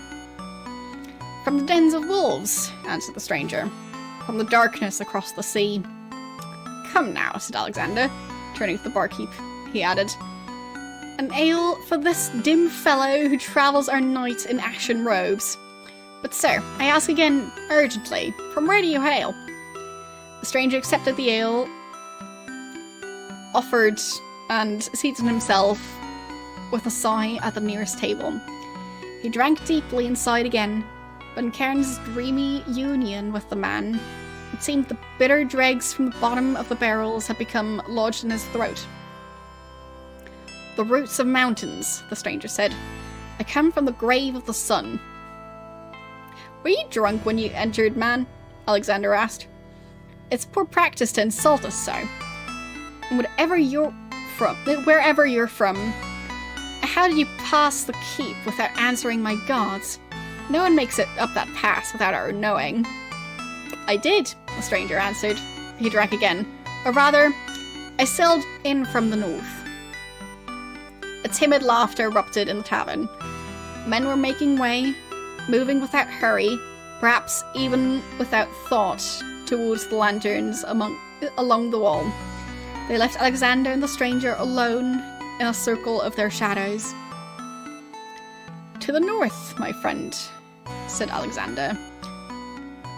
"From the dens of wolves," answered the stranger. "From the darkness across the sea." "Come now," said Alexander, turning to the barkeep. He added, "An ale for this dim fellow who travels our night in ashen robes. But sir, I ask again, urgently, from where do you hail?" The stranger accepted the ale, offered, and seated himself with a sigh at the nearest table. He drank deeply and sighed again, but in Karen's dreamy union with the man, it seemed the bitter dregs from the bottom of the barrels had become lodged in his throat. "The roots of mountains," the stranger said. "I come from the grave of the sun." "Were you drunk when you entered, man?" Alexander asked. "It's poor practice to insult us so. And wherever you're from, how did you pass the keep without answering my guards? No one makes it up that pass without our knowing." "I did," the stranger answered. He drank again. "Or rather, I sailed in from the north." A timid laughter erupted in the tavern. Men were making way, moving without hurry, perhaps even without thought, towards the lanterns along the wall. They left Alexander and the stranger alone in a circle of their shadows. "To the north, my friend," said Alexander,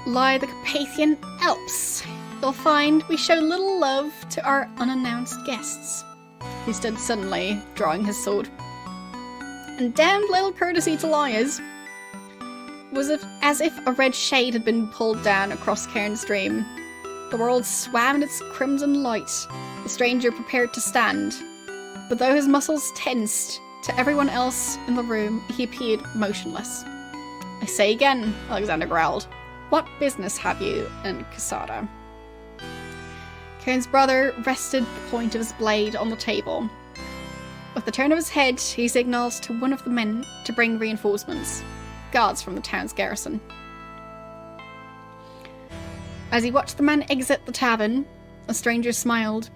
"lie the Carpathian Alps. You'll find we show little love to our unannounced guests." He stood suddenly, drawing his sword. "And damned little courtesy to liars." It was as if a red shade had been pulled down across Cairn's dream. The world swam in its crimson light. The stranger prepared to stand, but though his muscles tensed, to everyone else in the room he appeared motionless. "I say again," Alexander growled, "what business have you in Casada?" Cairn's brother rested the point of his blade on the table. With the turn of his head, he signalled to one of the men to bring reinforcements, guards from the town's garrison. As he watched the man exit the tavern, the stranger smiled.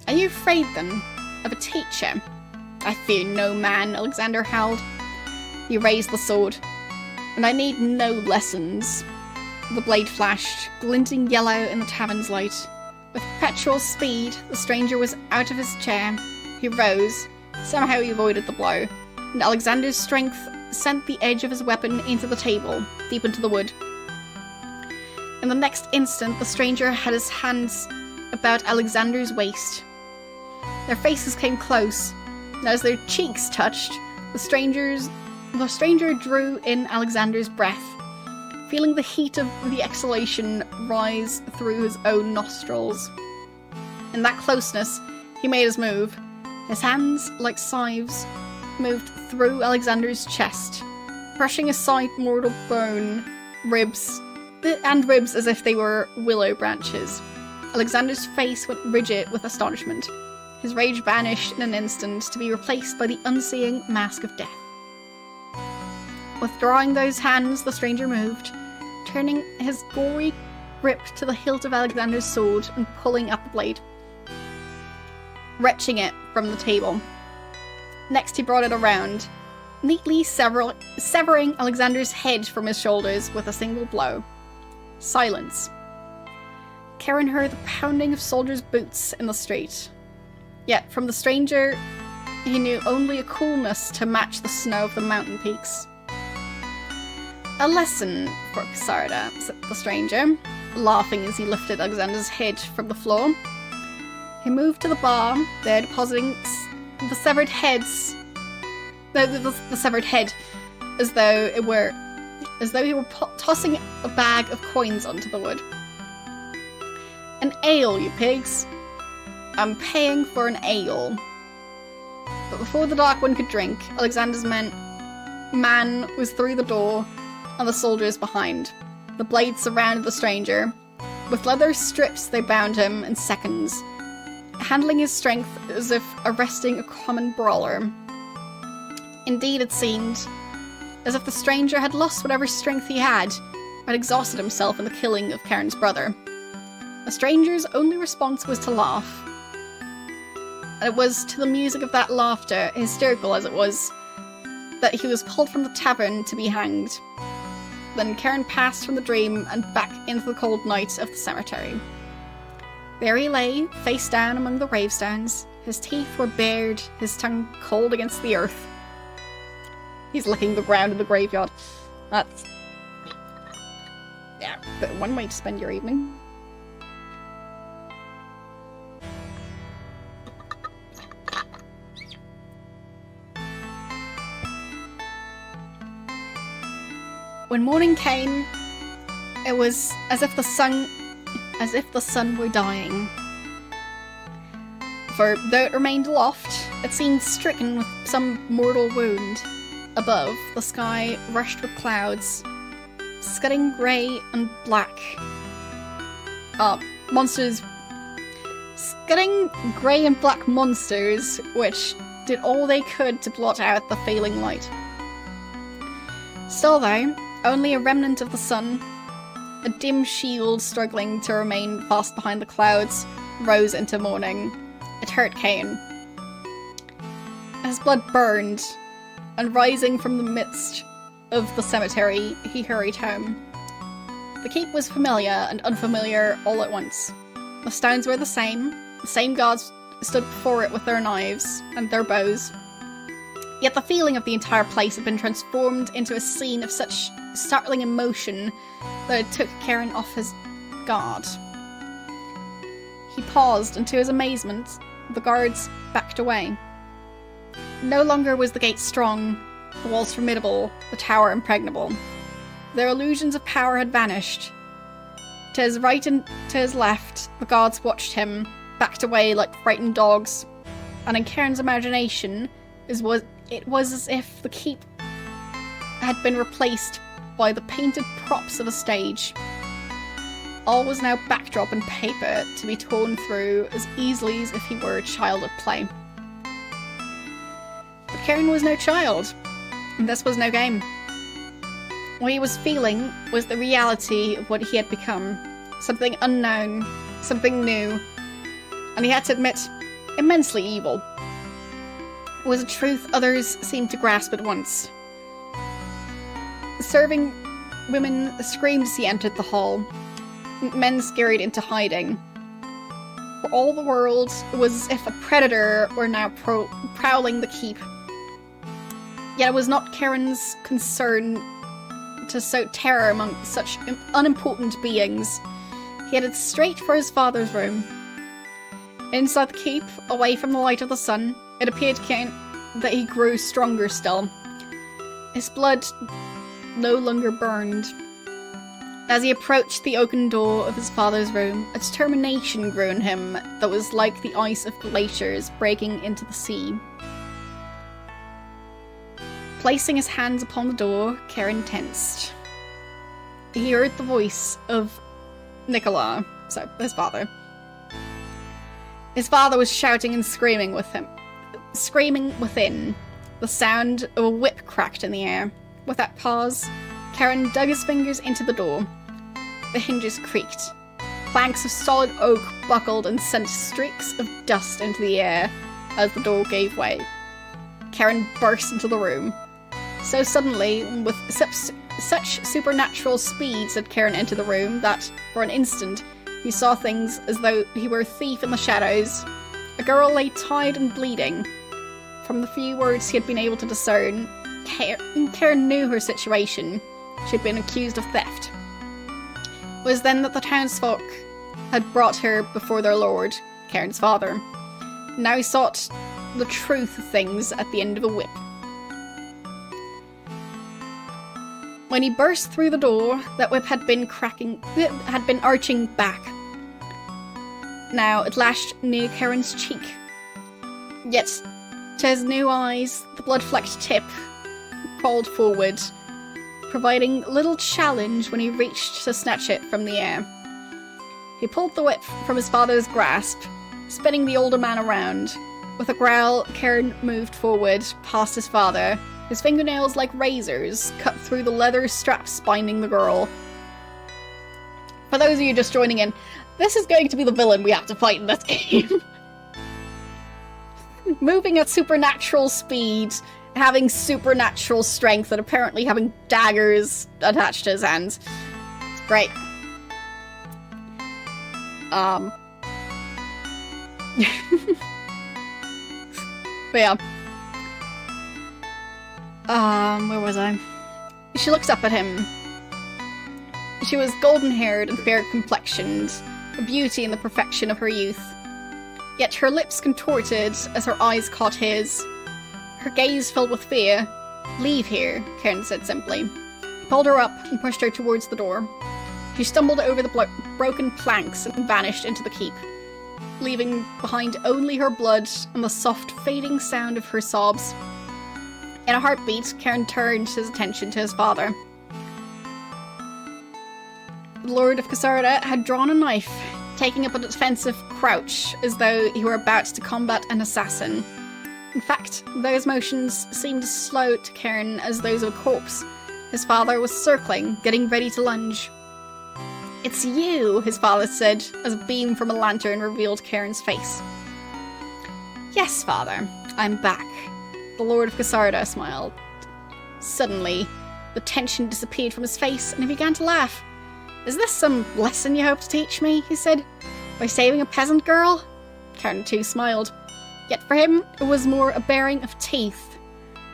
"Are you afraid, then, of a teacher?" "I fear no man," Alexander howled. He raised the sword. "And I need no lessons." The blade flashed, glinting yellow in the tavern's light. With perpetual speed, the stranger was out of his chair. He rose. Somehow he avoided the blow, and Alexander's strength sent the edge of his weapon into the table, deep into the wood. In the next instant, the stranger had his hands about Alexander's waist. Their faces came close, and as their cheeks touched, the stranger drew in Alexander's breath, feeling the heat of the exhalation rise through his own nostrils. In that closeness, he made his move. His hands, like scythes, moved through Alexander's chest, brushing aside mortal bone, ribs as if they were willow branches. Alexander's face went rigid with astonishment. His rage vanished in an instant, to be replaced by the unseeing mask of death. Withdrawing those hands, the stranger moved, turning his gory grip to the hilt of Alexander's sword and pulling at the blade, wrenching it from the table. Next, he brought it around, neatly severing Alexander's head from his shoulders with a single blow. Silence. Karen heard the pounding of soldiers' boots in the street. Yet, from the stranger, he knew only a coolness to match the snow of the mountain peaks. A lesson for Casarda, said the stranger, laughing as he lifted Alexander's head from the floor. He moved to the bar, there depositing the severed heads. The severed head, as though he were tossing a bag of coins onto the wood. An ale, you pigs! I'm paying for an ale. But before the Dark One could drink, Alexander's man was through the door, and the soldiers behind. The blades surrounded the stranger. With leather strips, they bound him in seconds, handling his strength as if arresting a common brawler. Indeed, it seemed as if the stranger had lost whatever strength he had exhausted himself in the killing of Karen's brother. The stranger's only response was to laugh. And it was to the music of that laughter, hysterical as it was, that he was pulled from the tavern to be hanged. Then Karen passed from the dream and back into the cold night of the cemetery. There he lay, face down among the gravestones. His teeth were bared, his tongue cold against the earth. He's licking the ground in the graveyard. That's... yeah, but one way to spend your evening. When morning came, it was as if the sun were dying. For though it remained aloft, it seemed stricken with some mortal wound. Above, the sky rushed with clouds, scudding grey and black. Scudding grey and black monsters, which did all they could to blot out the failing light. Still though, only a remnant of the sun, a dim shield struggling to remain fast behind the clouds, rose into morning. It hurt Cain. His blood burned, and rising from the midst of the cemetery, he hurried home. The keep was familiar and unfamiliar all at once. The stones were the same guards stood before it with their knives and their bows. Yet the feeling of the entire place had been transformed into a scene of such startling emotion that it took Karen off his guard. He paused, and to his amazement, the guards backed away. No longer was the gate strong, the walls formidable, the tower impregnable. Their illusions of power had vanished. To his right and to his left, the guards watched him, backed away like frightened dogs, and in Karen's imagination, it was as if the keep had been replaced by the painted props of a stage. All was now backdrop and paper to be torn through as easily as if he were a child at play. But Karen was no child, and this was no game. What he was feeling was the reality of what he had become. Something unknown, something new, and he had to admit, immensely evil. It was a truth others seemed to grasp at once. The serving women screamed as he entered the hall. Men scurried into hiding. For all the world, it was as if a predator were now prowling the keep. Yet it was not Karen's concern to sow terror among such unimportant beings. He headed straight for his father's room. Inside the keep, away from the light of the sun, it appeared to Kane that he grew stronger still. His blood no longer burned. As he approached the oaken door of his father's room, a determination grew in him that was like the ice of glaciers breaking into the sea. Placing his hands upon the door, Karen tensed. He heard the voice of Nicola, so his father. His father was shouting and screaming with him. Screaming within. The sound of a whip cracked in the air. Without pause, Karen dug his fingers into the door. the hinges creaked. Planks of solid oak buckled and sent streaks of dust into the air as the door gave way. Karen burst into the room. So suddenly, with such supernatural speed did Karen enter the room that, for an instant, he saw things as though he were a thief in the shadows. A girl lay tied and bleeding. From the few words he had been able to discern, Karen knew her situation. She had been accused of theft. It was then that the townsfolk had brought her before their lord, Karen's father. Now he sought the truth of things at the end of a whip. When he burst through the door, that whip had been arching back. Now it lashed near Karen's cheek. Yet, to his new eyes, the blood-flecked tip crawled forward, providing little challenge when he reached to snatch it from the air. He pulled the whip from his father's grasp, spinning the older man around. With a growl, Karen moved forward, past his father, his fingernails like razors cut through the leather straps binding the girl. For those of you just joining in, this is going to be the villain we have to fight in this game. Moving at supernatural speed, having supernatural strength, and apparently having daggers attached to his hands. It's great. But yeah. Where was I? She looks up at him. She was golden-haired and fair-complexioned, a beauty in the perfection of her youth. Yet her lips contorted as her eyes caught his. Her gaze filled with fear. "Leave here," Karen said simply. He pulled her up and pushed her towards the door. She stumbled over the broken planks and vanished into the keep, leaving behind only her blood and the soft, fading sound of her sobs. In a heartbeat, Karen turned his attention to his father. The Lord of Casarda had drawn a knife, taking up a defensive crouch as though he were about to combat an assassin. In fact, those motions seemed as slow to Karen as those of a corpse. His father was circling, getting ready to lunge. "It's you," his father said, as a beam from a lantern revealed Karen's face. "Yes, father, I'm back." The Lord of Casarda smiled. Suddenly, the tension disappeared from his face, and he began to laugh. "Is this some lesson you hope to teach me?" he said. "By saving a peasant girl?" Karen too smiled. Yet for him, it was more a baring of teeth,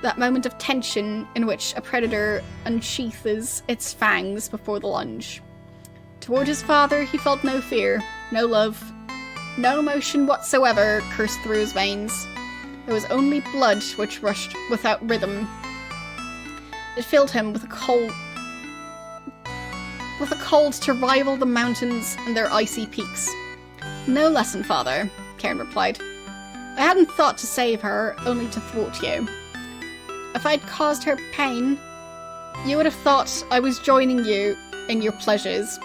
that moment of tension in which a predator unsheathes its fangs before the lunge. Toward his father, he felt no fear, no love, no emotion whatsoever coursed through his veins. It was only blood which rushed without rhythm. It filled him with a cold to rival the mountains and their icy peaks. "No lesson, father," Karen replied. "I hadn't thought to save her, only to thwart you. If I'd caused her pain, you would have thought I was joining you in your pleasures."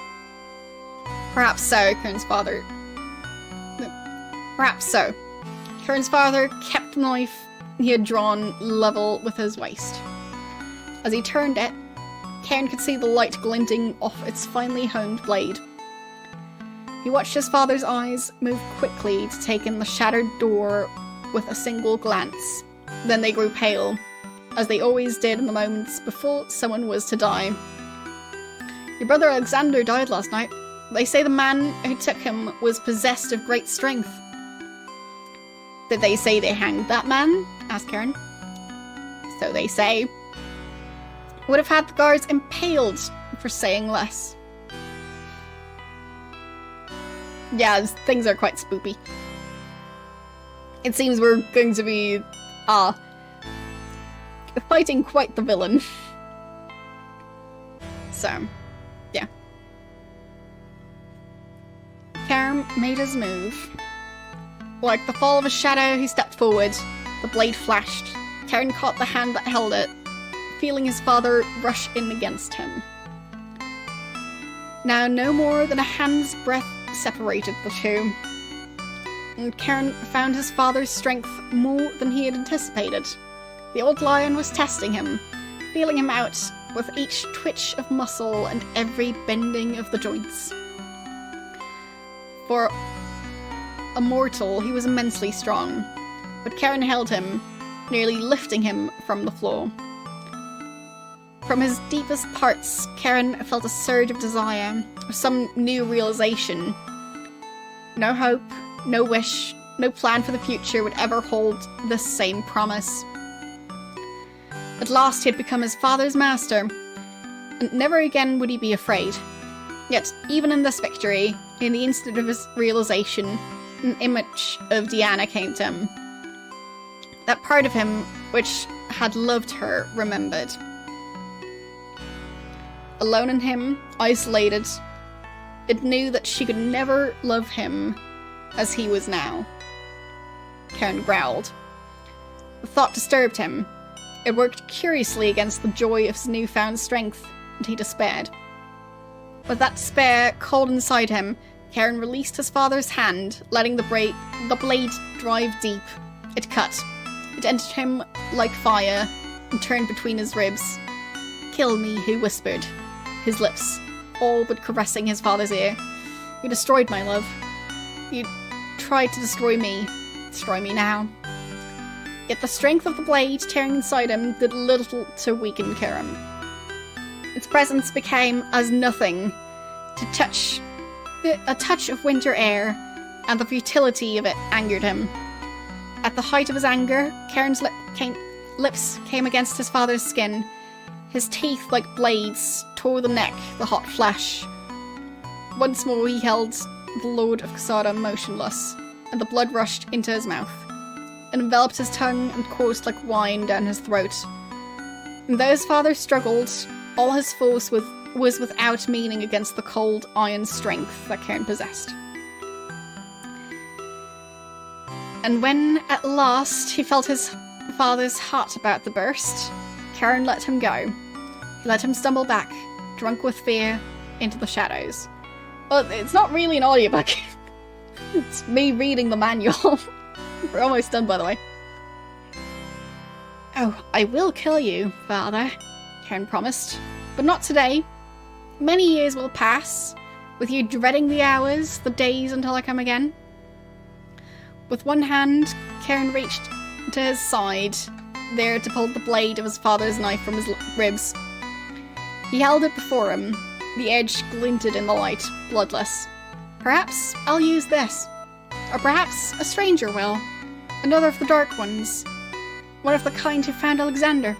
Perhaps so, Karen's father kept the knife he had drawn level with his waist. As he turned it, Karen could see the light glinting off its finely honed blade. He watched his father's eyes move quickly to take in the shattered door with a single glance. Then they grew pale, as they always did in the moments before someone was to die. "Your brother Alexander died last night. They say the man who took him was possessed of great strength." "Did they say they hanged that man?" asked Karen. "So they say." "Would have had the guards impaled for saying less." Yeah, things are quite spoopy. It seems we're going to be, fighting quite the villain. So, yeah. Karen made his move. Like the fall of a shadow, he stepped forward. The blade flashed. Karen caught the hand that held it, feeling his father rush in against him. Now no more than a hand's breadth separated the two, and Karen found his father's strength more than he had anticipated. The old lion was testing him, feeling him out with each twitch of muscle and every bending of the joints. For a mortal, he was immensely strong, but Karen held him, nearly lifting him from the floor. From his deepest parts, Karen felt a surge of desire, of some new realization. No hope, no wish, no plan for the future would ever hold this same promise. At last he had become his father's master, and never again would he be afraid. Yet, even in this victory, in the instant of his realization, an image of Deanna came to him. That part of him which had loved her remembered. Alone in him, isolated, it knew that she could never love him as he was now. Karen growled. The thought disturbed him. It worked curiously against the joy of his newfound strength, and he despaired. With that despair cold inside him, Karen released his father's hand, letting the blade drive deep. It cut. It entered him like fire, and turned between his ribs. "Kill me," he whispered, his lips all but caressing his father's ear. "You destroyed my love. You tried to destroy me. Destroy me now." Yet the strength of the blade tearing inside him did little to weaken Karen. Its presence became as nothing. A touch of winter air, and the futility of it angered him. At the height of his anger, Karen's lips came against his father's skin. His teeth, like blades, tore the neck, the hot flesh. Once more he held the Lord of Casada motionless, and the blood rushed into his mouth. It enveloped his tongue and coursed like wine down his throat. And though his father struggled, all his force was without meaning against the cold iron strength that Karen possessed. And when, at last, he felt his father's heart about to burst, Karen let him go. He let him stumble back, drunk with fear, into the shadows. Well, it's not really an audiobook. It's me reading the manual. We're almost done, by the way. "Oh, I will kill you, father," Karen promised. "But not today. Many years will pass, with you dreading the hours, the days until I come again." With one hand, Karen reached to his side, there to pull the blade of his father's knife from his ribs. He held it before him. The edge glinted in the light, bloodless. "Perhaps I'll use this. Or perhaps a stranger will. Another of the Dark Ones. One of the kind who found Alexander.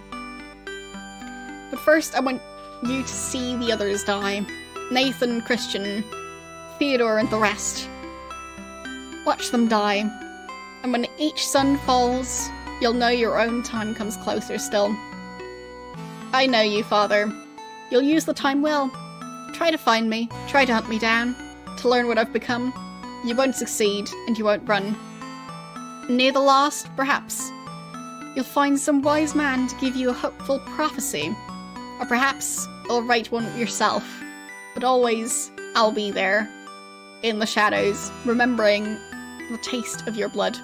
But first I want you to see the others die. Nathan, Christian, Theodore and the rest. Watch them die. And when each sun falls, you'll know your own time comes closer still. I know you, father. You'll use the time well. Try to find me, try to hunt me down, to learn what I've become. You won't succeed, and you won't run. Near the last, perhaps, you'll find some wise man to give you a hopeful prophecy. Or perhaps you'll write one yourself. But always, I'll be there, in the shadows, remembering the taste of your blood."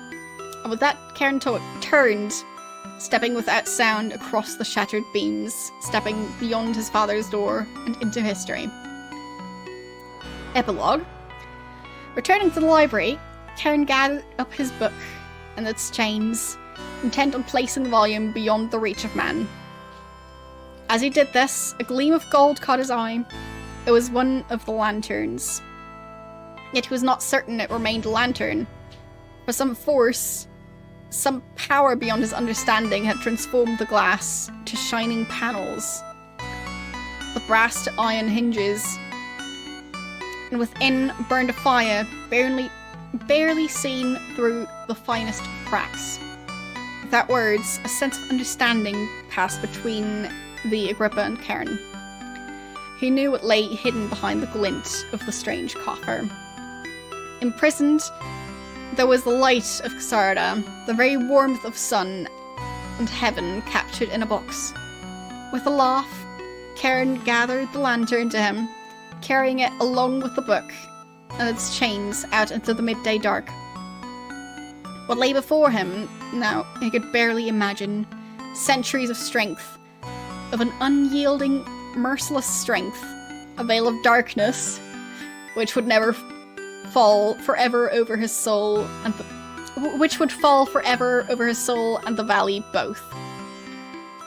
And with that, Karen turned, stepping without sound across the shattered beams, stepping beyond his father's door and into history. Epilogue. Returning to the library, Karen gathered up his book and its chains, intent on placing the volume beyond the reach of man. As he did this, a gleam of gold caught his eye. It was one of the lanterns. Yet he was not certain it remained a lantern, for some force, some power beyond his understanding had transformed the glass to shining panels, the brass to iron hinges, and within burned a fire barely seen through the finest cracks. Without words, a sense of understanding passed between the Agrippa and Karen. He knew what lay hidden behind the glint of the strange coffer. Imprisoned, there was the light of Casarda, the very warmth of sun and heaven captured in a box. With a laugh, Karen gathered the lantern to him, carrying it along with the book and its chains out into the midday dark. What lay before him now he could barely imagine. Centuries of strength, of an unyielding, merciless strength, a veil of darkness, which would never fall forever over his soul and the valley both.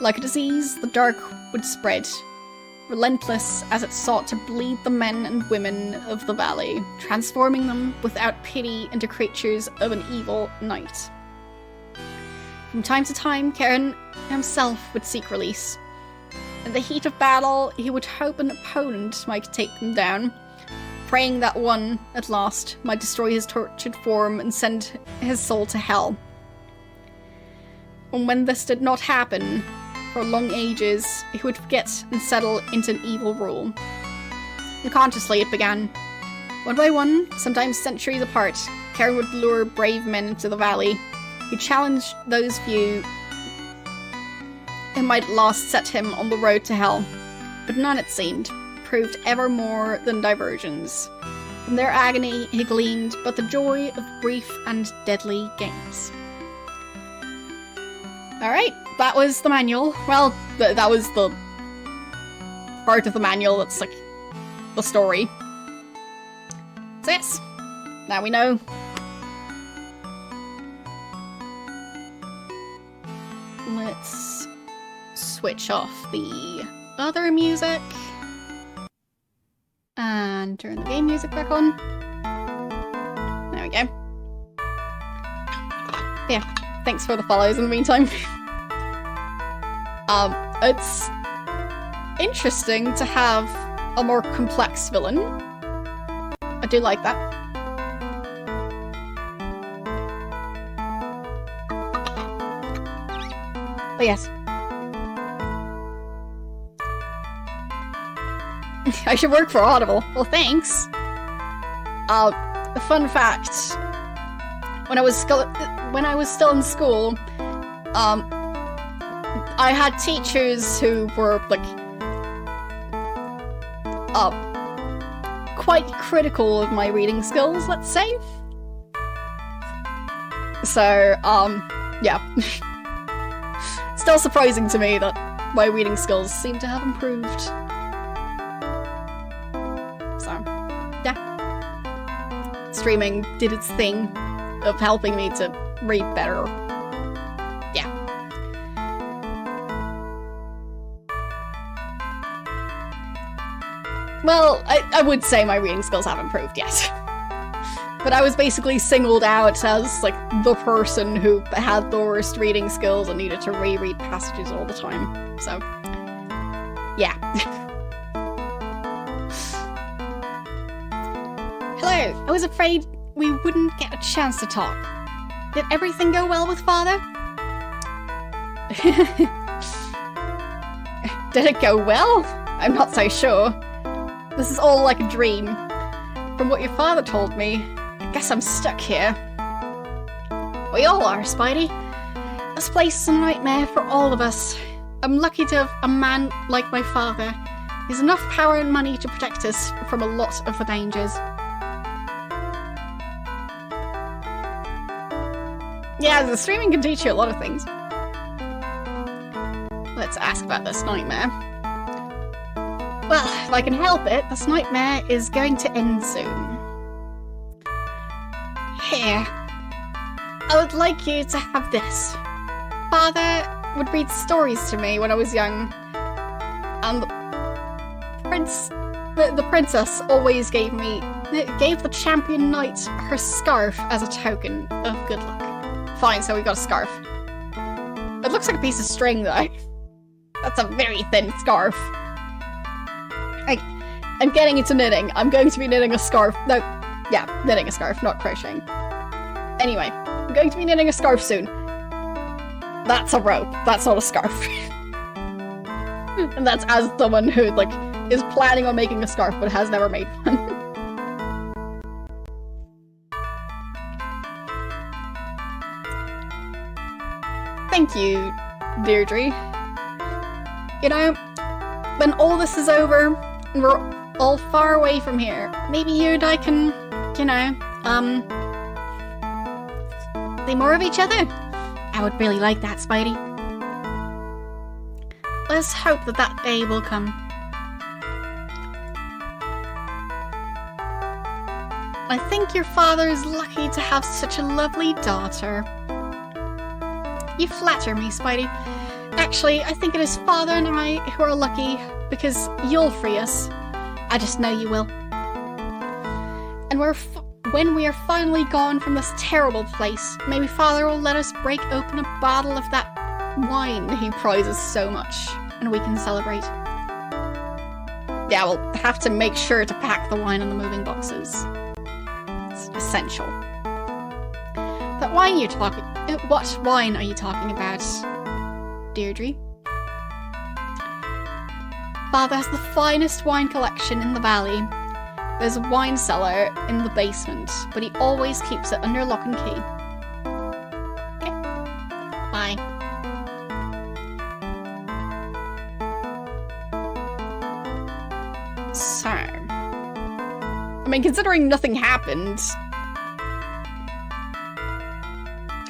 Like a disease, the dark would spread, relentless as it sought to bleed the men and women of the valley, transforming them without pity into creatures of an evil night. From time to time, Karen himself would seek release. In the heat of battle, he would hope an opponent might take him down, praying that one, at last, might destroy his tortured form and send his soul to hell. And when this did not happen, for long ages, he would forget and settle into an evil rule. Unconsciously it began. One by one, sometimes centuries apart, Karen would lure brave men into the valley. He challenged those few who might at last set him on the road to hell. But none, it seemed, proved ever more than diversions. From their agony he gleaned but the joy of brief and deadly games. Alright, that was the manual. Well, that was the part of the manual that's like the story. So yes, now we know. Let's switch off the other music and turn the game music back on. There we go. Yeah, thanks for the follows in the meantime. It's interesting to have a more complex villain. I do like that. But yes. I should work for Audible. Well, thanks. A fun fact. When I was still in school, I had teachers who were like quite critical of my reading skills, let's say. So, yeah. Still surprising to me that my reading skills seem to have improved. So, yeah. Streaming did its thing of helping me to read better. Yeah. Well, I would say my reading skills have improved, yes. But I was basically singled out as, like, the person who had the worst reading skills and needed to reread passages all the time. So, yeah. Hello, I was afraid we wouldn't get a chance to talk. Did everything go well with Father? Did it go well? I'm not so sure. This is all like a dream. From what your father told me, I guess I'm stuck here. We all are, Spidey. This place is a nightmare for all of us. I'm lucky to have a man like my father. He has enough power and money to protect us from a lot of the dangers. Yeah, the streaming can teach you a lot of things. Let's ask about this nightmare. Well, if I can help it, this nightmare is going to end soon. Here. I would like you to have this. Father would read stories to me when I was young. And the princess always gave the champion knight her scarf as a token of good luck. Fine, so we got a scarf. It looks like a piece of string, though. That's a very thin scarf. I'm getting into knitting. I'm going to be knitting a scarf. No, yeah, knitting a scarf, not crocheting. Anyway, I'm going to be knitting a scarf soon. That's a rope. That's not a scarf. And that's as someone who, like, is planning on making a scarf but has never made one. Thank you, Deirdre. You know, when all this is over, and we're all far away from here, maybe you and I can, you know, see more of each other. I would really like that, Spidey. let's hope that that day will come. I think your father is lucky to have such a lovely daughter. You flatter me, Spidey. Actually, I think it is Father and I who are lucky, because you'll free us. I just know you will. And when we are finally gone from this terrible place, maybe Father will let us break open a bottle of that wine he prizes so much, and we can celebrate. Yeah, we'll have to make sure to pack the wine in the moving boxes. It's essential. That wine you're talking... What wine are you talking about, Deirdre? Father has the finest wine collection in the valley. There's a wine cellar in the basement, but he always keeps it under lock and key. Okay. Bye. So... I mean, considering nothing happened...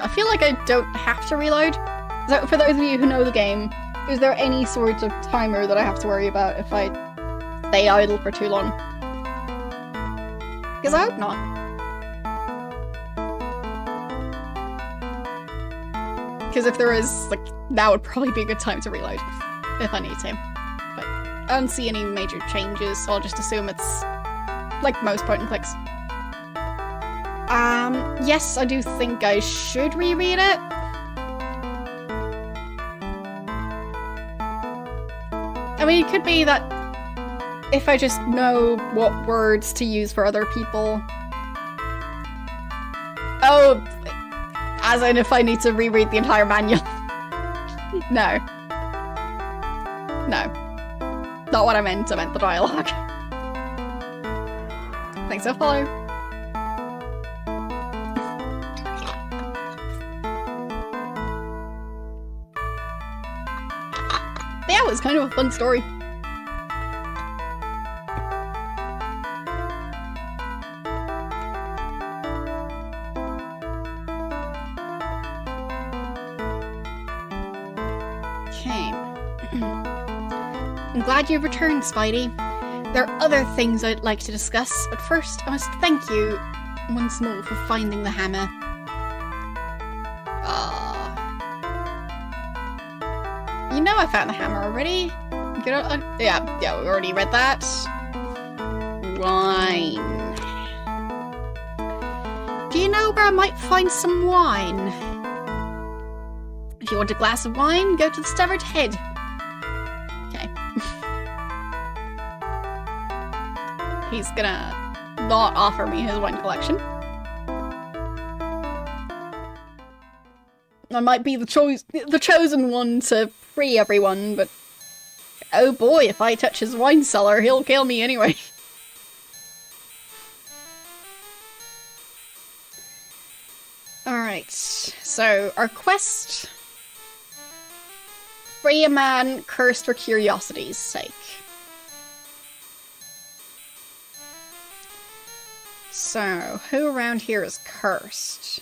I feel like I don't have to reload. So for those of you who know the game, is there any sort of timer that I have to worry about if I stay idle for too long? Because I hope not. Because if there is, like, that would probably be a good time to reload, if I need to. But I don't see any major changes, so I'll just assume it's like most point and clicks. Yes, I do think I should reread it. I mean, it could be that if I just know what words to use for other people. Oh, as in if I need to reread the entire manual. No. No. Not what I meant the dialogue. Thanks for follow. Yeah, it was kind of a fun story. Okay. I'm glad you've returned, Spidey. There are other things I'd like to discuss, but first I must thank you once more for finding the hammer. You know I found the hammer already. Yeah, we already read that. Wine. Do you know where I might find some wine? If you want a glass of wine, go to the Severed Head. Okay. He's gonna not offer me his wine collection. I might be the chosen one to free everyone, but oh boy, if I touch his wine cellar, he'll kill me anyway. Alright, so our quest... Free a man cursed for curiosity's sake. So, who around here is cursed?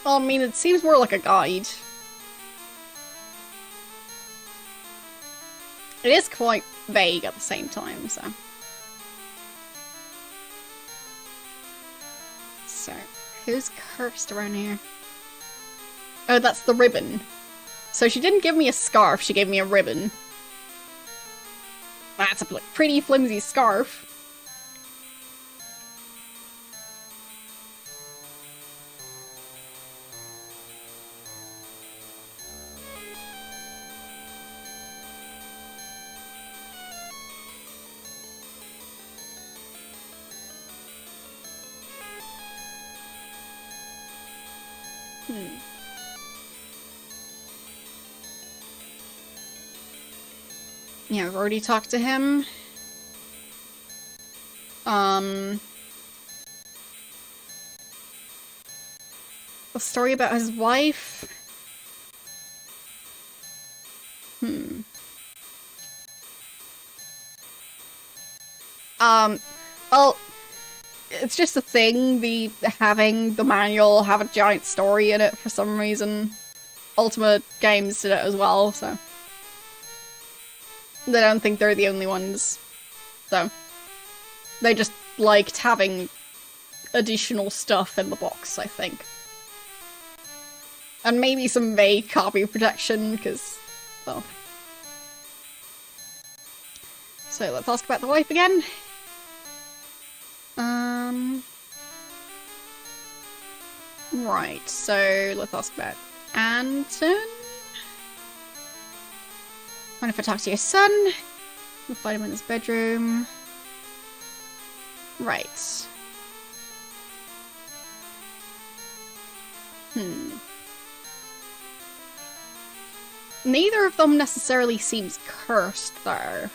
Well, I mean, it seems more like a guide. It is quite vague at the same time, so... So, who's cursed around here? Oh, that's the ribbon. So she didn't give me a scarf, she gave me a ribbon. That's a pretty flimsy scarf. Yeah, I've already talked to him. A story about his wife? Well, it's just a thing, having the manual have a giant story in it for some reason. Ultimate Games did it as well, so. They don't think they're the only ones. So. They just liked having additional stuff in the box, I think. And maybe some vague copy protection, because, well. So let's ask about the wife again. Right, so let's ask about Anton. Mind if I talk to your son? We'll find him in his bedroom. Right. Neither of them necessarily seems cursed, though.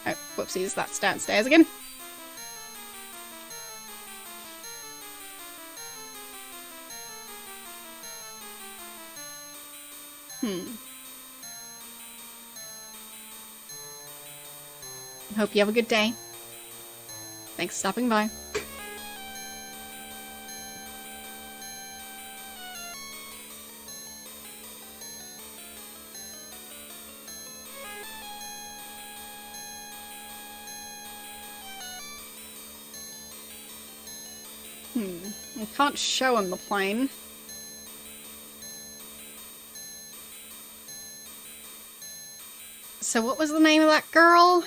Oh, whoopsies, that's downstairs again. Hope you have a good day. Thanks for stopping by. I can't show him the plane. So what was the name of that girl?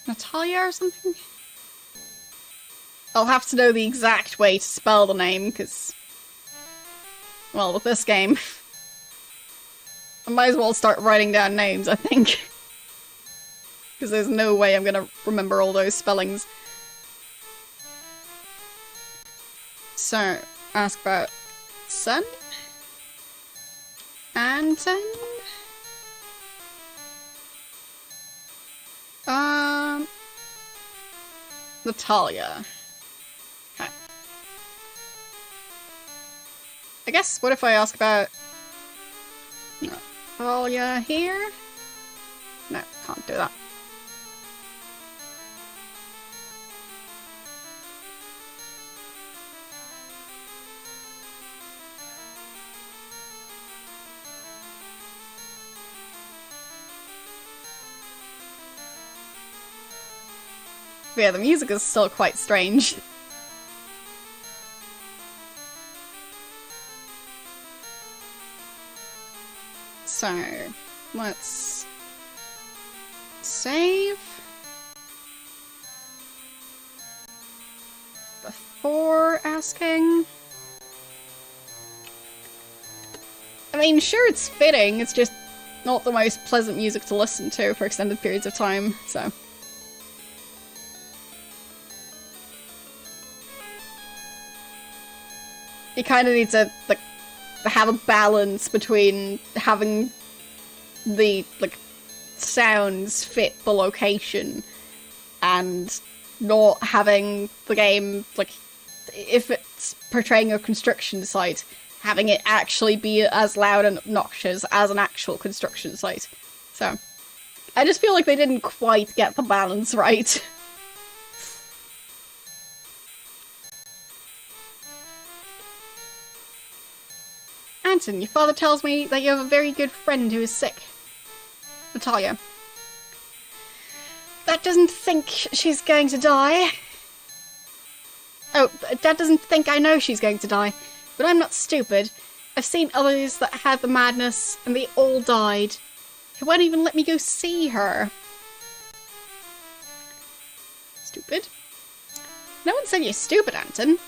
Natalia or something? I'll have to know the exact way to spell the name, because... well, with this game... I might as well start writing down names, I think. Because there's no way I'm gonna remember all those spellings. So, ask about... son? Anton? Natalia. Okay. I guess, what if I ask about... Natalia here? No, can't do that. But yeah, the music is still quite strange. So, let's save before asking. I mean, sure, it's fitting, it's just not the most pleasant music to listen to for extended periods of time, so. You kind of need to, like, have a balance between having the, like, sounds fit the location and not having the game, like, if it's portraying a construction site, having it actually be as loud and obnoxious as an actual construction site. So, I just feel like they didn't quite get the balance right. Anton, your father tells me that you have a very good friend who is sick. Natalia. Dad doesn't think she's going to die. Oh, Dad doesn't think I know she's going to die. But I'm not stupid. I've seen others that had the madness, and they all died. He won't even let me go see her. Stupid? No one said you're stupid, Anton.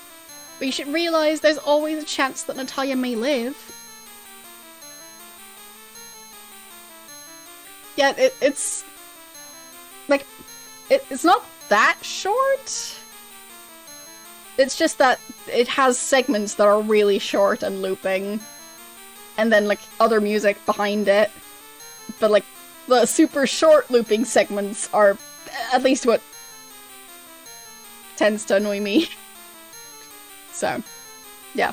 But you should realise there's always a chance that Natalia may live. Yeah, it's... like, it's not that short. It's just that it has segments that are really short and looping. And then, like, other music behind it. But, like, the super short looping segments are at least what tends to annoy me. So, yeah.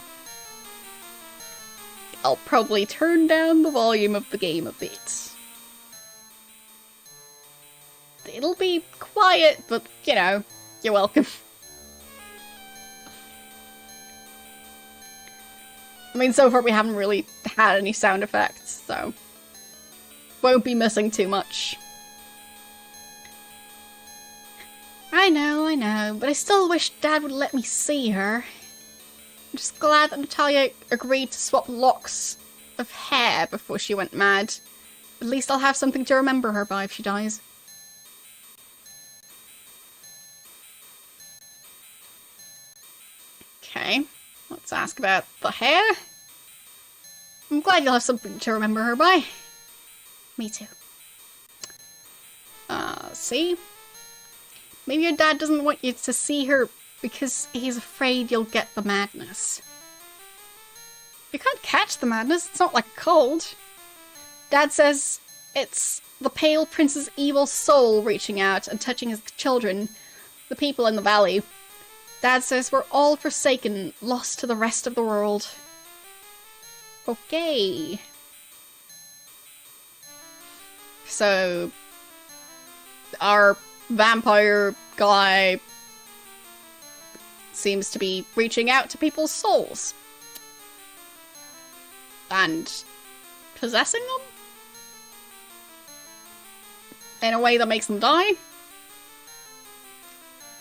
I'll probably turn down the volume of the game a bit. It'll be quiet, but, you know, you're welcome. I mean, so far we haven't really had any sound effects, so won't be missing too much. I know, but I still wish Dad would let me see her. I'm just glad that Natalia agreed to swap locks of hair before she went mad. At least I'll have something to remember her by if she dies. Okay, let's ask about the hair. I'm glad you'll have something to remember her by. Me too. See? Maybe your dad doesn't want you to see her because he's afraid you'll get the madness. You can't catch the madness, it's not like a cold. Dad says it's the Pale Prince's evil soul reaching out and touching his children, the people in the valley. Dad says we're all forsaken, lost to the rest of the world. Okay. So, our vampire guy seems to be reaching out to people's souls. And possessing them? In a way that makes them die?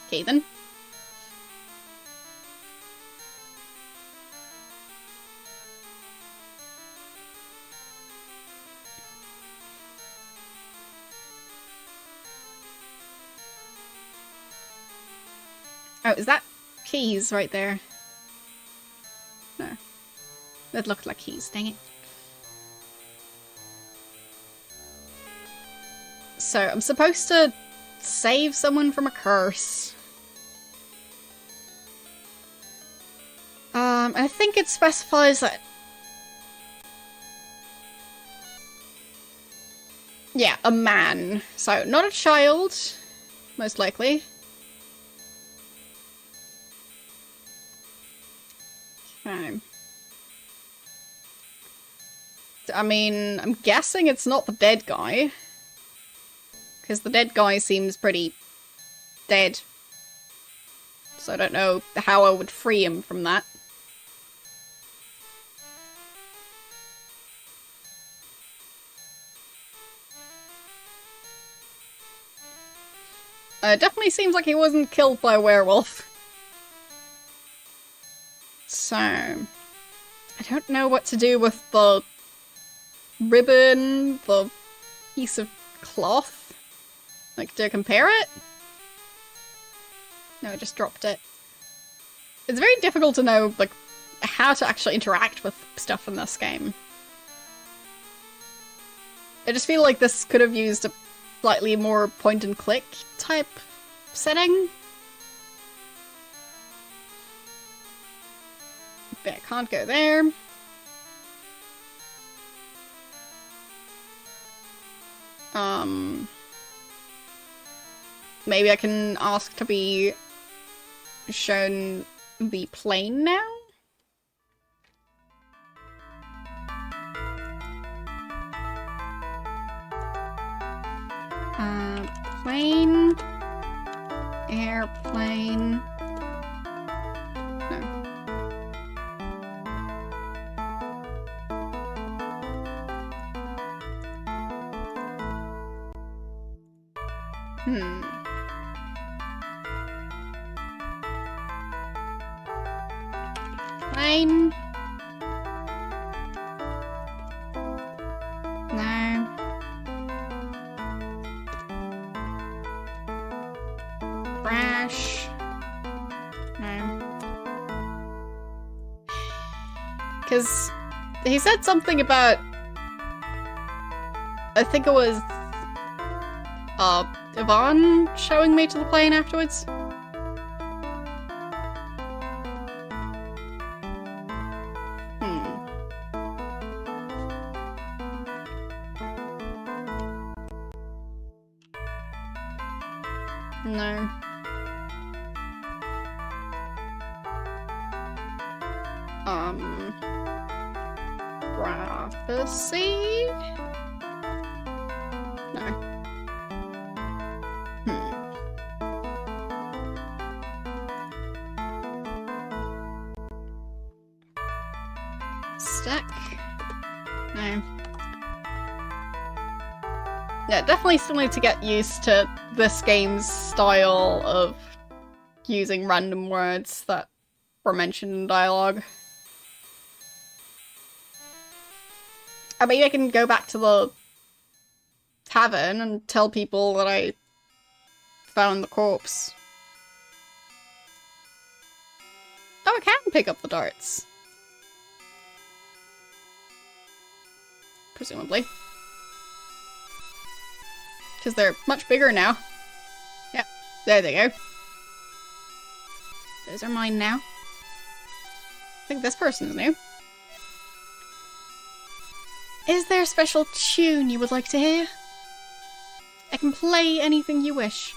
Okay then. Oh, is that keys right there? No. That looked like keys, dang it. So, I'm supposed to save someone from a curse. I think it specifies that... Yeah, a man. So, not a child, most likely. Okay. I mean, I'm guessing it's not the dead guy. Because the dead guy seems pretty dead. So I don't know how I would free him from that. It definitely seems like he wasn't killed by a werewolf. So, I don't know what to do with the ribbon, the piece of cloth. Like, do I compare it? No, I just dropped it. It's very difficult to know, like, how to actually interact with stuff in this game. I just feel like this could have used a slightly more point-and-click type setting. But I can't go there. Maybe I can ask to be shown the plane now? Plane... Airplane... No. Plane. No. Crash. No. Because he said something about... I think it was... Yvonne showing me to the plane afterwards? No. Prophecy? No. Stack? No. Yeah, definitely still need to get used to this game's style of using random words that were mentioned in dialogue. Or maybe I can go back to the tavern and tell people that I found the corpse. Oh, I can pick up the darts. Presumably. Because they're much bigger now. Yep, there they go. Those are mine now. I think this person's new. Is there a special tune you would like to hear? I can play anything you wish,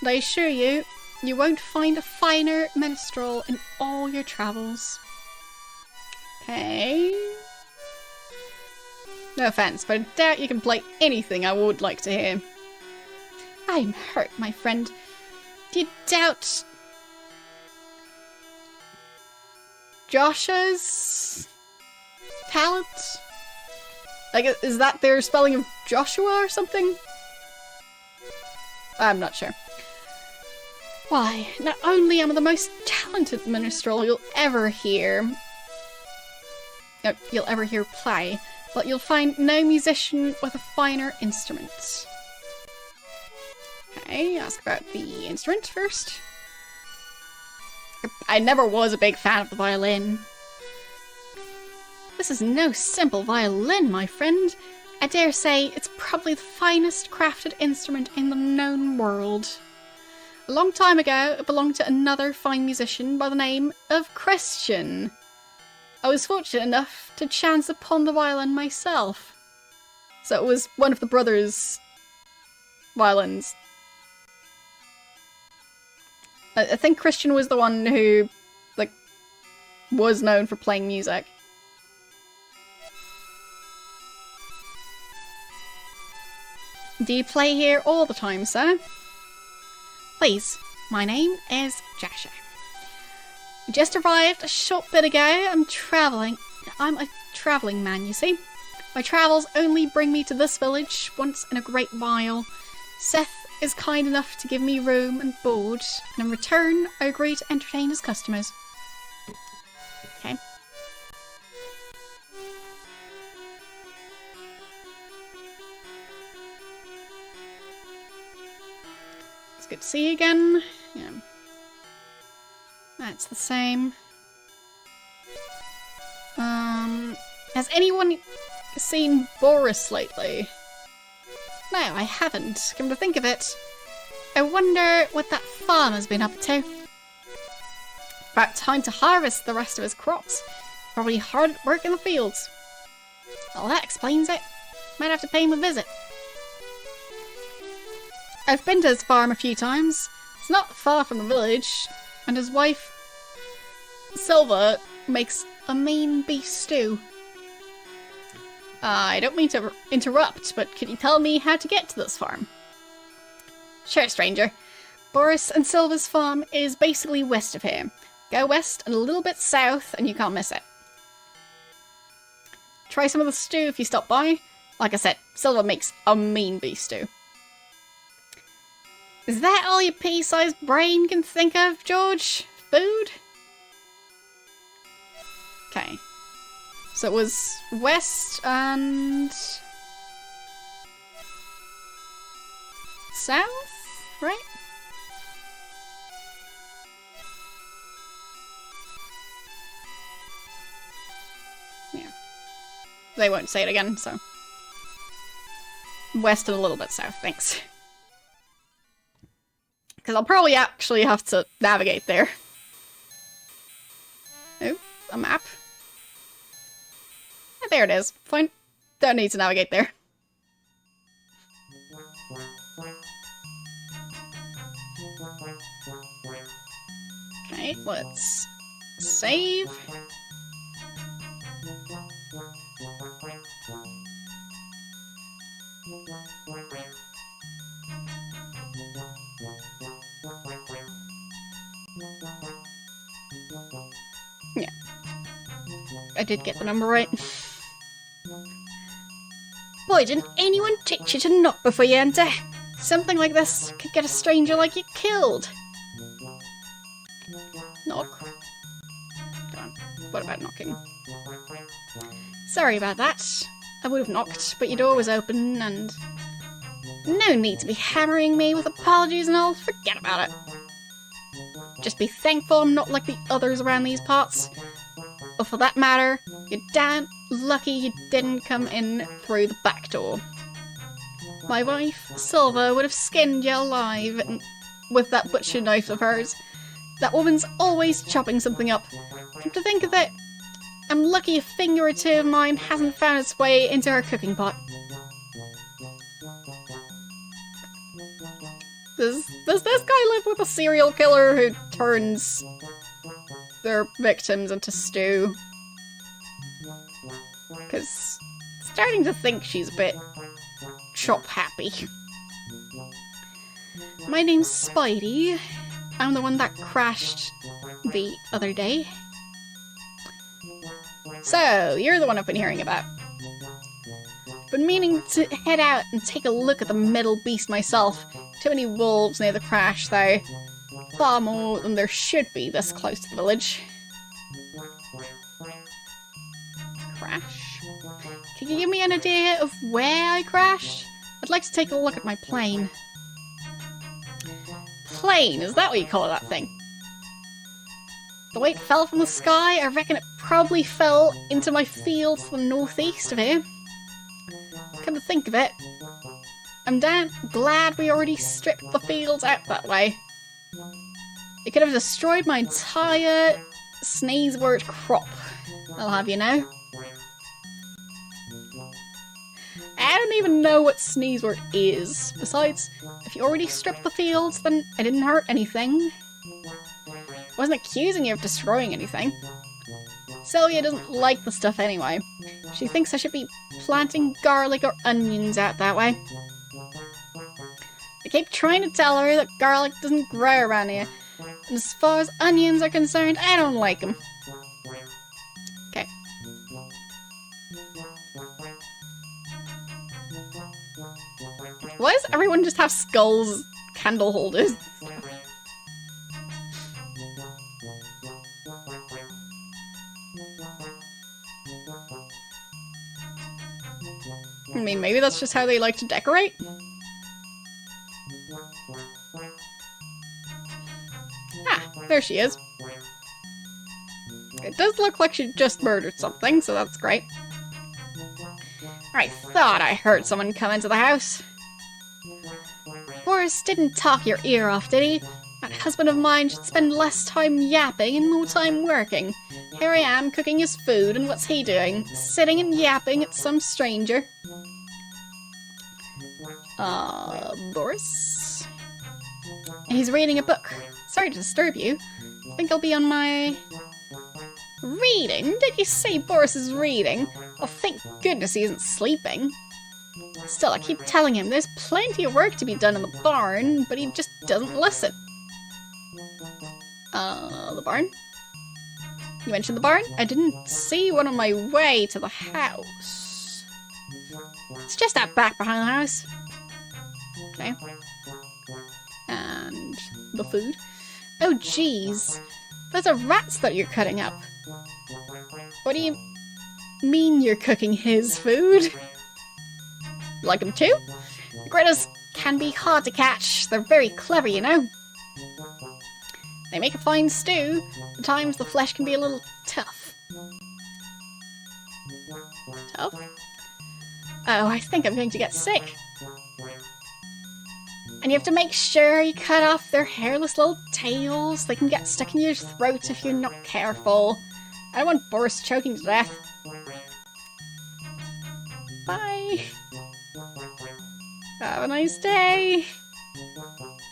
and I assure you, you won't find a finer minstrel in all your travels. Okay. No offense, but I doubt you can play anything I would like to hear. I'm hurt, my friend. Do you doubt Joshua's talent? Like, is that their spelling of Joshua or something? I'm not sure. Why, not only am I the most talented minstrel you'll ever hear play, but you'll find no musician with a finer instrument. Okay, ask about the instrument first. I never was a big fan of the violin. This is no simple violin, my friend. I dare say it's probably the finest crafted instrument in the known world. A long time ago, it belonged to another fine musician by the name of Christian. I was fortunate enough to chance upon the violin myself. So it was one of the brothers' violins. I think Christian was the one who, like, was known for playing music. Do you play here all the time, sir? Please, my name is Joshua. I just arrived a short bit ago. I'm a travelling man, you see. My travels only bring me to this village once in a great while. Seth is kind enough to give me room and board, and in return, I agree to entertain his customers. Okay. It's good to see you again. Yeah. That's the same. Has anyone seen Boris lately? No, I haven't. Come to think of it, I wonder what that farmer's been up to. About time to harvest the rest of his crops. Probably hard at work in the fields. Well, that explains it. Might have to pay him a visit. I've been to his farm a few times. It's not far from the village, and his wife, Silva, makes a mean beef stew. I don't mean to interrupt, but could you tell me how to get to this farm? Sure, stranger. Boris and Silva's farm is basically west of here. Go west and a little bit south and you can't miss it. Try some of the stew if you stop by. Like I said, Silva makes a mean beef stew. Is that all your pea-sized brain can think of, George? Food? Okay. So it was west and south, right? Yeah. They won't say it again, so. West and a little bit south, thanks. Because I'll probably actually have to navigate there. Oh, a map. There it is. Fine. Don't need to navigate there. Okay, let's save. Yeah. I did get the number right. Boy, didn't anyone teach you to knock before you enter? Something like this could get a stranger like you killed. Knock. Come on. What about knocking? Sorry about that. I would have knocked, but your door was open and... No need to be hammering me with apologies and all. Forget about it. Just be thankful I'm not like the others around these parts. Or for that matter, you're damn lucky you didn't come in through the back door. My wife, Silva, would have skinned you alive with that butcher knife of hers. That woman's always chopping something up. Come to think of it, I'm lucky a finger or two of mine hasn't found its way into her cooking pot. Does this guy live with a serial killer who turns their victims into stew? Because starting to think she's a bit chop happy. My name's Spidey. I'm the one that crashed the other day. So, you're the one I've been hearing about. Been meaning to head out and take a look at the metal beast myself. Too many wolves near the crash, though. Far more than there should be this close to the village. Crash? Can you give me an idea of where I crashed? I'd like to take a look at my plane. Plane? Is that what you call that thing? The way it fell from the sky, I reckon it probably fell into my field to the northeast of here. Come to think of it, I'm damn glad we already stripped the fields out that way. It could have destroyed my entire sneezewort crop, I'll have you know. I don't even know what sneezewort is. Besides, if you already stripped the fields, then I didn't hurt anything. I wasn't accusing you of destroying anything. Sylvia doesn't like the stuff anyway. She thinks I should be planting garlic or onions out that way. I keep trying to tell her that garlic doesn't grow around here. And as far as onions are concerned, I don't like them. Okay. Why does everyone just have skulls candle holders? I mean, maybe that's just how they like to decorate? Ah, there she is. It does look like she just murdered something, so that's great. I thought I heard someone come into the house. Boris didn't talk your ear off, did he? That husband of mine should spend less time yapping and more time working. Here I am cooking his food, and what's he doing? Sitting and yapping at some stranger. Boris? He's reading a book. Sorry to disturb you. I think I'll be on my... Reading? Did you say Boris is reading? Oh, thank goodness he isn't sleeping. Still, I keep telling him there's plenty of work to be done in the barn, but he just doesn't listen. The barn? You mentioned the barn? I didn't see one on my way to the house. It's just out back behind the house. Okay. And the food. Oh, jeez. Those are rats that you're cutting up. What do you mean you're cooking his food? Like them too? The critters can be hard to catch. They're very clever, you know. They make a fine stew. At times the flesh can be a little tough. Tough? Oh, I think I'm going to get sick. And you have to make sure you cut off their hairless little tails. They can get stuck in your throat if you're not careful. I don't want Boris choking to death. Bye. Have a nice day.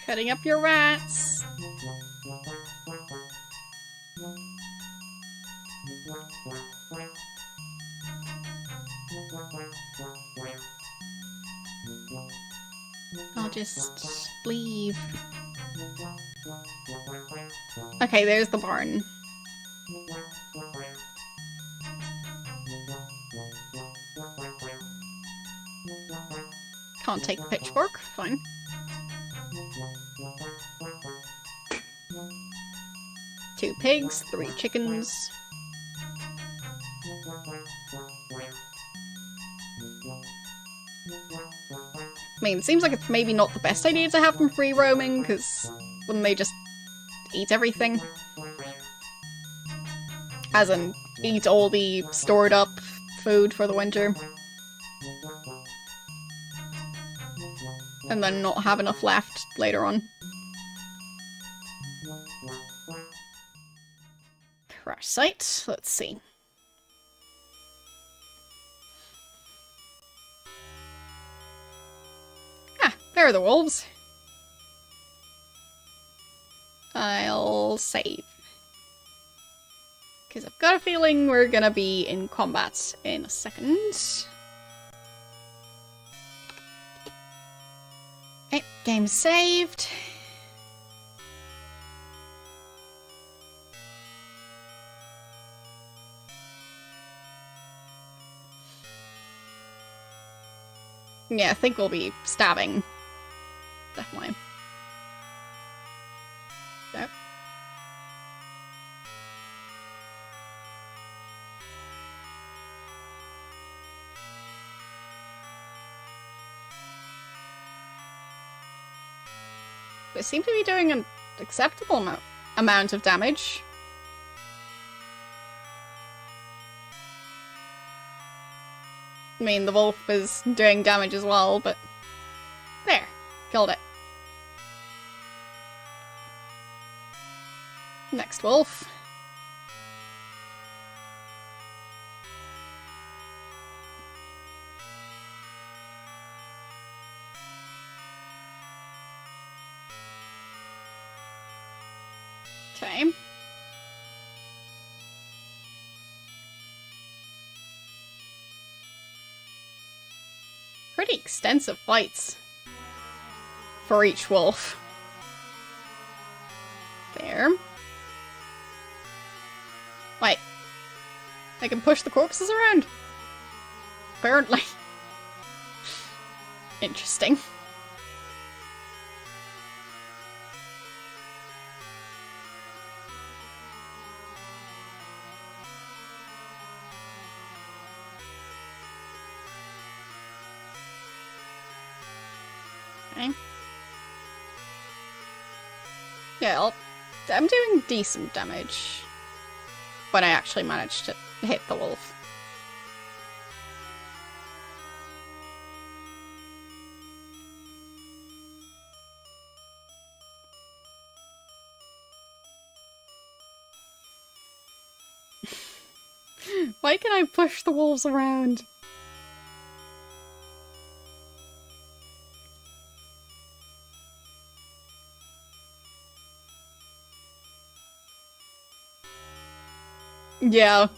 Cutting up your rats. I'll just leave. Okay, there's the barn. Can't take the pitchfork. Fine. Two pigs, 3 chickens. I mean, it seems like it's maybe not the best idea to have them free roaming, because when they just eat everything. As in, eat all the stored up food for the winter. And then not have enough left later on. Crash site, let's see. Ah, there are the wolves. I'll save. Because I've got a feeling we're gonna be in combat in a second. Okay, game saved. Yeah, I think we'll be stabbing. Definitely. Yep. They seem to be doing an acceptable amount of damage. I mean, the wolf is doing damage as well, but... There. Killed it. Next wolf. Okay. Pretty extensive fights for each wolf. There. Wait. I can push the corpses around? Apparently. Interesting. Okay. Yeah, I'm doing decent damage when I actually managed to hit the wolf. Why can I push the wolves around? Yeah.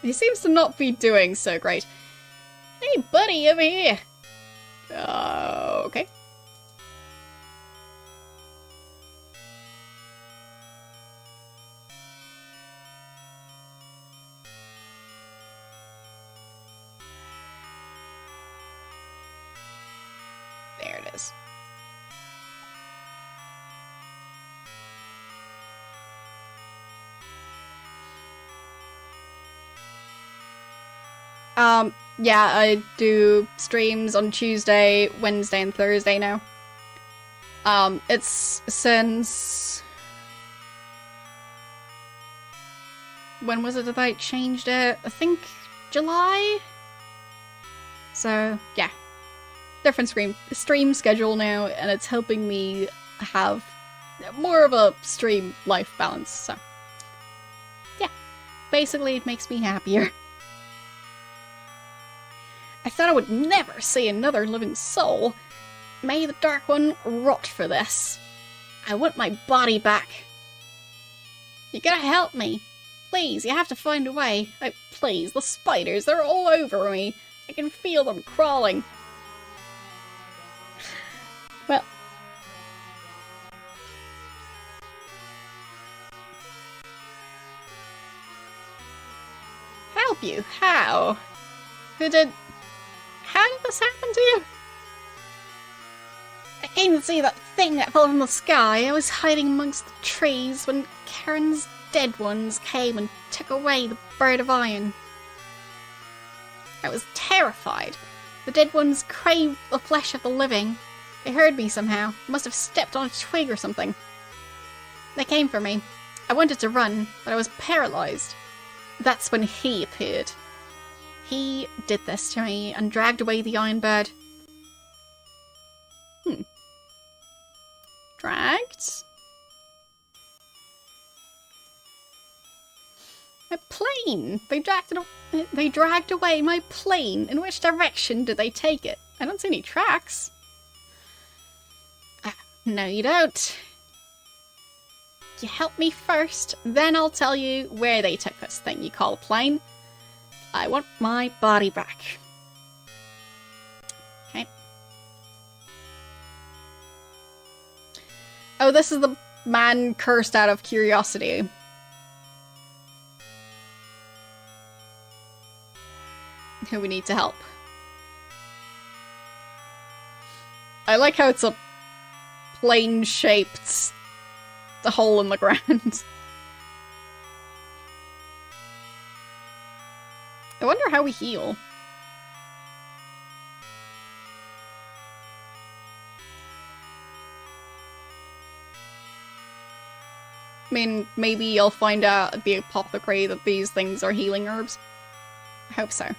He seems to not be doing so great. Hey, buddy, over here! Okay. There it is. Yeah, I do streams on Tuesday, Wednesday, and Thursday now. It's since... When was it that I changed it? I think July? So, yeah. Different stream schedule now, and it's helping me have more of a stream life balance, so... Yeah. Basically, it makes me happier. I thought I would never see another living soul. May the Dark One rot for this. I want my body back. You gotta help me. Please, you have to find a way. Oh, please, the spiders, they're all over me. I can feel them crawling. help you? How? How did this happen to you? I came to see that thing that fell from the sky. I was hiding amongst the trees when Karen's dead ones came and took away the bird of iron. I was terrified. The dead ones craved the flesh of the living. They heard me somehow. Must have stepped on a twig or something. They came for me. I wanted to run, but I was paralyzed. That's when he appeared. He did this to me and dragged away the iron bird. Dragged? My plane! They dragged away my plane. In which direction did they take it? I don't see any tracks. No, you don't. You help me first, then I'll tell you where they took this thing you call a plane. I want my body back. Okay. Oh, this is the man cursed out of curiosity. Who we need to help. I like how it's a plane-shaped hole in the ground. I wonder how we heal. I mean, maybe you'll find out at the apothecary that these things are healing herbs. I hope so.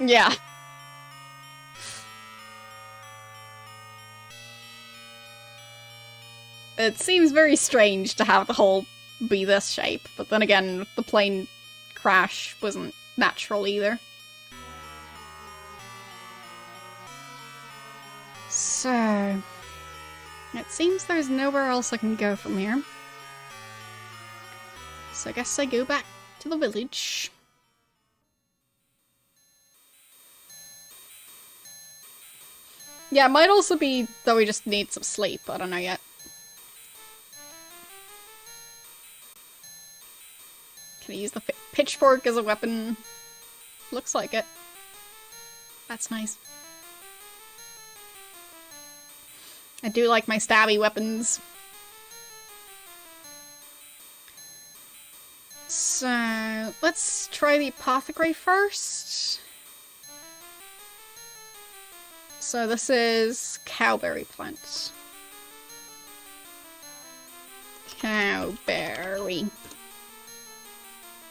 Yeah. It seems very strange to have the hole be this shape, but then again, the plane crash wasn't natural either. So... it seems there's nowhere else I can go from here. So I guess I go back to the village. Yeah, it might also be that we just need some sleep. I don't know yet. Can I use the pitchfork as a weapon? Looks like it. That's nice. I do like my stabby weapons. So, let's try the apothecary first. So this is cowberry plant. Cowberry.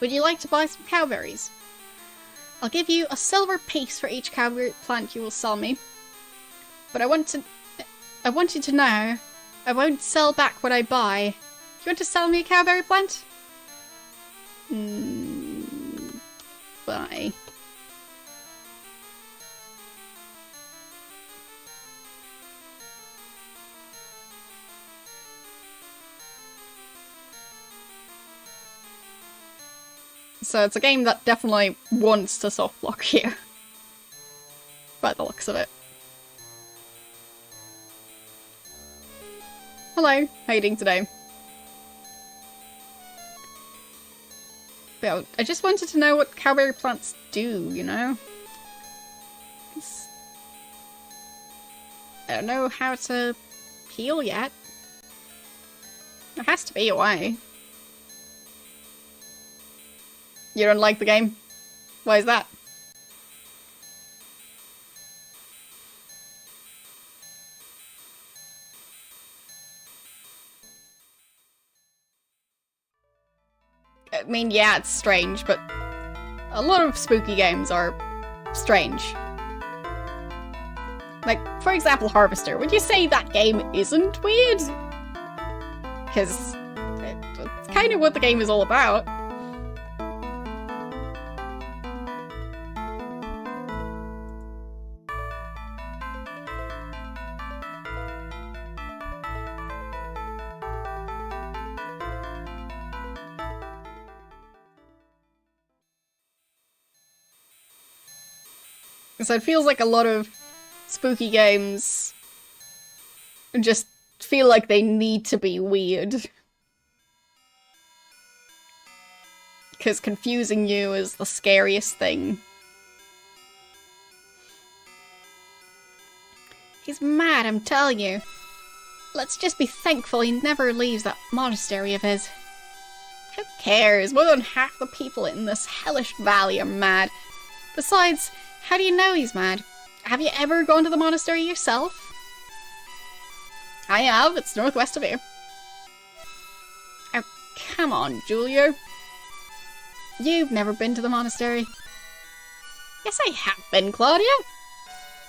Would you like to buy some cowberries? I'll give you a silver piece for each cowberry plant you will sell me. But I want you to know, I won't sell back what I buy. Do you want to sell me a cowberry plant? Bye. So it's a game that definitely wants to soft lock you. By the looks of it. Hello, how you doing today? But I just wanted to know what cowberry plants do, you know? I don't know how to heal yet. There has to be a way. You don't like the game? Why is that? I mean, yeah, it's strange, but a lot of spooky games are strange. Like, for example, Harvester. Would you say that game isn't weird? Because it's kind of what the game is all about. So it feels like a lot of spooky games just feel like they need to be weird. Because confusing you is the scariest thing. He's mad, I'm telling you. Let's just be thankful he never leaves that monastery of his. Who cares? More than half the people in this hellish valley are mad. Besides, how do you know he's mad? Have you ever gone to the monastery yourself? I have. It's northwest of here. Oh, come on, Julio. You've never been to the monastery. Yes, I have been, Claudia.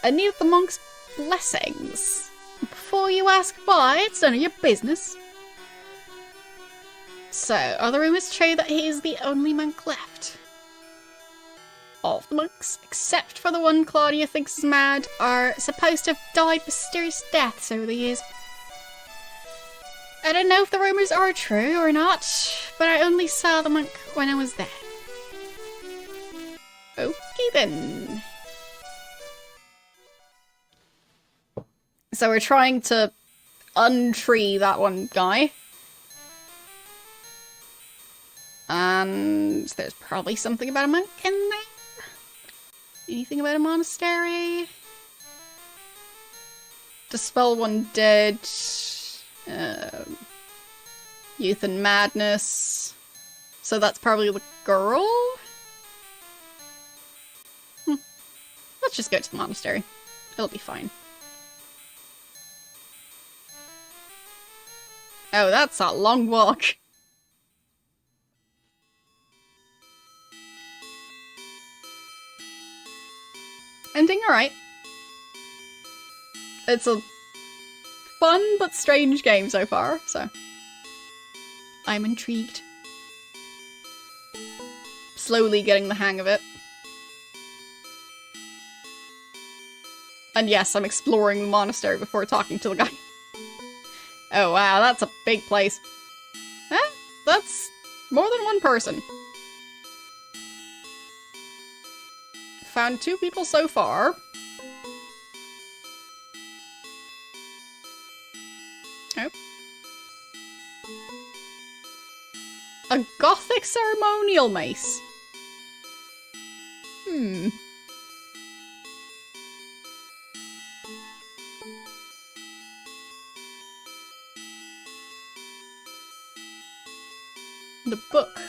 I need the monks' blessings. Before you ask why, it's none of your business. So, are the rumours true that he is the only monk left? All of the monks, except for the one Claudia thinks is mad, are supposed to have died mysterious deaths over the years. I don't know if the rumours are true or not, but I only saw the monk when I was there. Okay then. So we're trying to untree that one guy. And there's probably something about a monk in there. Anything about a monastery? Dispel one dead. Youth and madness. So that's probably the girl? Let's just go to the monastery. It'll be fine. Oh, that's a long walk. Ending alright. It's a fun but strange game so far, so I'm intrigued. Slowly getting the hang of it. And yes, I'm exploring the monastery before talking to the guy. Oh wow, that's a big place. Huh? That's more than one person. Found 2 people so far. Oh. A gothic ceremonial mace. The book.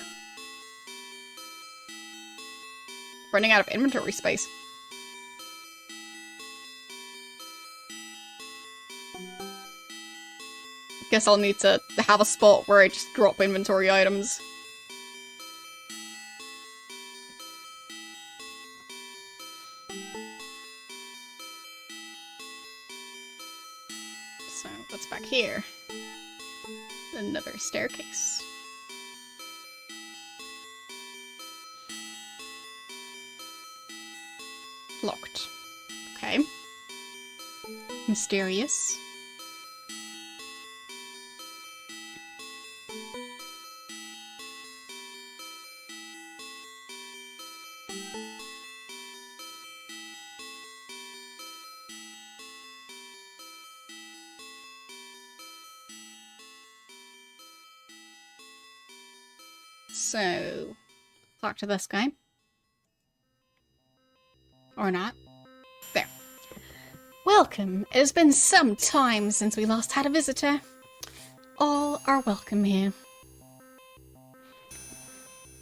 Running out of inventory space. Guess I'll need to have a spot where I just drop inventory items. So, what's back here? Another staircase. Locked. Okay. Mysterious. So, talk to this guy. Or not. There. Welcome. It has been some time since we last had a visitor. All are welcome here.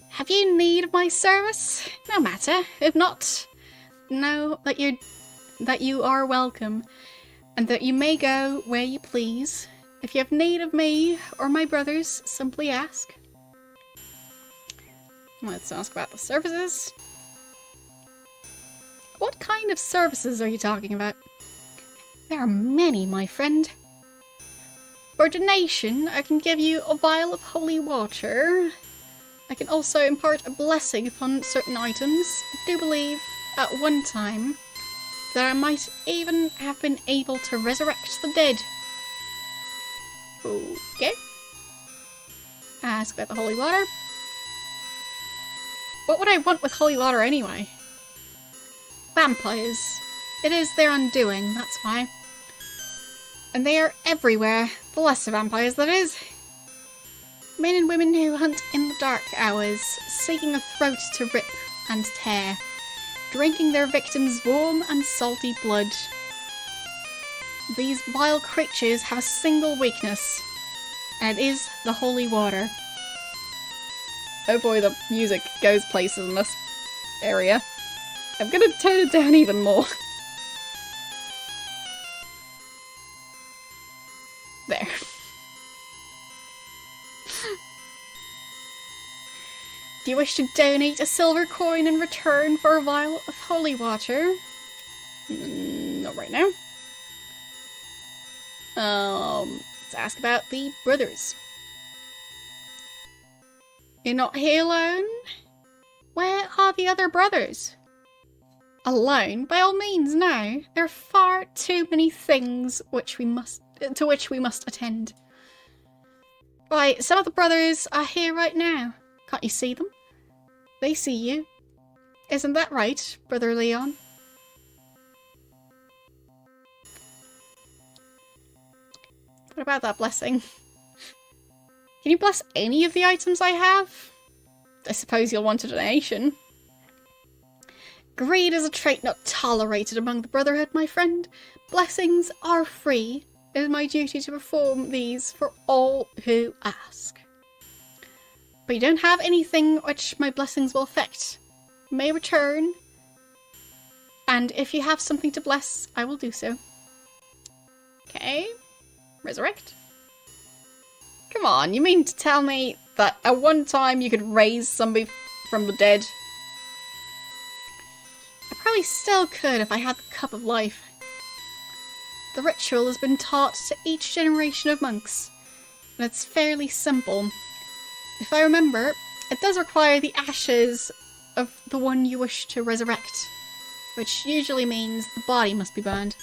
Have you need of my service? No matter. If not, know that you are welcome, and that you may go where you please. If you have need of me or my brothers, simply ask. Let's ask about the services. What kind of services are you talking about? There are many, my friend. For donation, I can give you a vial of holy water. I can also impart a blessing upon certain items. I do believe, at one time, that I might even have been able to resurrect the dead. Okay. Ask about the holy water. What would I want with holy water anyway? Vampires. It is their undoing, that's why. And they are everywhere. The lesser vampires, that is. Men and women who hunt in the dark hours, seeking a throat to rip and tear, drinking their victims' warm and salty blood. These vile creatures have a single weakness, and it is the holy water. Oh boy, the music goes places in this area. I'm gonna turn it down even more. There. Do you wish to donate a silver coin in return for a vial of holy water? Not right now. Let's ask about the brothers. You're not here alone? Where are the other brothers? Alone? By all means, no. There are far too many things to which we must attend. Right, some of the brothers are here right now. Can't you see them? They see you. Isn't that right, Brother Leon? What about that blessing? Can you bless any of the items I have? I suppose you'll want a donation. Greed is a trait not tolerated among the Brotherhood, my friend. Blessings are free. It is my duty to perform these for all who ask. But you don't have anything which my blessings will affect. You may return, and if you have something to bless, I will do so. Okay. Resurrect? Come on, you mean to tell me that at one time you could raise somebody from the dead? I probably still could if I had the Cup of Life. The ritual has been taught to each generation of monks, and it's fairly simple. If I remember, it does require the ashes of the one you wish to resurrect, which usually means the body must be burned.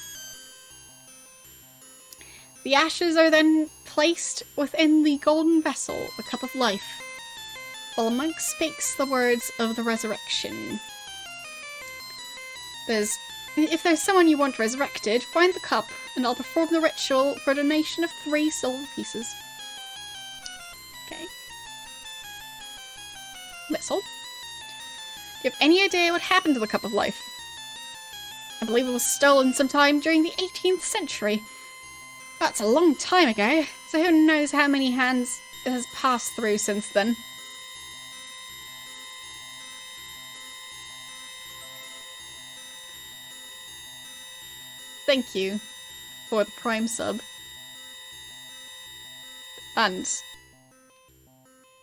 The ashes are then placed within the golden vessel, the Cup of Life, while a monk speaks the words of the resurrection. If there's someone you want resurrected, find the cup and I'll perform the ritual for a donation of 3 silver pieces. Okay. That's all. Do you have any idea what happened to the Cup of Life? I believe it was stolen sometime during the 18th century. That's a long time ago, so who knows how many hands it has passed through since then. Thank you for the Prime sub. And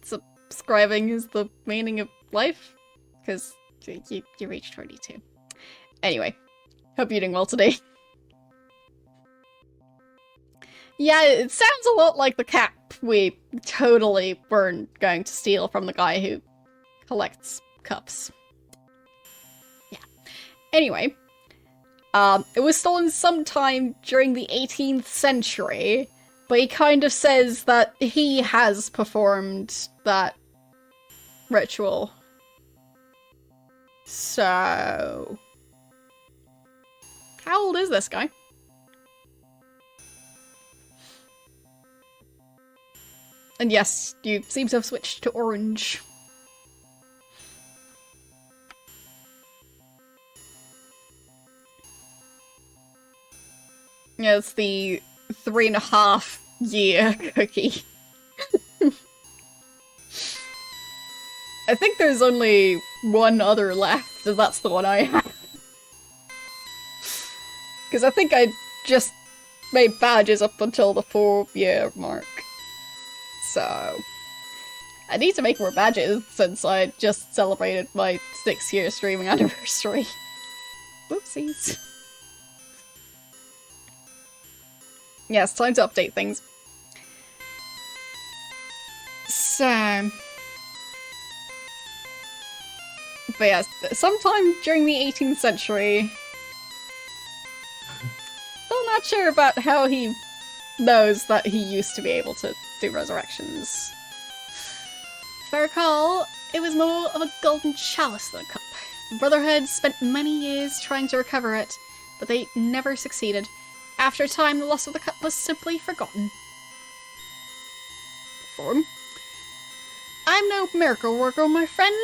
subscribing is the meaning of life, because you reached 22. Anyway, hope you're doing well today. Yeah, it sounds a lot like the cap we totally weren't going to steal from the guy who collects cups. Yeah. Anyway, it was stolen sometime during the 18th century, but he kind of says that he has performed that ritual. So... how old is this guy? And yes, you seem to have switched to orange. Yeah, it's the 3.5-year cookie. I think there's only one other left, and that's the one I have. Because I think I just made badges up until the 4-year mark. So, I need to make more badges since I just celebrated my 6-year streaming anniversary. Whoopsies. Yeah, it's time to update things. So... but yeah, sometime during the 18th century... still not sure about how he knows that he used to be able to do resurrections. If I recall, it was more of a golden chalice than a cup. The Brotherhood spent many years trying to recover it, but they never succeeded. After a time, the loss of the cup was simply forgotten. Form. I'm no miracle worker, my friend.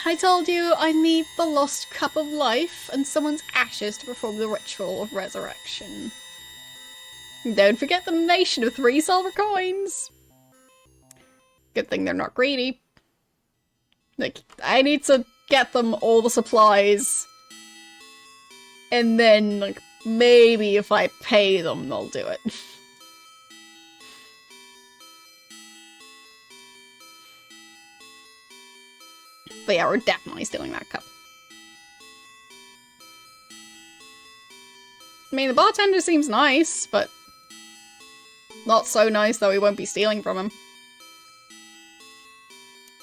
I told you I need the lost cup of life and someone's ashes to perform the ritual of resurrection. Don't forget the donation of 3 silver coins. Good thing they're not greedy. Like, I need to get them all the supplies. And then, like, maybe if I pay them, they'll do it. But yeah, we're definitely stealing that cup. I mean, the bartender seems nice, but not so nice that we won't be stealing from him.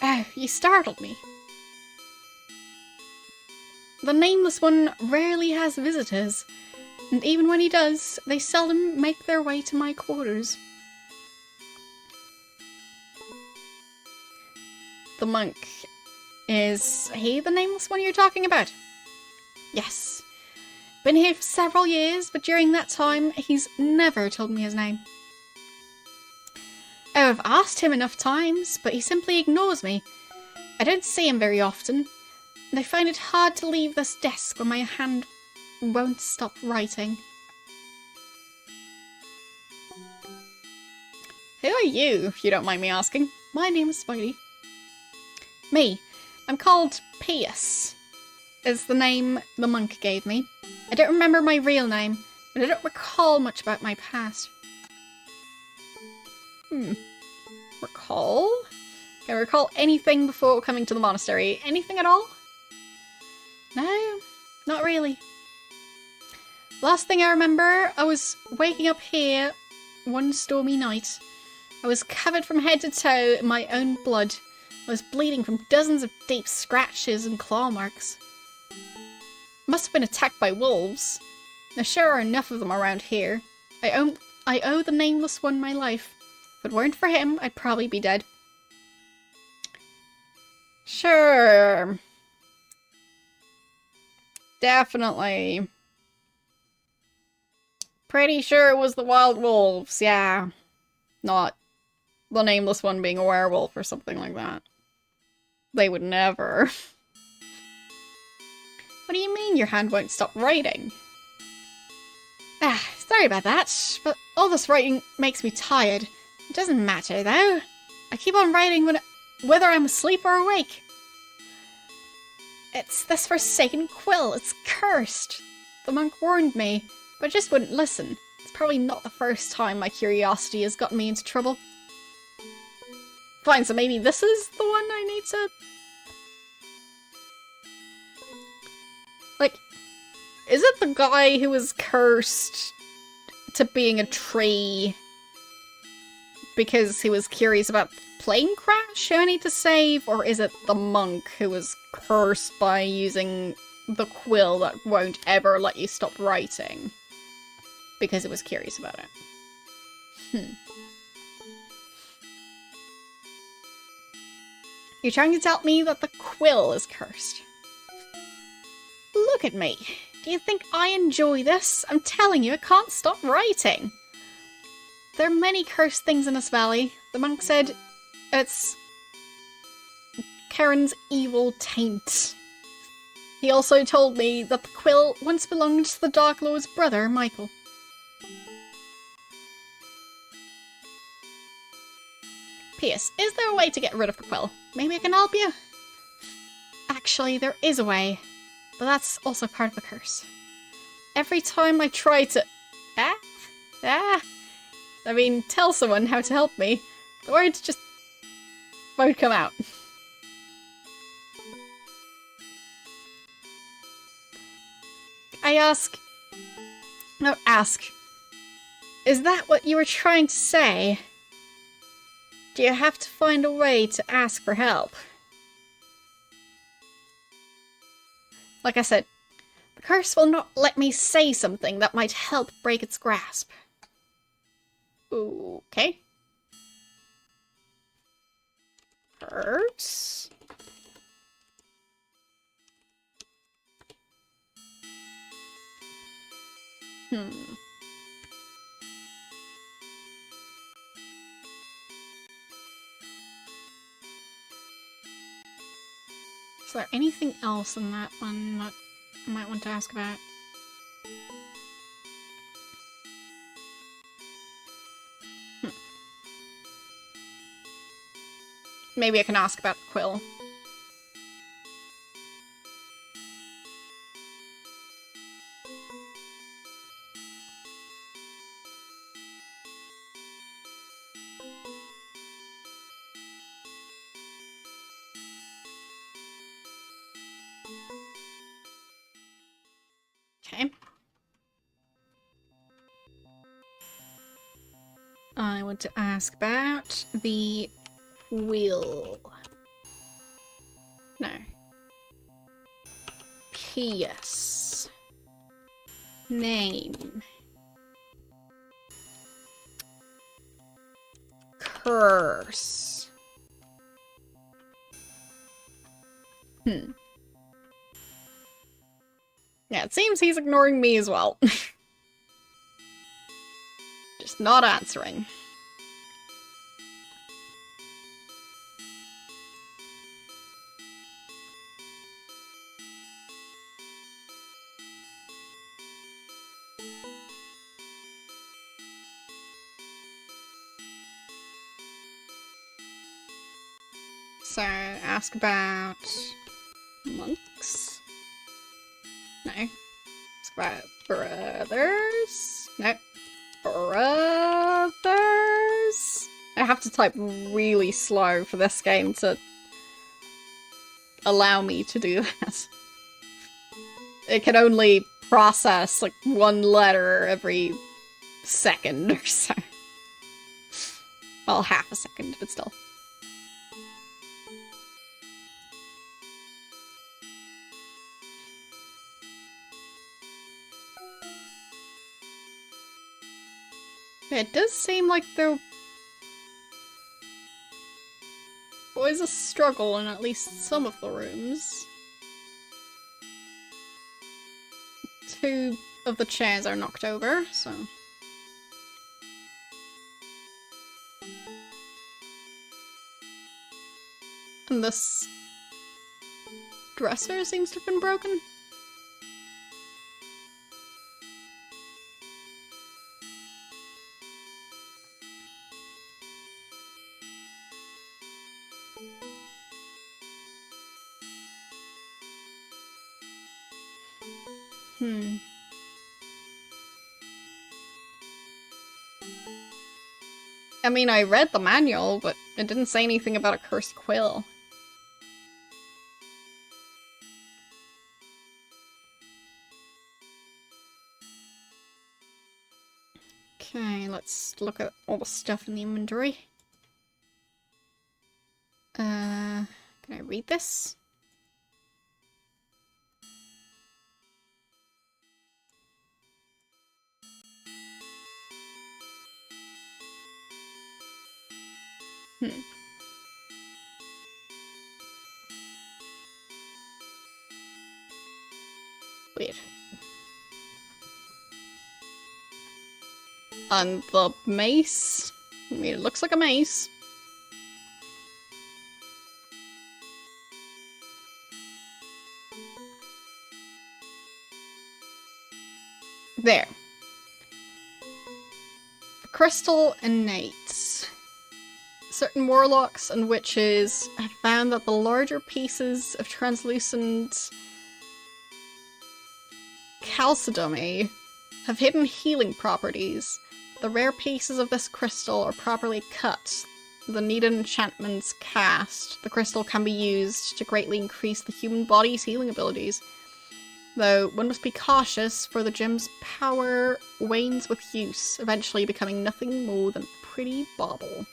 Oh, you startled me. The Nameless One rarely has visitors, and even when he does, they seldom make their way to my quarters. The monk. Is he the Nameless One you're talking about? Yes. Been here for several years, but during that time, he's never told me his name. Oh, I've asked him enough times, but he simply ignores me. I don't see him very often, and I find it hard to leave this desk when my hand won't stop writing. Who are you, if you don't mind me asking? My name is Spidey. Me. I'm called Pius, is the name the monk gave me. I don't remember my real name, but I don't recall much about my past. Recall? Can I recall anything before coming to the monastery? Anything at all? No, not really. Last thing I remember, I was waking up here one stormy night. I was covered from head to toe in my own blood. I was bleeding from dozens of deep scratches and claw marks. Must have been attacked by wolves. There sure are enough of them around here. I owe the Nameless One my life. If it weren't for him, I'd probably be dead. Sure. Definitely. Pretty sure it was the wild wolves, yeah. Not the Nameless One being a werewolf or something like that. They would never. What do you mean your hand won't stop writing? Sorry about that, but all this writing makes me tired. It doesn't matter, though. I keep on writing whether I'm asleep or awake. It's this forsaken quill. It's cursed. The monk warned me, but I just wouldn't listen. It's probably not the first time my curiosity has gotten me into trouble. Fine, so maybe this is the one I need to... Like, is it the guy who was cursed to being a tree because he was curious about the plane crash who I need to save? Or is it the monk who was cursed by using the quill that won't ever let you stop writing because it was curious about it? You're trying to tell me that the quill is cursed. Look at me. Do you think I enjoy this? I'm telling you, I can't stop writing. There are many cursed things in this valley. The monk said it's Karen's evil taint. He also told me that the quill once belonged to the Dark Lord's brother, Michael. P.S. Is there a way to get rid of the quill? Maybe I can help you? Actually, there is a way. But that's also part of the curse. Every time I try to... tell someone how to help me, the words just won't come out. Is that what you were trying to say? Do you have to find a way to ask for help? Like I said, the curse will not let me say something that might help break its grasp. Okay. Curse. Is there anything else in that one that I might want to ask about? Maybe I can ask about the quill. Okay. I want to ask about the will. No. P.S. Name. Curse. Yeah, it seems he's ignoring me as well. Just not answering. So, ask about monks? No. Ask about brothers? No. Brothers? I have to type really slow for this game to allow me to do that. It can only process like one letter every second or so. Well, half a second, but still. It does seem like there was a struggle in at least some of the rooms. 2 of the chairs are knocked over, so... And this dresser seems to have been broken. I mean, I read the manual, but it didn't say anything about a cursed quill. Okay, let's look at all the stuff in the inventory. Can I read this? Weird. And the mace? I mean, it looks like a mace. There. The crystal innates. Certain warlocks and witches have found that the larger pieces of translucent chalcedony have hidden healing properties. The rare pieces of this crystal are properly cut. The needed enchantments cast. The crystal can be used to greatly increase the human body's healing abilities. Though one must be cautious, for the gem's power wanes with use, eventually becoming nothing more than a pretty bauble.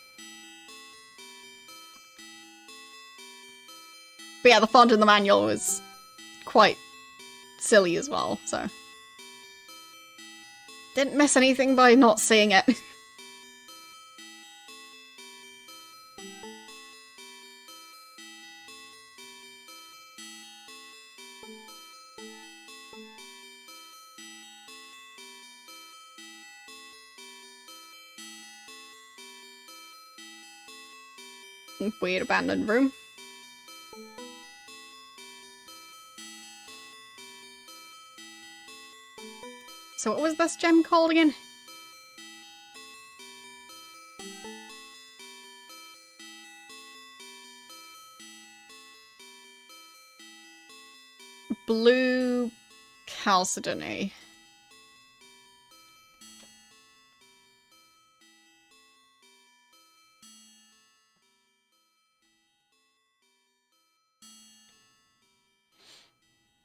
But yeah, the font in the manual was quite silly as well, so... Didn't miss anything by not seeing it. Weird abandoned room. So what was this gem called again? Blue Chalcedony.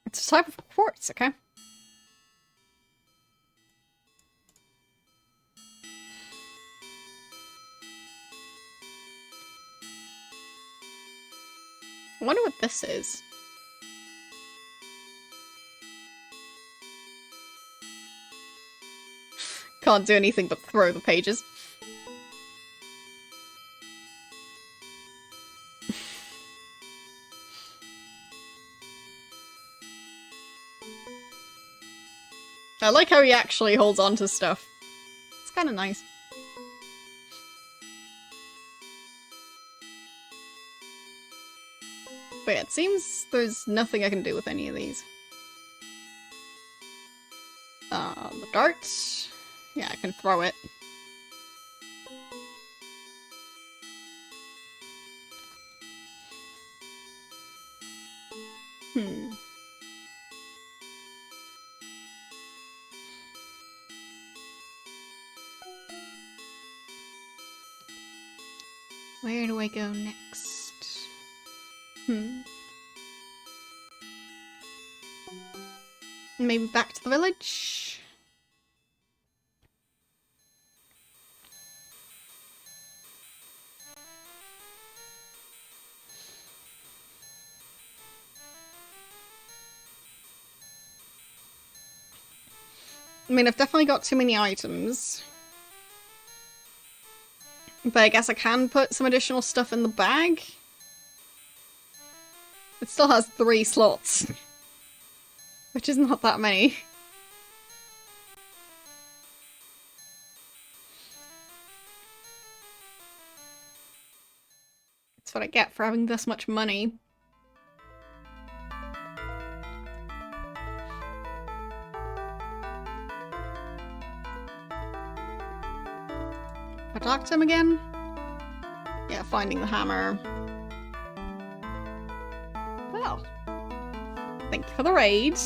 It's a type of quartz, okay? I wonder what this is. Can't do anything but throw the pages. I like how he actually holds on to stuff. It's kind of nice. But yeah, it seems there's nothing I can do with any of these. The dart. Yeah, I can throw it. Where do I go next? Maybe back to the village? I mean, I've definitely got too many items. But I guess I can put some additional stuff in the bag. It still has 3 slots. Which is not that many. That's what I get for having this much money. I talked to him again? Yeah, finding the hammer. Well, thank you for the raid.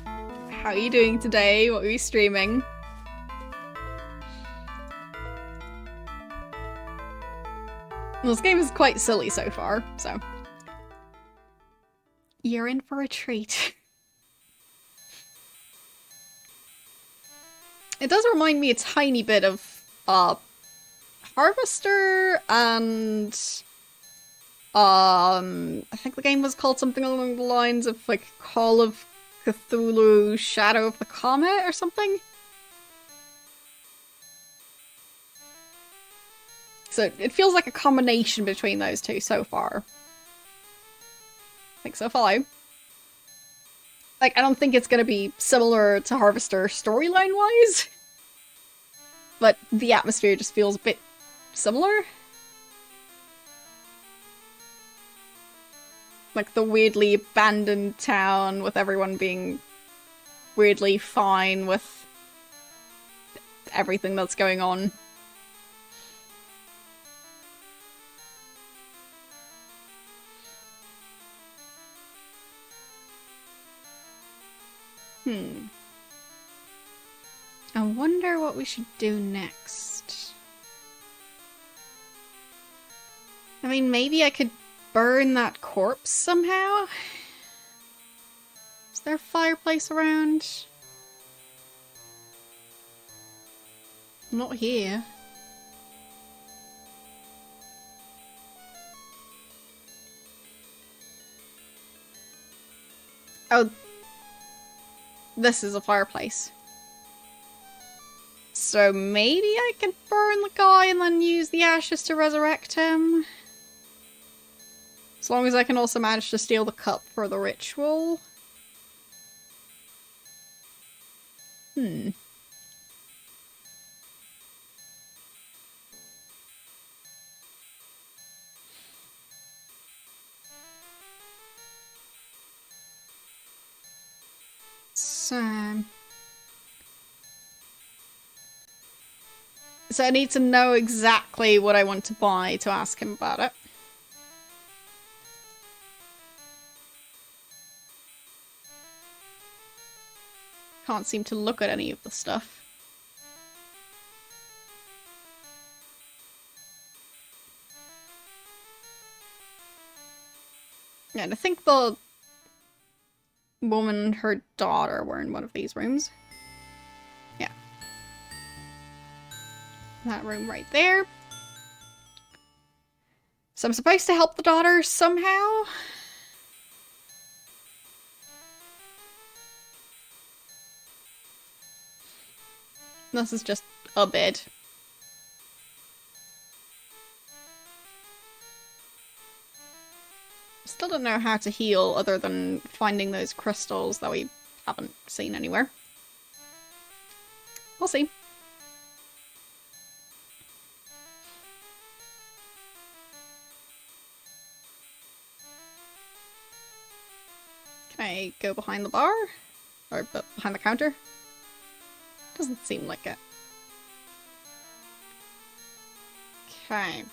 How are you doing today? What are you streaming? Well, this game is quite silly so far, so... You're in for a treat. It does remind me a tiny bit of, Harvester and I think the game was called something along the lines of like Call of Cthulhu Shadow of the Comet or something. So it feels like a combination between those two so far. I think so follow. Like, I don't think it's gonna be similar to Harvester storyline-wise. But the atmosphere just feels a bit similar. Like the weirdly abandoned town with everyone being weirdly fine with everything that's going on. I wonder what we should do next. I mean, maybe I could burn that corpse somehow? Is there a fireplace around? Not here. Oh. This is a fireplace. So maybe I could burn the guy and then use the ashes to resurrect him? As long as I can also manage to steal the cup for the ritual. So I need to know exactly what I want to buy to ask him about it. Can't seem to look at any of the stuff. Yeah, and I think the woman and her daughter were in one of these rooms. Yeah. That room right there. So I'm supposed to help the daughter somehow? This is just a bed. Still don't know how to heal other than finding those crystals that we haven't seen anywhere. We'll see. Can I go behind the bar? Or behind the counter? Doesn't seem like it. Okay.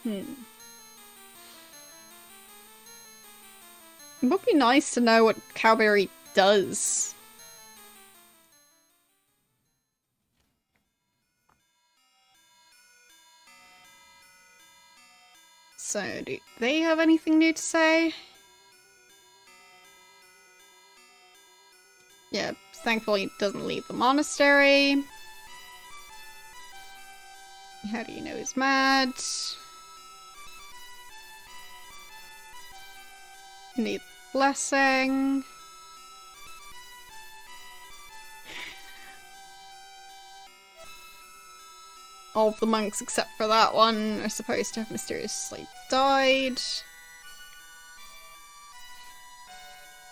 It would be nice to know what Cowberry does. So, do they have anything new to say? Yeah, thankfully it doesn't leave the monastery. How do you know he's mad? Need blessing. All of the monks except for that one are supposed to have mysteriously died.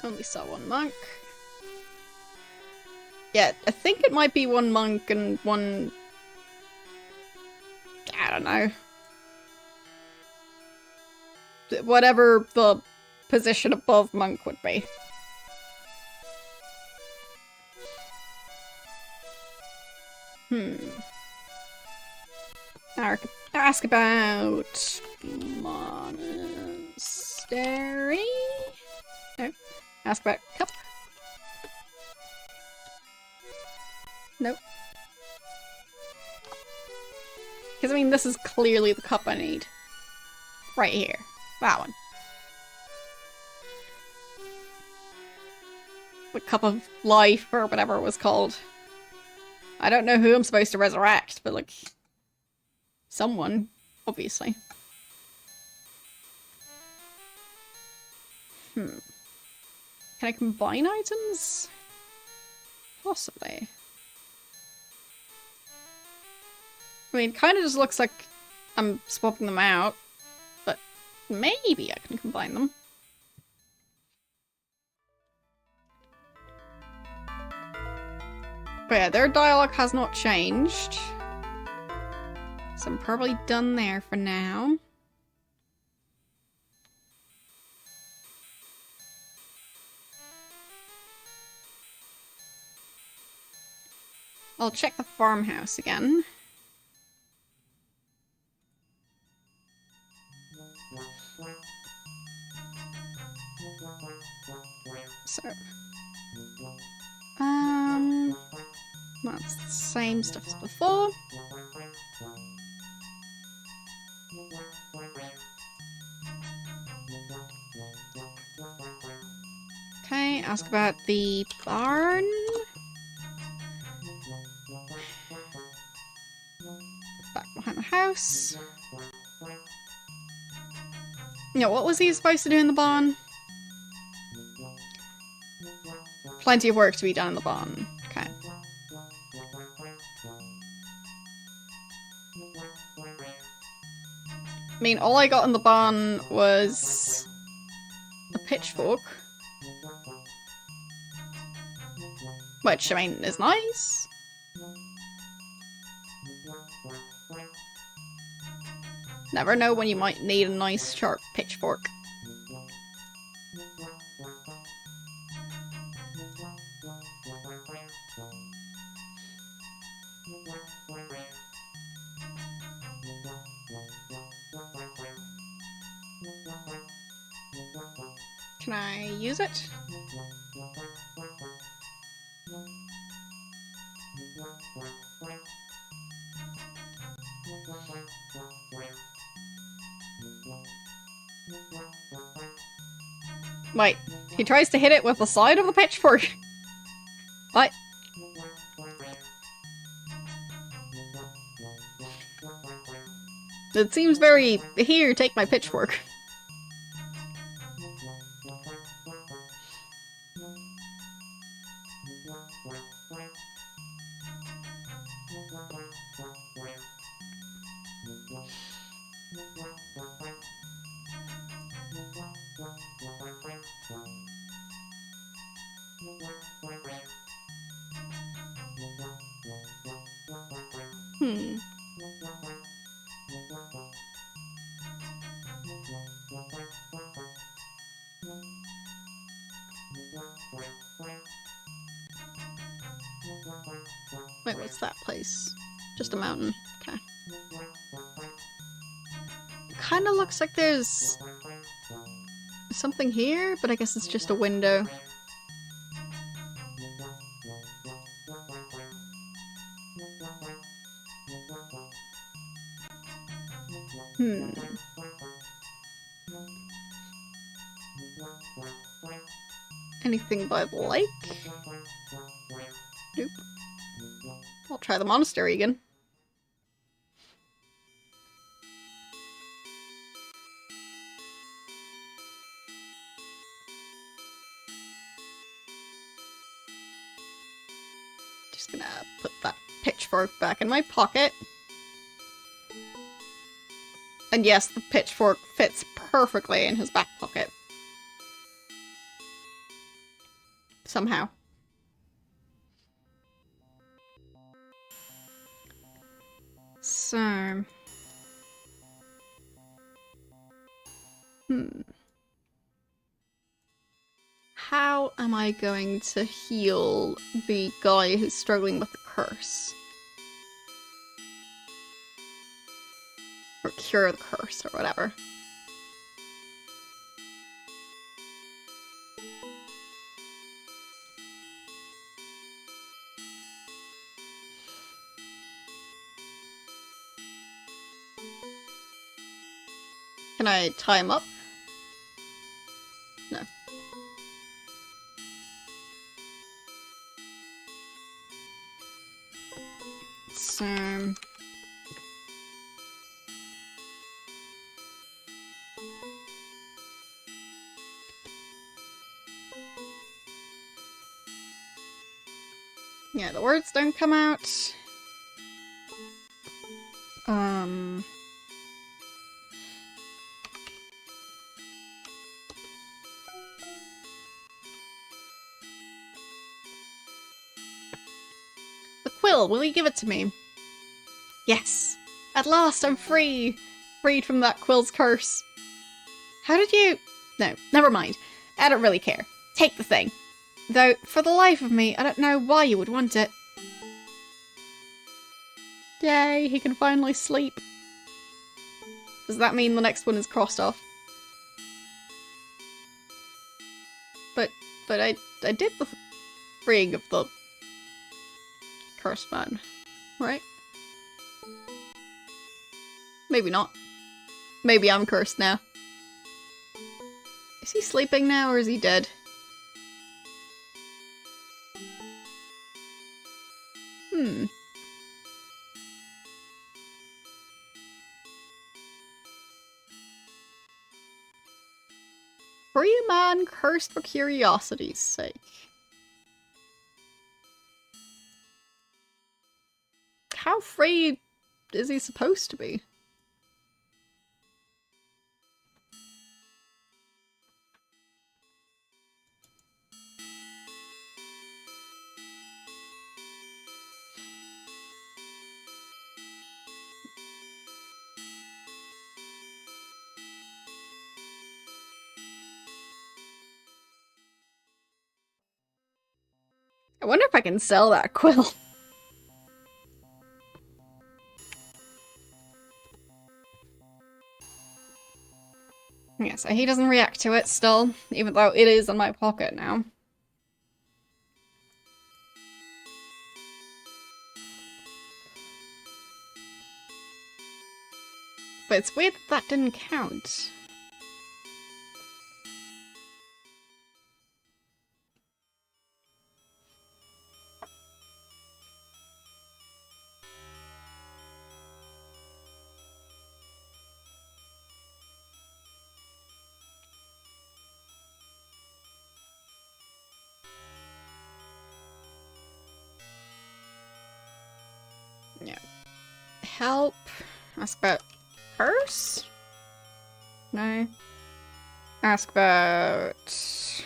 Only saw one monk. Yeah, I think it might be one monk and one... I don't know. Whatever the position above monk would be. Ask about monastery. No. Ask about cup. Nope. Because I mean, this is clearly the cup I need. Right here. That one. The cup of life, or whatever it was called. I don't know who I'm supposed to resurrect, but like... someone, obviously. Can I combine items? Possibly. I mean, it kind of just looks like I'm swapping them out, but maybe I can combine them. But yeah, their dialogue has not changed. So I'm probably done there for now. I'll check the farmhouse again. So, that's the same stuff as before. Okay, ask about the barn. Back behind the house. Yeah, what was he supposed to do in the barn? Plenty of work to be done in the barn. Okay. I mean, all I got in the barn was a pitchfork. Which, I mean, is nice. Never know when you might need a nice sharp pitchfork. Can I use it? Wait, he tries to hit it with the side of the pitchfork. What? It seems very, here, take my pitchfork. Hmm. Wait, what's that place? Just a mountain. Okay. Kinda looks like there's something here, but I guess it's just a window. Hmm. Anything by the lake? Nope. I'll try the monastery again. Just gonna put that pitchfork back in my pocket. And yes, the pitchfork fits perfectly in his back pocket. Somehow. So... How am I going to heal the guy who's struggling with the curse? Or cure the curse, or whatever. Can I tie him up? No. So... yeah, the words don't come out. The quill, will you give it to me? Yes! At last, I'm free! Freed from that quill's curse. How did you... No, never mind. I don't really care. Take the thing. Though, for the life of me, I don't know why you would want it. Yay, he can finally sleep. Does that mean the next one is crossed off? But I did the freeing of the cursed man, right? Maybe not. Maybe I'm cursed now. Is he sleeping now or is he dead? Free man cursed for curiosity's sake. How free is he supposed to be? I wonder if I can sell that quill. Yeah, so he doesn't react to it still, even though it is in my pocket now. But it's weird that that didn't count. Yeah. Help. Ask about curse? No. Ask about... Is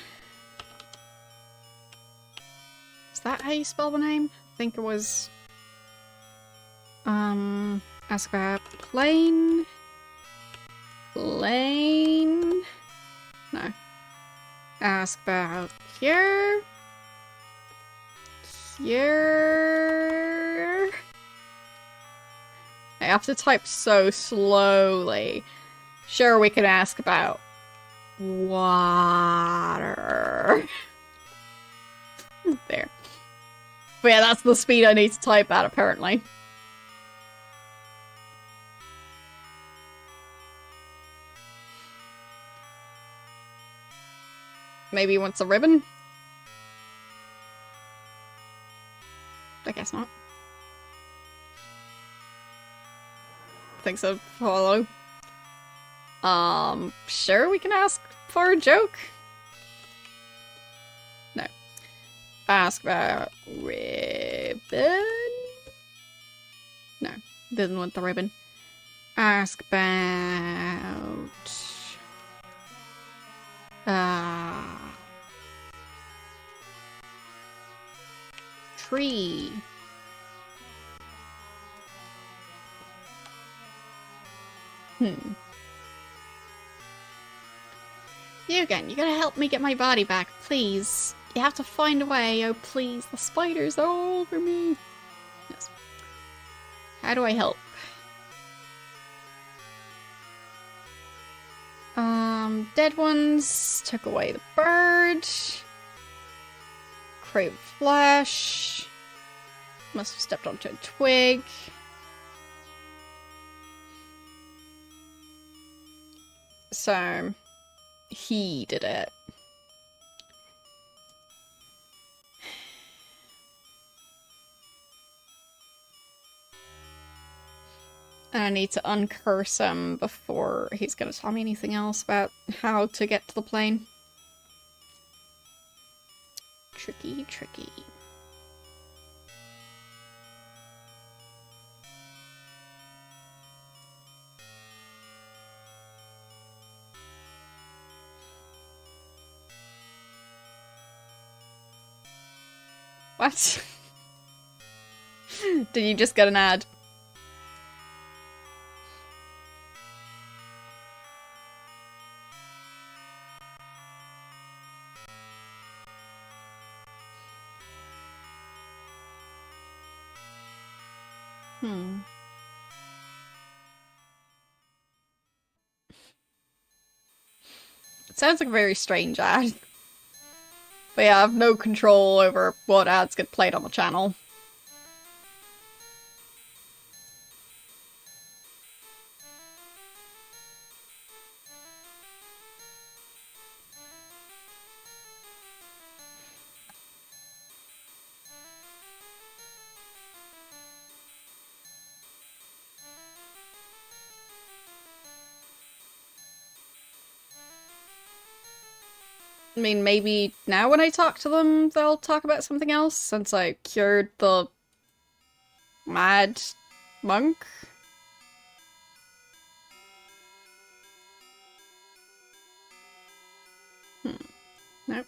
that how you spell the name? I think it was... Ask about plane? Plane? No. Ask about cure? Cure? I have to type so slowly. Sure, we can ask about water. There. But yeah, that's the speed I need to type at, apparently. Maybe he wants a ribbon? I guess not. Think so, follow. Sure, we can ask for a joke? No. Ask about ribbon? No, doesn't want the ribbon. Ask about... tree. You again, you gotta help me get my body back, please. You have to find a way, oh please, the spiders are all over me. Yes. How do I help? Dead ones, took away the bird. Crave flesh. Must have stepped onto a twig. So, he did it. And I need to uncurse him before he's gonna tell me anything else about how to get to the plane. Tricky, tricky. What? Did you just get an ad? It sounds like a very strange ad. But yeah, I have no control over what ads get played on the channel. I mean, maybe now when I talk to them, they'll talk about something else, since I cured the mad monk. Nope.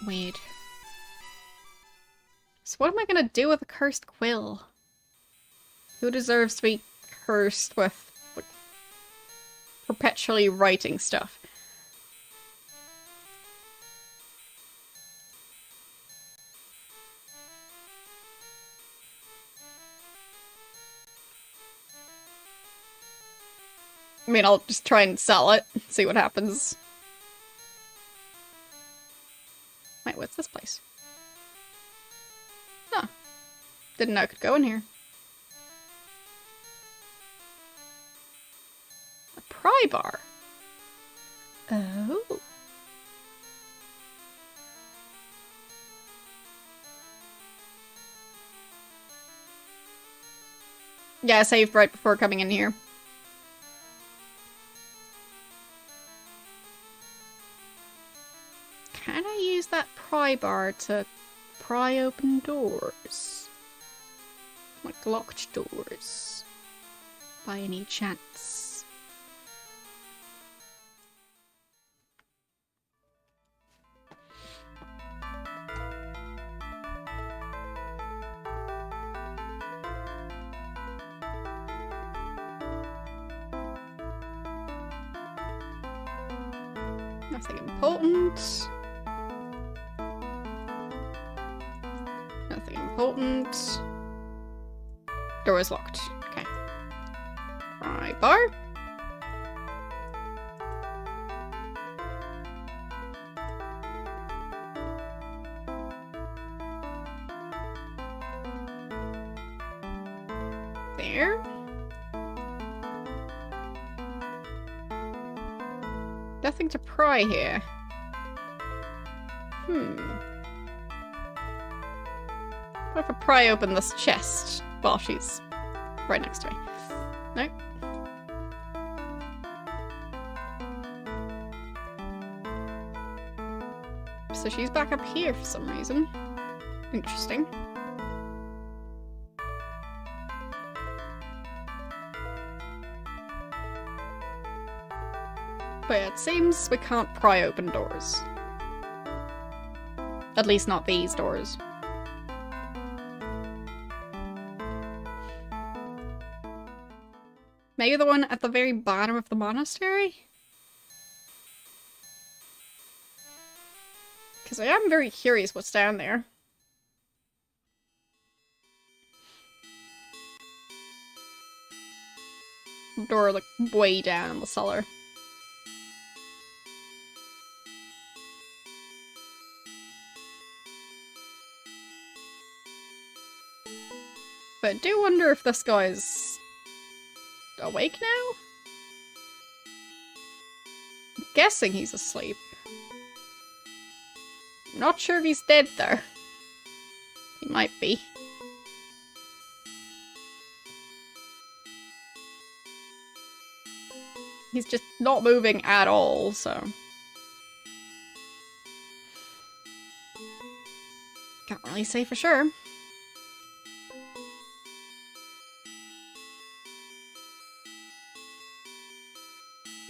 Weird. So what am I gonna do with a cursed quill? Who deserves to be cursed with, like, perpetually writing stuff. I mean, I'll just try and sell it, see what happens. Wait, what's this place? Huh. Didn't know I could go in here. A pry bar. Oh. Yeah, I saved right before coming in here. Can I use that pry bar to pry open doors? Like locked doors. By any chance? Nothing important. Nothing important. Door is locked. Okay. Pry bar. There. Nothing to pry here. What if I pry open this chest while she's right next to me? Nope. So she's back up here for some reason. Interesting. But yeah, it seems we can't pry open doors. At least not these doors. Maybe the one at the very bottom of the monastery? Because I am very curious what's down there. Door like way down in the cellar. But I do wonder if this guy's awake now? I'm guessing he's asleep. I'm not sure if he's dead though. He might be. He's just not moving at all, so... Can't really say for sure.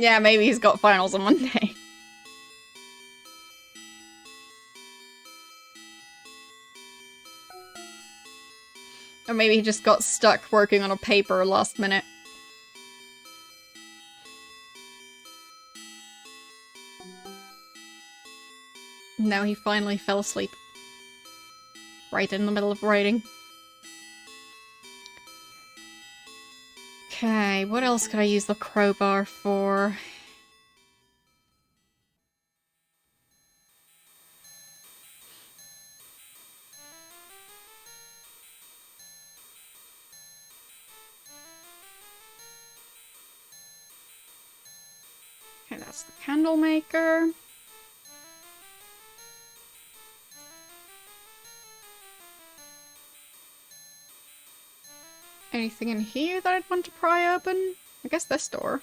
Yeah, maybe he's got finals on Monday. Or maybe he just got stuck working on a paper last minute. Now he finally fell asleep. Right in the middle of writing. Okay, what else could I use the crowbar for? Okay, that's the candle maker. Anything in here that I'd want to pry open? I guess this door.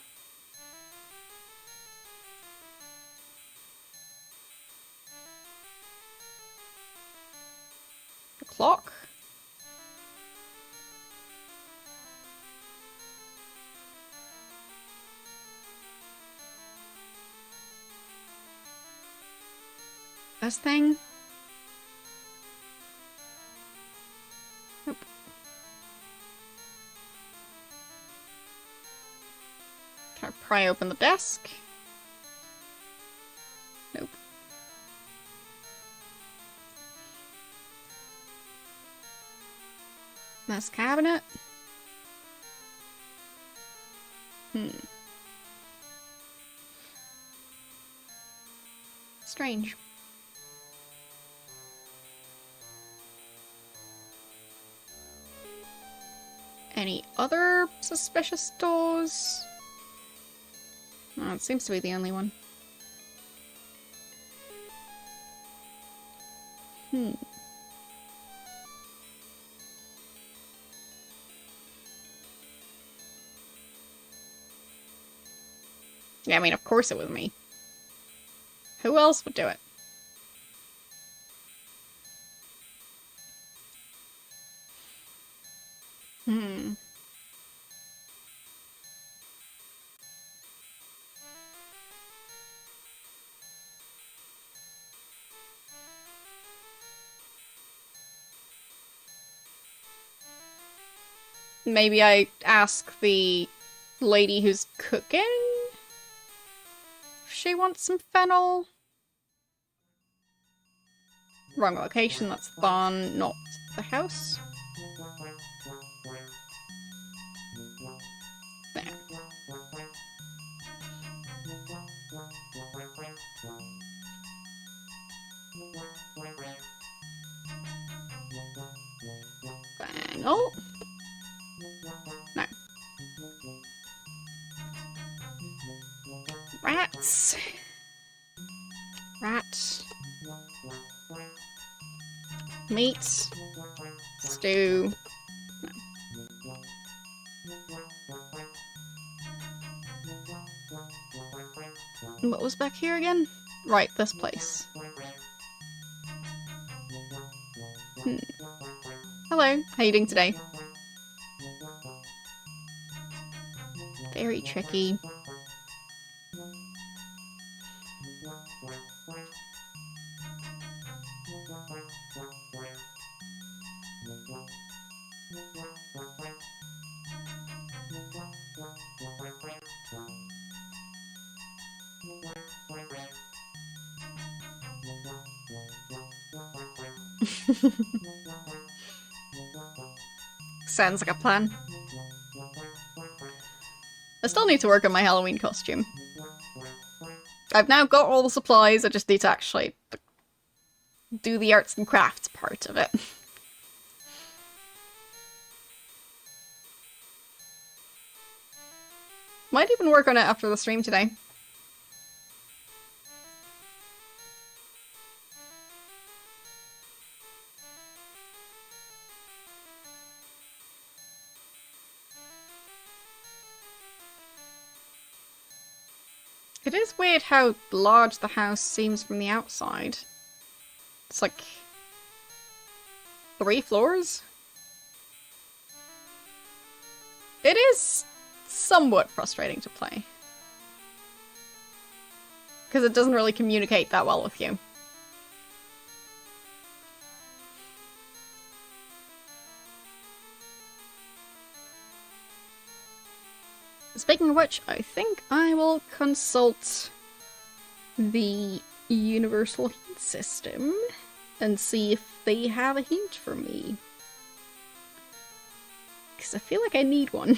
The clock. This thing. Nope. Can I pry open the desk. Nope. This cabinet. Strange. Any other suspicious doors? Oh, it seems to be the only one. Yeah, I mean, of course it was me. Who else would do it? Maybe I ask the lady who's cooking if she wants some fennel. Wrong location, that's the barn, not the house. There. Fennel. No. Rats. Rat. Meat. Stew. No. What was back here again? Right, this place. Hello, how you doing today? Very tricky. Sounds like a plan. I still need to work on my Halloween costume. I've now got all the supplies, I just need to actually do the arts and crafts part of it. Might even work on it after the stream today. It is weird how large the house seems from the outside. It's like 3 floors? It is somewhat frustrating to play. Because it doesn't really communicate that well with you. Speaking of which, I think I will consult the universal heat system and see if they have a hint for me. Because I feel like I need one.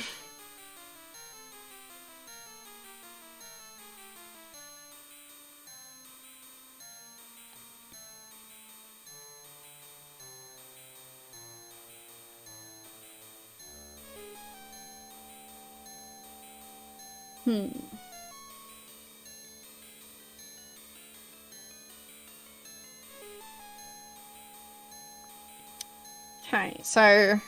Okay, so...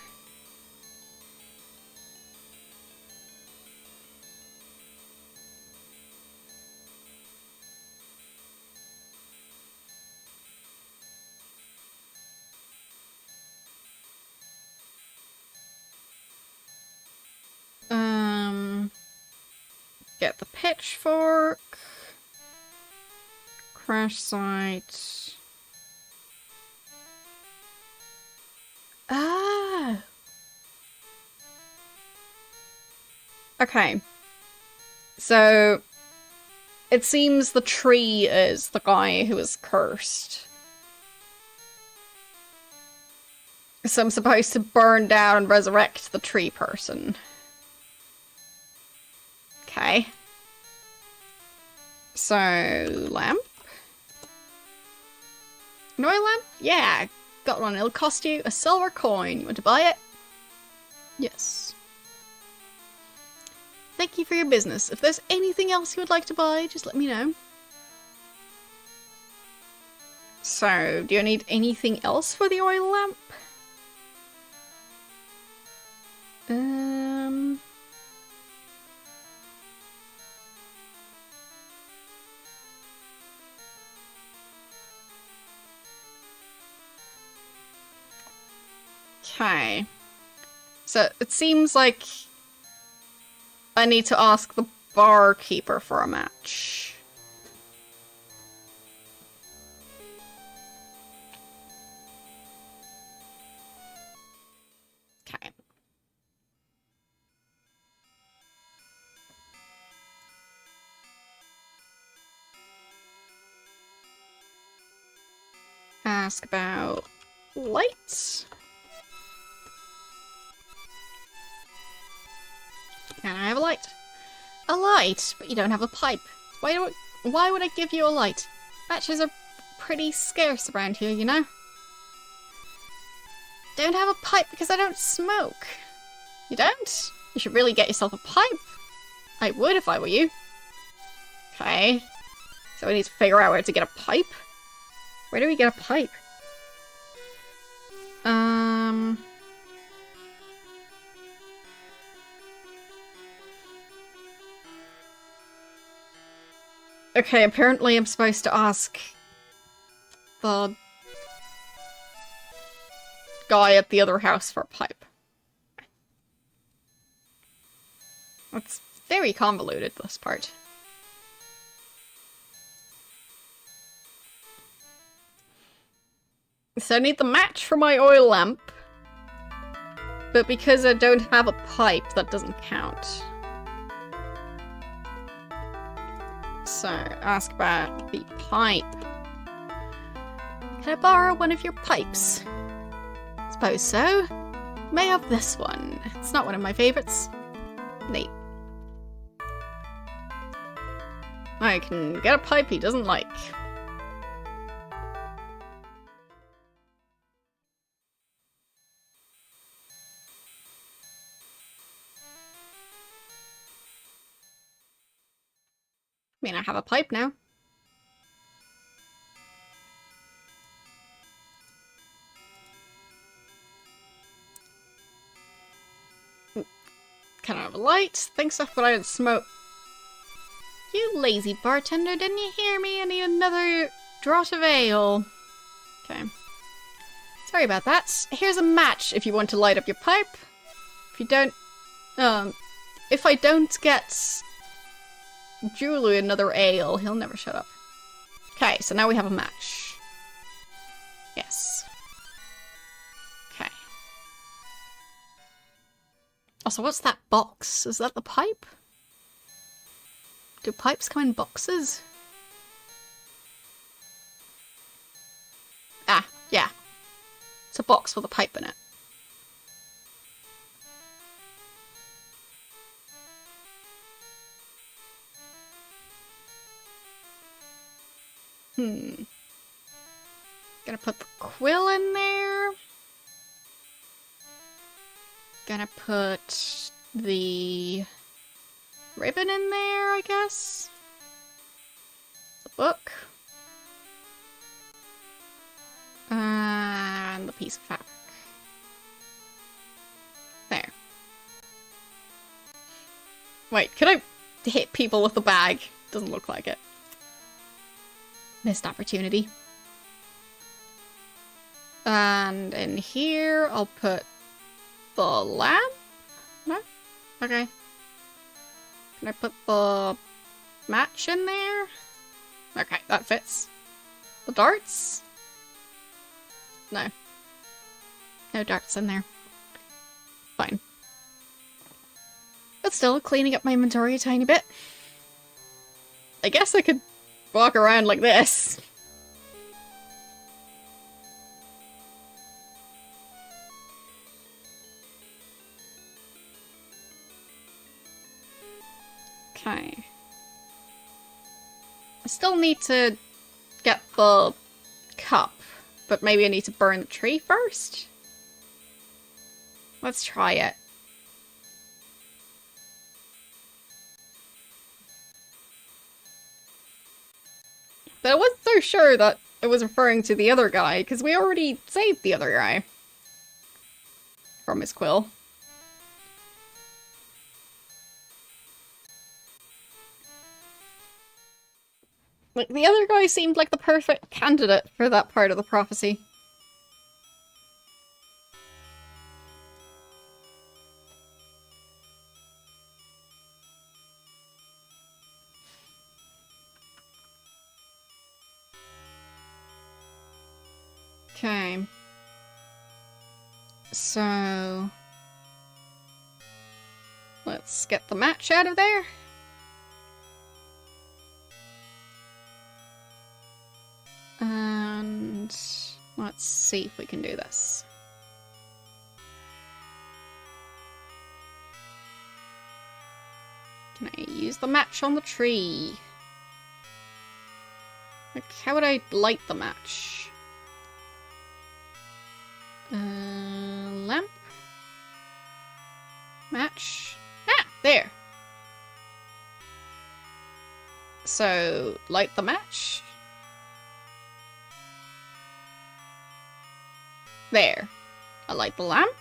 Get the pitchfork. Crash site. Ah! Okay. So, it seems the tree is the guy who is cursed. So I'm supposed to burn down and resurrect the tree person. Okay. So, lamp? An oil lamp? Yeah, got one. It'll cost you a silver coin. You want to buy it? Yes. Thank you for your business. If there's anything else you would like to buy, just let me know. So, do you need anything else for the oil lamp? Okay. So it seems like I need to ask the barkeeper for a match. Okay. Ask about lights. Can I have a light? A light? But you don't have a pipe. Why would I give you a light? Matches are pretty scarce around here, you know? Don't have a pipe because I don't smoke. You don't? You should really get yourself a pipe. I would if I were you. Okay. So we need to figure out where to get a pipe. Where do we get a pipe? Okay, apparently I'm supposed to ask the guy at the other house for a pipe. It's very convoluted, this part. So I need the match for my oil lamp. But because I don't have a pipe, that doesn't count. So, ask about the pipe. Can I borrow one of your pipes? Suppose so. May have this one. It's not one of my favorites. Neat. I can get a pipe he doesn't like. I mean, I have a pipe now. Can I have a light? Think so, but I don't smoke. You lazy bartender, didn't you hear me? I need another draught of ale. Okay. Sorry about that. Here's a match if you want to light up your pipe. If you don't... if I don't get Julie another ale, he'll never shut up. Okay, so now we have a match. Yes. Okay. Also, what's that box? Is that the pipe? Do pipes come in boxes? Ah, yeah. It's a box with a pipe in it. Gonna put the quill in there. Gonna put the ribbon in there, I guess. The book. And the piece of fabric. There. Wait, could I hit people with the bag? Doesn't look like it. Missed opportunity. And in here, I'll put the lamp? No? Okay. Can I put the match in there? Okay, that fits. The darts? No. No darts in there. Fine. But still, cleaning up my inventory a tiny bit. I guess I could walk around like this. Okay. I still need to get the cup, but maybe I need to burn the tree first? Let's try it. But I wasn't so sure that it was referring to the other guy, because we already saved the other guy from his quill. Like, the other guy seemed like the perfect candidate for that part of the prophecy. Okay. So... let's get the match out of there. And... let's see if we can do this. Can I use the match on the tree? Like, how would I light the match? Lamp? Match? Ah! There! So, light the match. There. I light the lamp.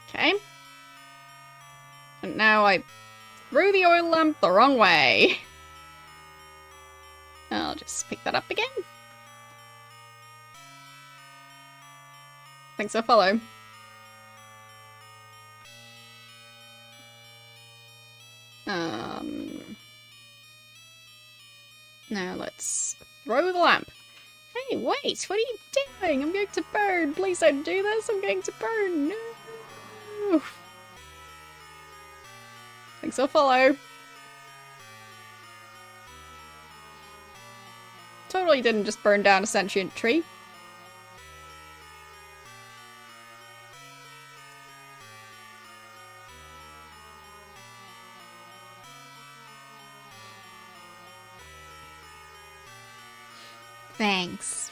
Okay. And now I threw the oil lamp the wrong way. I'll just pick that up again. Thanks for follow. Now let's throw the lamp. Hey, wait, what are you doing? I'm going to burn. Please don't do this. I'm going to burn. No. Thanks for follow. Totally didn't just burn down a sentient tree. Thanks.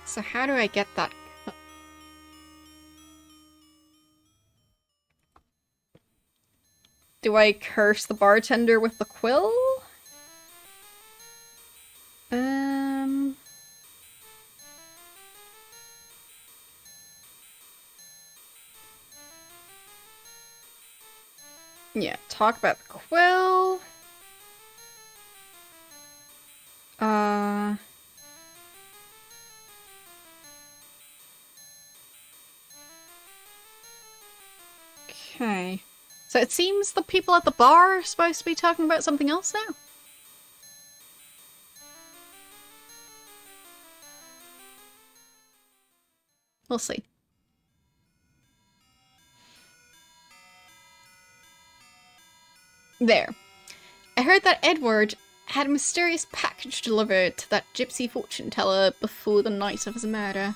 So how do I get that? Do I curse the bartender with the quill? Yeah, talk about the quill. Okay. So it seems the people at the bar are supposed to be talking about something else now. We'll see. There. I heard that Edward had a mysterious package delivered to that gypsy fortune teller before the night of his murder.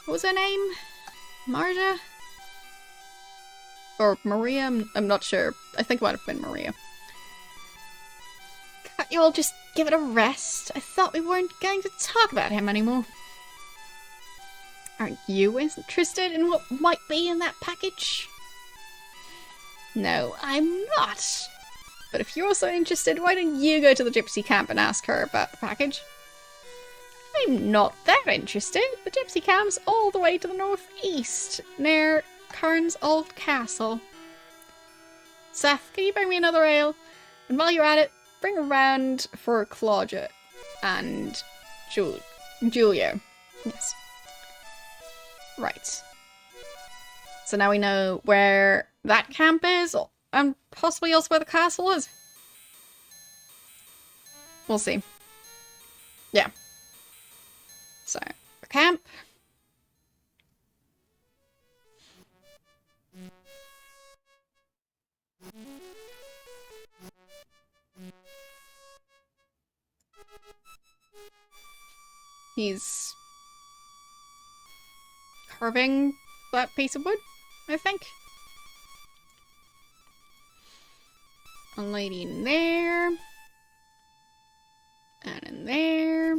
What was her name? Marja? Or Maria? I'm not sure. I think it might have been Maria. Can't you all just give it a rest? I thought we weren't going to talk about him anymore. Aren't you interested in what might be in that package? No, I'm not. But if you're so interested, why don't you go to the gypsy camp and ask her about the package? I'm not that interested. The gypsy camp's all the way to the northeast, near Karn's old castle. Seth, can you bring me another ale? And while you're at it, bring around for Claudia and Julia. Yes. Right. So now we know where that camp is, and possibly also where the castle is. We'll see. Yeah. So, camp. He's carving that piece of wood, I think. A lady in there. And in there.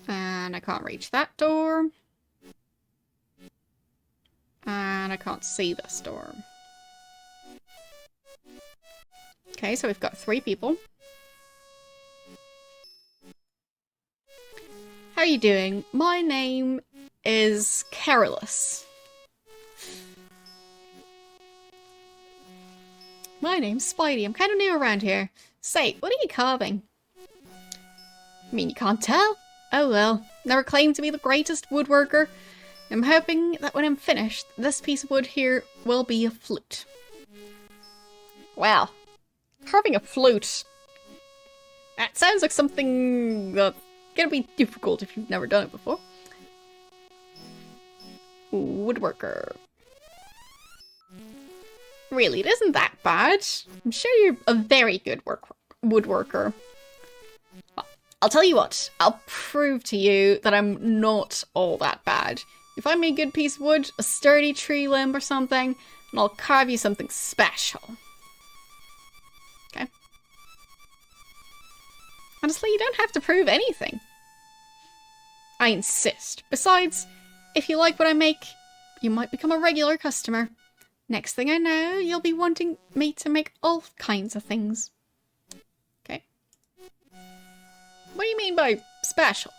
And I can't reach that door. And I can't see this door. Okay, so we've got 3 people. How are you doing? My name is Carolus. My name's Spidey. I'm kind of new around here. Say, what are you carving? I mean, you can't tell? Oh well. Never claimed to be the greatest woodworker. I'm hoping that when I'm finished, this piece of wood here will be a flute. Wow. Carving a flute. That sounds like something that's gonna be difficult if you've never done it before. Woodworker. Really, it isn't that bad. I'm sure you're a very good woodworker. Well, I'll tell you what, I'll prove to you that I'm not all that bad. You find me a good piece of wood, a sturdy tree limb or something, and I'll carve you something special. Okay? Honestly, you don't have to prove anything. I insist. Besides, if you like what I make, you might become a regular customer. Next thing I know, you'll be wanting me to make all kinds of things. Okay. What do you mean by special?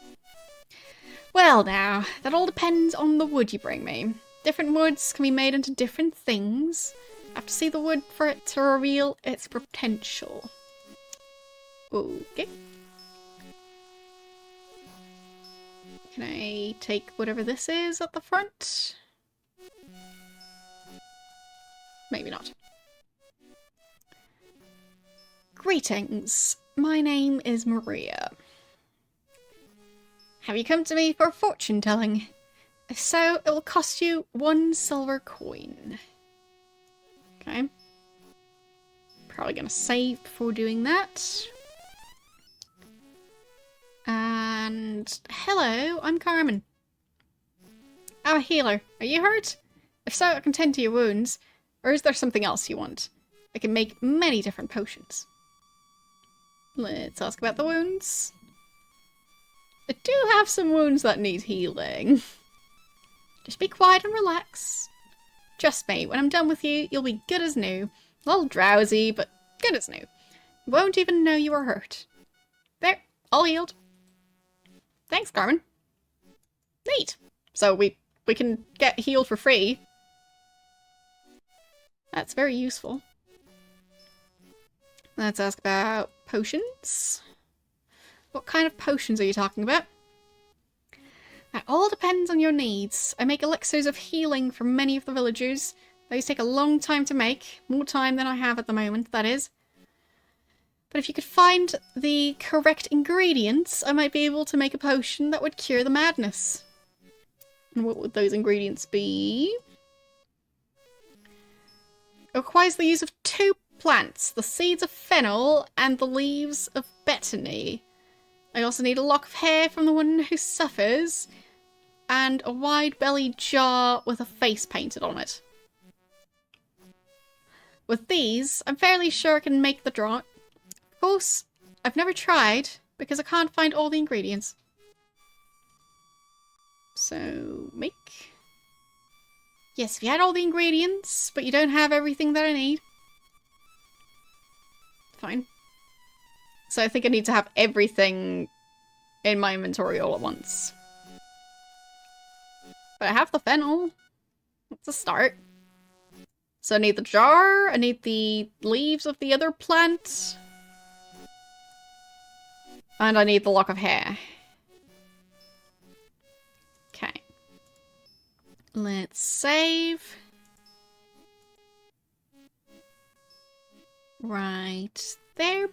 Well now, that all depends on the wood you bring me. Different woods can be made into different things. I have to see the wood for it to reveal its potential. Okay. Can I take whatever this is at the front? Maybe not. Greetings. My name is Maria. Have you come to me for fortune telling? If so, it will cost you 1 silver coin. Okay. Probably gonna save before doing that. And hello, I'm Carmen. I'm a healer. Are you hurt? If so, I can tend to your wounds. Or is there something else you want? I can make many different potions. Let's ask about the wounds. I do have some wounds that need healing. Just be quiet and relax. Trust me, when I'm done with you, you'll be good as new. A little drowsy, but good as new. You won't even know you were hurt. There, all healed. Thanks, Carmen. Neat. So we can get healed for free. That's very useful. Let's ask about potions. What kind of potions are you talking about? That all depends on your needs. I make elixirs of healing for many of the villagers. Those take a long time to make. More time than I have at the moment, that is. But if you could find the correct ingredients, I might be able to make a potion that would cure the madness. And what would those ingredients be? It requires the use of 2 plants, the seeds of fennel and the leaves of betony. I also need a lock of hair from the one who suffers, and a wide-bellied jar with a face painted on it. With these, I'm fairly sure I can make the draught. Of course, I've never tried, because I can't find all the ingredients. So, make... Yes, if you had all the ingredients, but you don't have everything that I need. Fine. So I think I need to have everything in my inventory all at once. But I have the fennel. That's a start. So I need the jar, I need the leaves of the other plant. And I need the lock of hair. Okay. Let's save. Right there.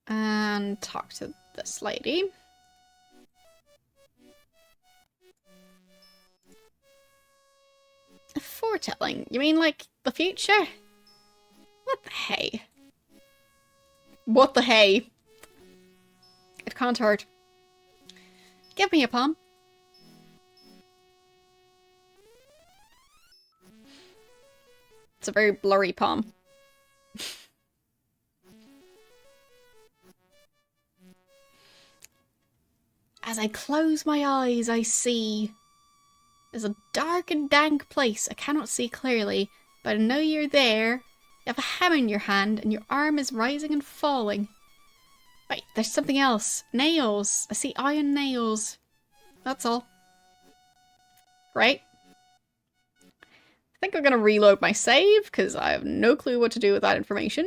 And talk to this lady. Foretelling? You mean like the future? What the hey? What the hey? It can't hurt. Give me a palm. It's a very blurry palm. As I close my eyes, I see... There's a dark and dank place I cannot see clearly, but I know you're there. You have a hammer in your hand, and your arm is rising and falling. Wait, there's something else. Nails. I see iron nails. That's all. Right? I think I'm gonna reload my save, because I have no clue what to do with that information.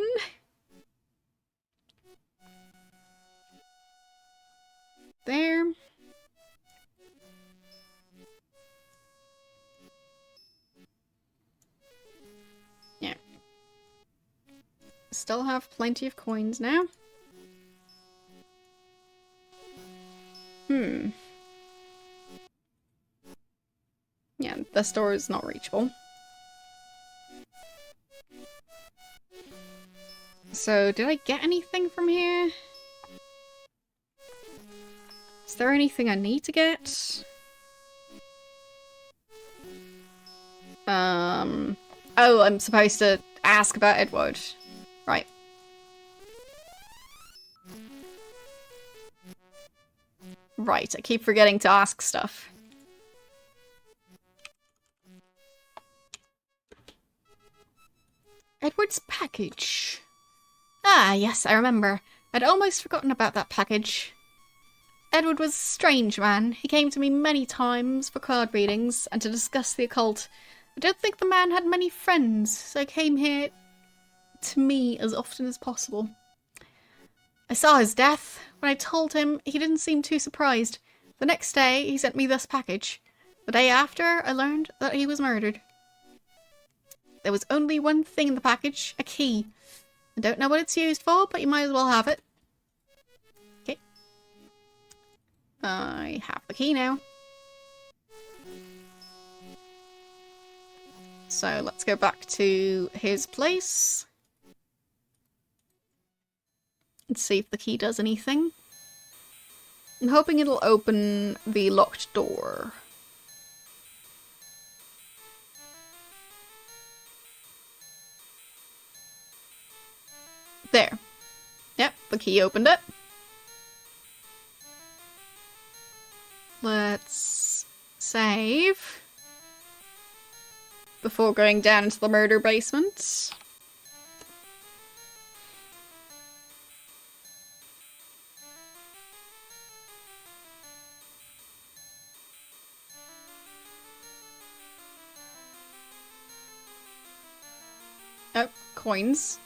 There. Yeah. Still have plenty of coins now. Yeah, the store is not reachable. So, did I get anything from here? Is there anything I need to get? Oh, I'm supposed to ask about Edward. Right. Right, I keep forgetting to ask stuff. Edward's package. Ah, yes, I remember. I'd almost forgotten about that package. Edward was a strange man. He came to me many times for card readings and to discuss the occult. I don't think the man had many friends, so I came here to me as often as possible. I saw his death. When I told him, he didn't seem too surprised. The next day, he sent me this package. The day after, I learned that he was murdered. There was only one thing in the package, a key. I don't know what it's used for, but you might as well have it. Okay. I have the key now. So let's go back to his place. And see if the key does anything. I'm hoping it'll open the locked door. There. Yep, the key opened it. Let's save. Before going down into the murder basement. Oh, coins.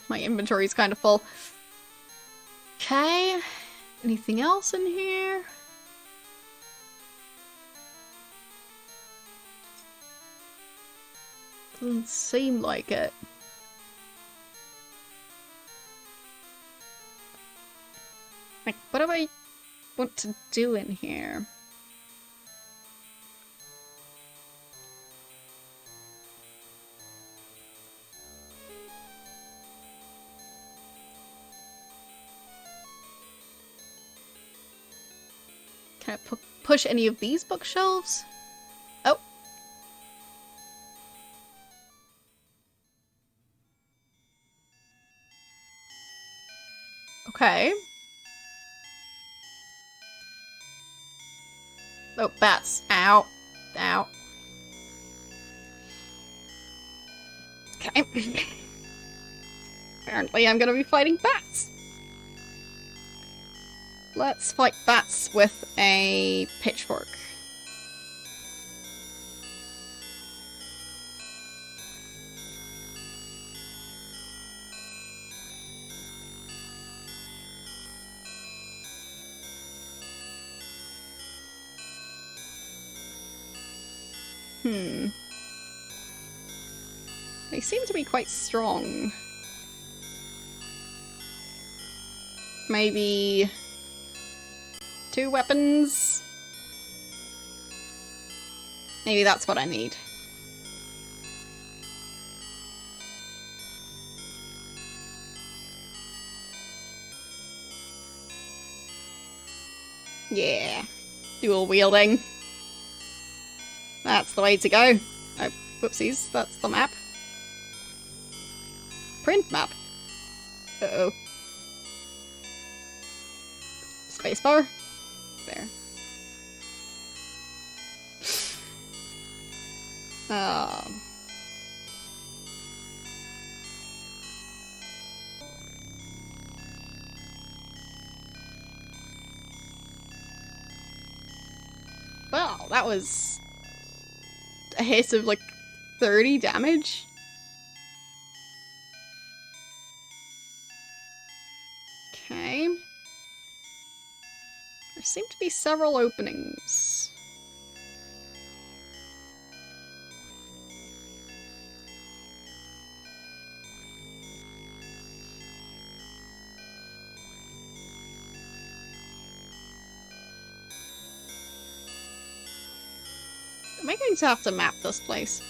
My inventory's kind of full. Okay. Anything else in here? Doesn't seem like it. Like, what do I want to do in here? Can I push any of these bookshelves? Oh. Okay. Oh, bats. Ow. Ow. Okay. Apparently I'm gonna be fighting bats. Let's fight bats with a pitchfork. They seem to be quite strong. Maybe 2 weapons? Maybe that's what I need. Yeah. Dual wielding. That's the way to go. Oh, whoopsies, that's the map. Print map. Uh-oh. Spacebar. There. Well, that was a hit of like 30 damage. Okay. There seem to be several openings. Am I going to have to map this place?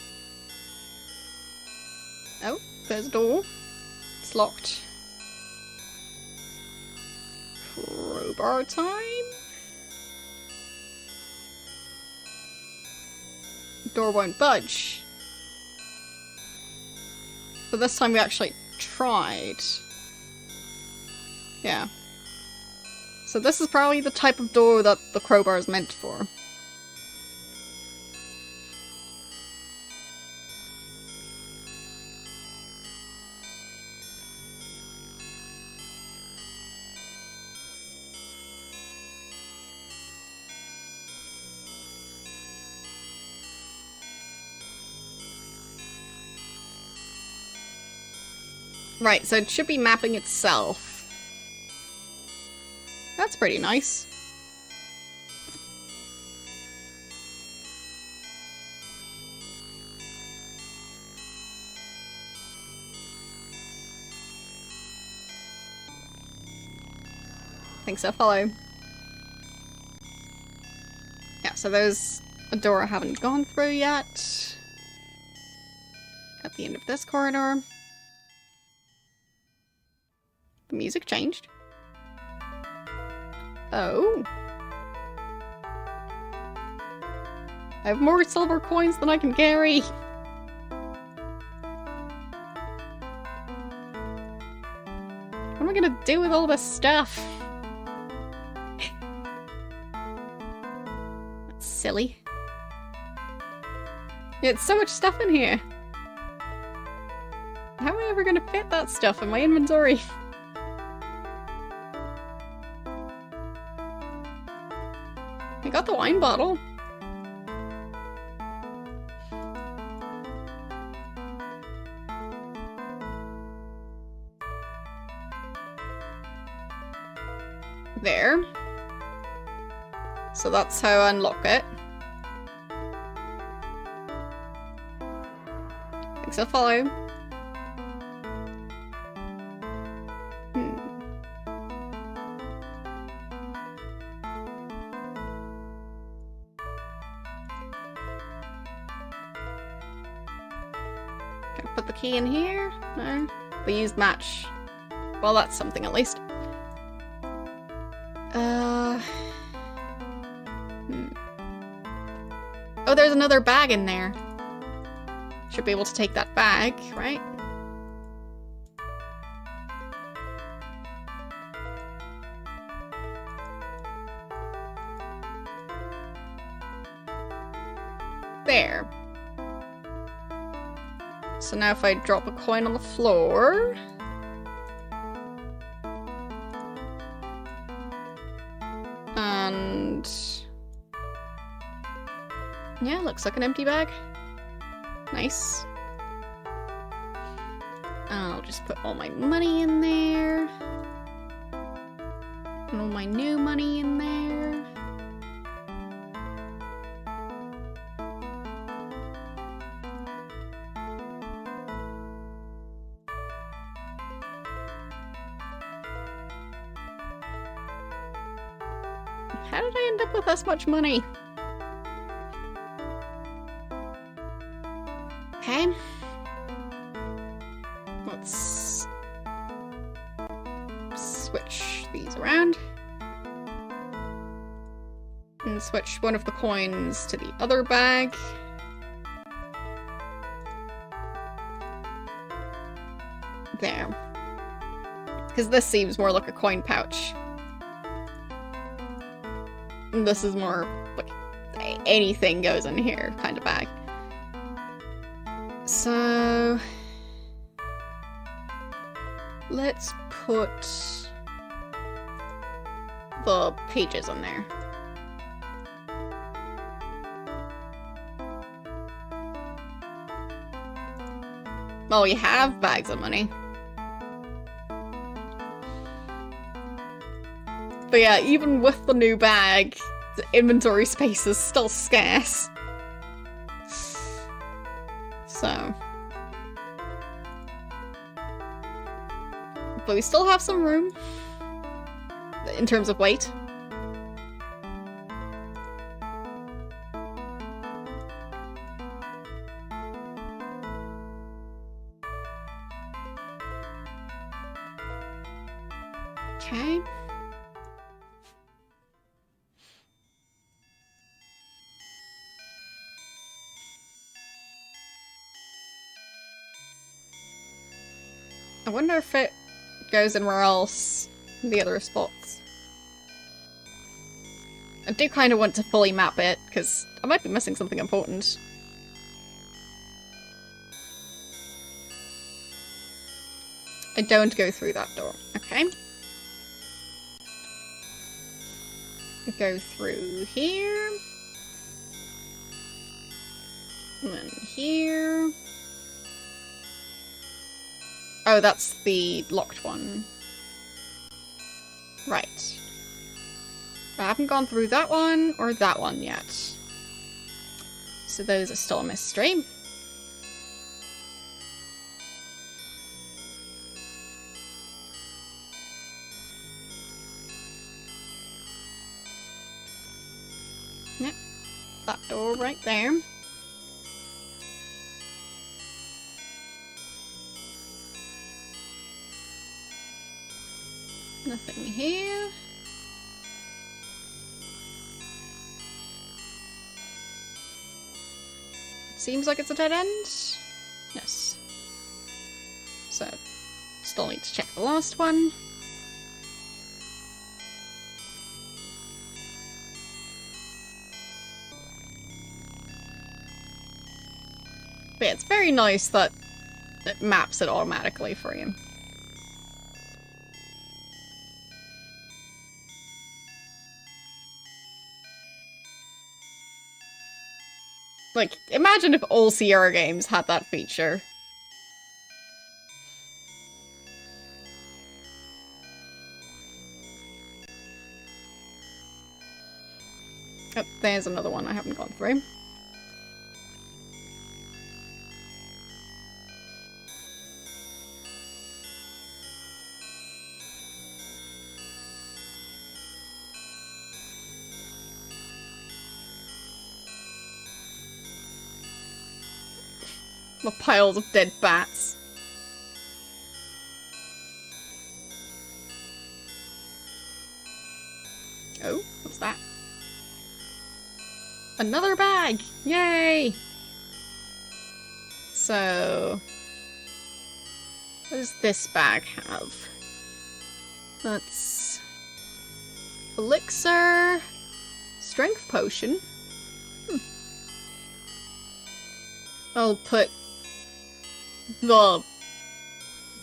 Oh, there's a door. It's locked. Crowbar time? Door won't budge. But this time we actually tried. Yeah. So this is probably the type of door that the crowbar is meant for. Right, so it should be mapping itself. That's pretty nice. Think so, follow. Yeah, so there's a door I haven't gone through yet. At the end of this corridor. The music changed. Oh. I have more silver coins than I can carry. What am I gonna do with all this stuff? That's silly. It's so much stuff in here. How am I ever gonna fit that stuff in my inventory? I got the wine bottle. There. So that's how I unlock it. Thanks, I'll follow. Put the key in here? No. We used match. Well, that's something at least. Oh, there's another bag in there. Should be able to take that bag, right? There. So now if I drop a coin on the floor... And... yeah, looks like an empty bag. Nice. I'll just put all my money in there. And all my new money in there. How did I end up with this much money? Okay. Let's switch these around. And switch one of the coins to the other bag. There. Because this seems more like a coin pouch. And this is more like anything goes in here kind of bag. So let's put the pages in there. Well, we have bags of money. But yeah, even with the new bag, the inventory space is still scarce. So. But we still have some room. In terms of weight. Okay. I wonder if it goes anywhere else in the other spots. I do kind of want to fully map it, because I might be missing something important. I don't go through that door. Okay. Go through here. And then here. Oh, that's the locked one. Right. I haven't gone through that one or that one yet. So those are still a mystery. Yep. That door right there. Nothing here. Seems like it's a dead end. Yes. So, still need to check the last one. But yeah, it's very nice that it maps it automatically for you. Like, imagine if all Sierra games had that feature. Oh, there's another one I haven't gone through. The piles of dead bats. Oh, what's that? Another bag! Yay! So, what does this bag have? That's elixir, strength potion. I'll put the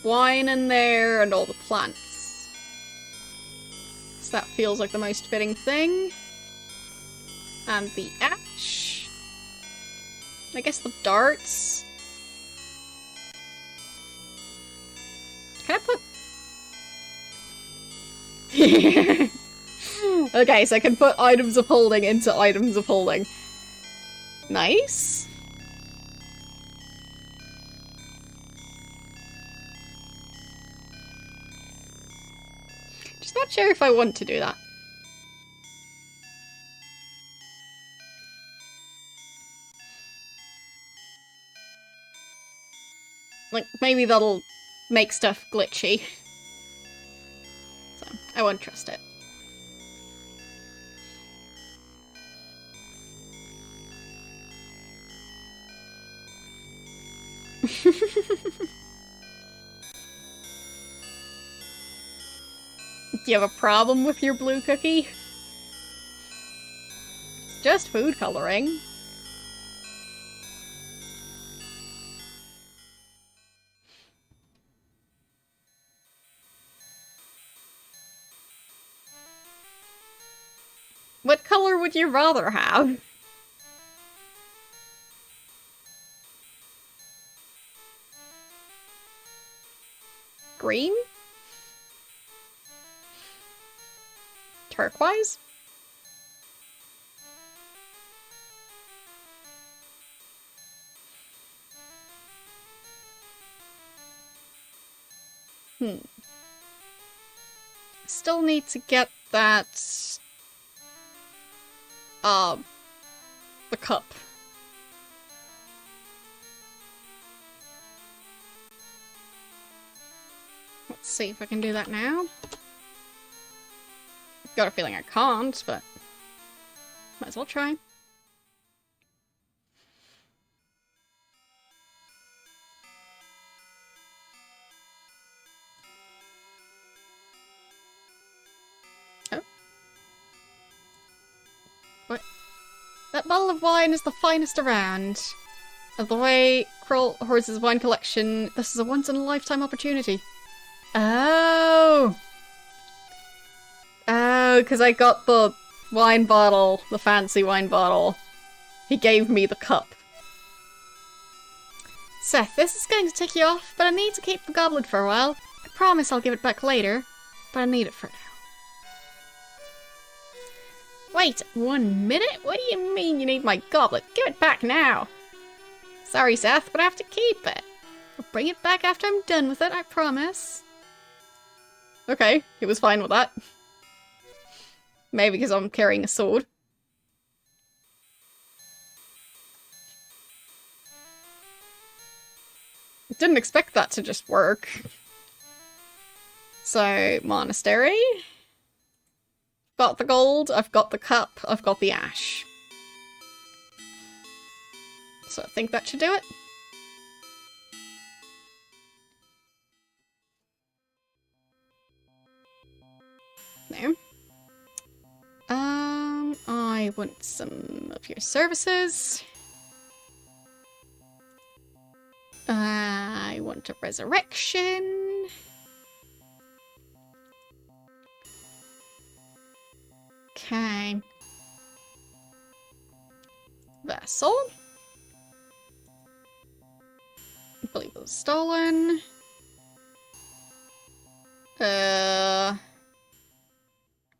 wine in there and all the plants. So that feels like the most fitting thing. And the ash. I guess the darts. Can I put... Okay, so I can put items of holding into items of holding. Nice. Just not sure if I want to do that. Like, maybe that'll make stuff glitchy. So, I won't trust it. Do you have a problem with your blue cookie? It's just food coloring. What color would you rather have? Green? Turquoise? Still need to get that... the cup. Let's see if I can do that now. Got a feeling I can't, but might as well try. Oh. What? That bottle of wine is the finest around. Of the way Kroll hoards his wine collection, this is a once-in-a-lifetime opportunity. Oh! Oh, because I got the wine bottle, the fancy wine bottle. He gave me the cup. Seth, this is going to tick you off, but I need to keep the goblet for a while. I promise I'll give it back later, but I need it for now. Wait 1 minute? What do you mean you need my goblet? Give it back now! Sorry, Seth, but I have to keep it. I'll bring it back after I'm done with it, I promise. Okay, he was fine with that. Maybe because I'm carrying a sword. Didn't expect that to just work. So, monastery. Got the gold, I've got the cup, I've got the ash. So I think that should do it. There. I want some of your services. I want a resurrection. Okay. Vessel. I believe it was stolen.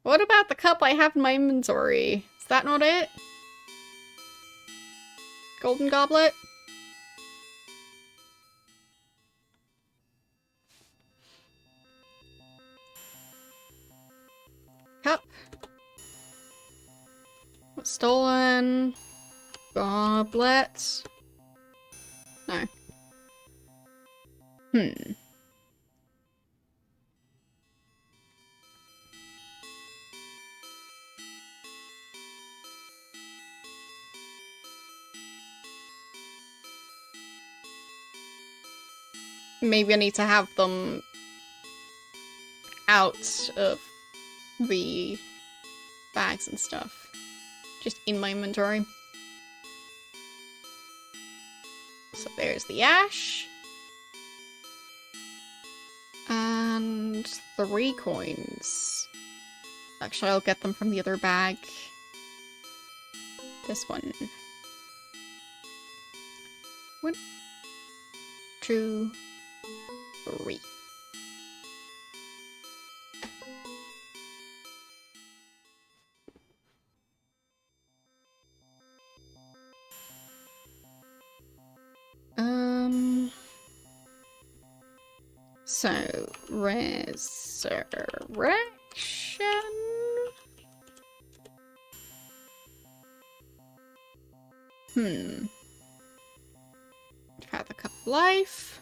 What about the cup I have in my inventory? Is that not it? Golden goblet? Cup. What's stolen? Goblet. No. Maybe I need to have them out of the bags and stuff. Just in my inventory. So there's the ash. And 3 coins. Actually, I'll get them from the other bag. This one. 1, 2, 3. So, resurrection? Had the cup of life.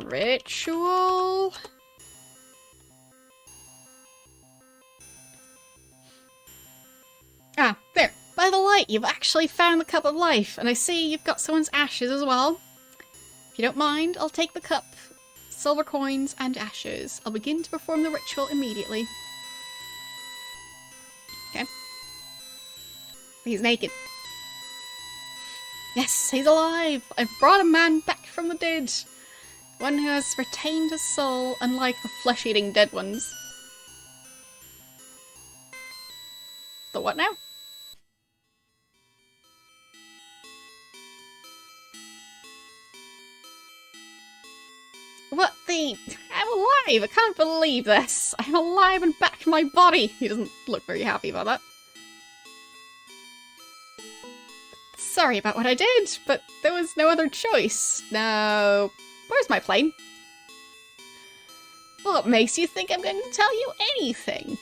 Ritual. Ah, there. By the light, you've actually found the Cup of Life, and I see you've got someone's ashes as well. If you don't mind, I'll take the cup, silver coins, and ashes. I'll begin to perform the ritual immediately. Okay. He's naked. Yes, he's alive! I've brought a man back from the dead. One who has retained his soul, unlike the flesh-eating dead ones. The what now? What the? I'm alive! I can't believe this! I'm alive and back in my body! He doesn't look very happy about that. Sorry about what I did, but there was no other choice. Now, where's my plane? What makes you think I'm going to tell you anything?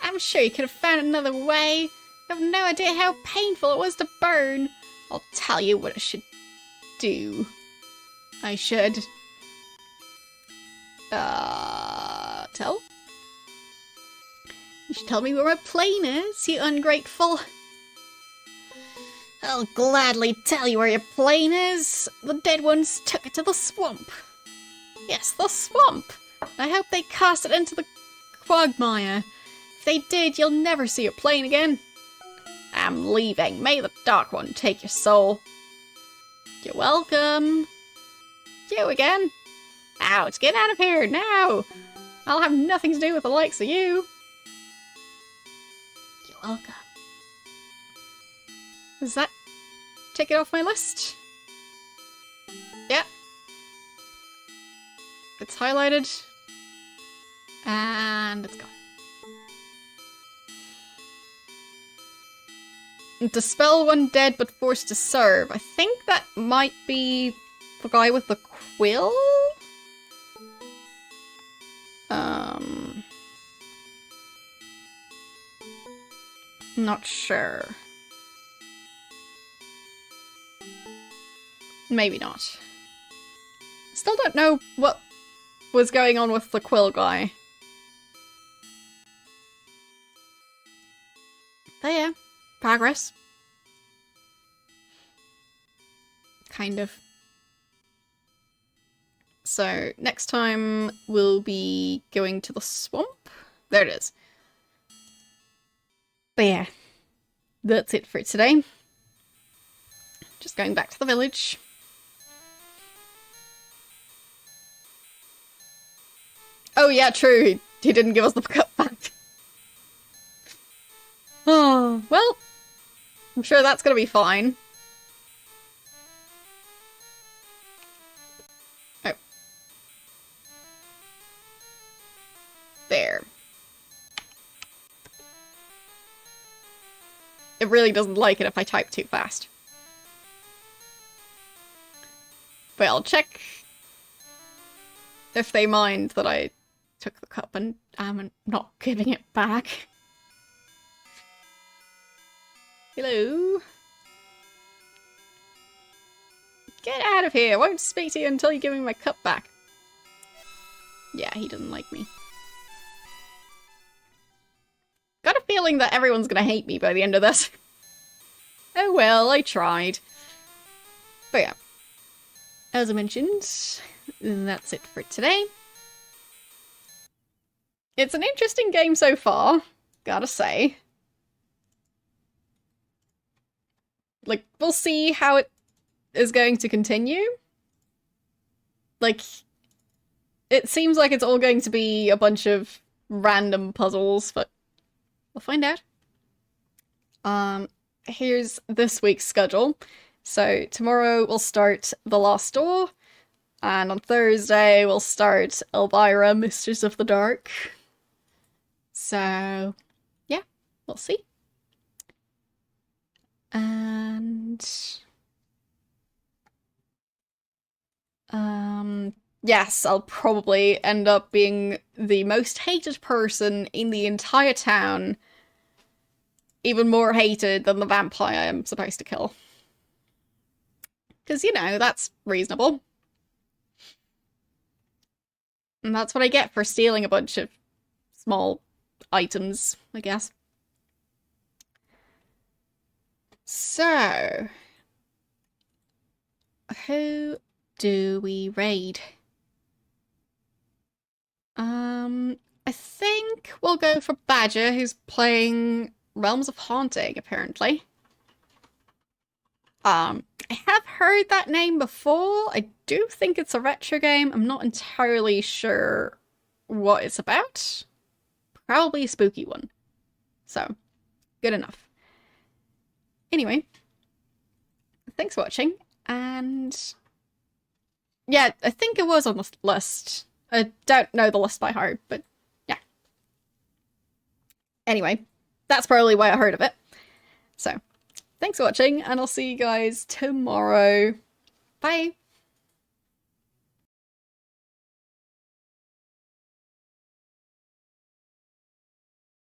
I'm sure you could have found another way. You have no idea how painful it was to burn. I'll tell you what I should do. I should... tell? You should tell me where my plane is, you ungrateful. I'll gladly tell you where your plane is. The dead ones took it to the swamp. Yes, the swamp. I hope they cast it into the quagmire. If they did, you'll never see your plane again. I'm leaving. May the Dark One take your soul. You're welcome. You again? Ouch, get out of here, now! I'll have nothing to do with the likes of you. You're welcome. Does that take it off my list? Yeah. It's highlighted. And it's gone. Dispel one dead but forced to serve. I think that might be the guy with the quill? Not sure. Maybe not. Still don't know what was going on with the quill guy. But yeah, progress. Kind of. So, next time we'll be going to the swamp. There it is. But yeah, that's it for today. Just going back to the village. Oh yeah, true. He didn't give us the cup back. Oh, well, I'm sure that's gonna be fine. Oh. There. It really doesn't like it if I type too fast. But I'll check if they mind that I took the cup and am not giving it back. Hello? Get out of here! I won't speak to you until you give me my cup back. Yeah, he doesn't like me. Got a feeling that everyone's gonna hate me by the end of this. Oh well, I tried. But yeah. As I mentioned, that's it for today. It's an interesting game so far, gotta say. Like, we'll see how it is going to continue. Like, it seems like it's all going to be a bunch of random puzzles, but we'll find out. Here's this week's schedule. So tomorrow we'll start The Lost Door, and on Thursday we'll start Elvira, Mistress of the Dark. So, yeah, we'll see. And... yes, I'll probably end up being the most hated person in the entire town. Even more hated than the vampire I'm supposed to kill. Because, you know, that's reasonable. And that's what I get for stealing a bunch of small items, I guess. So, who do we raid? I think we'll go for Badger, who's playing Realms of Haunting, apparently. I have heard that name before. I do think it's a retro game. I'm not entirely sure what it's about. Probably a spooky one. So, good enough. Anyway, thanks for watching, and yeah, I think it was on the list. I don't know the list by heart, but yeah. Anyway, that's probably why I heard of it. So, thanks for watching, and I'll see you guys tomorrow. Bye!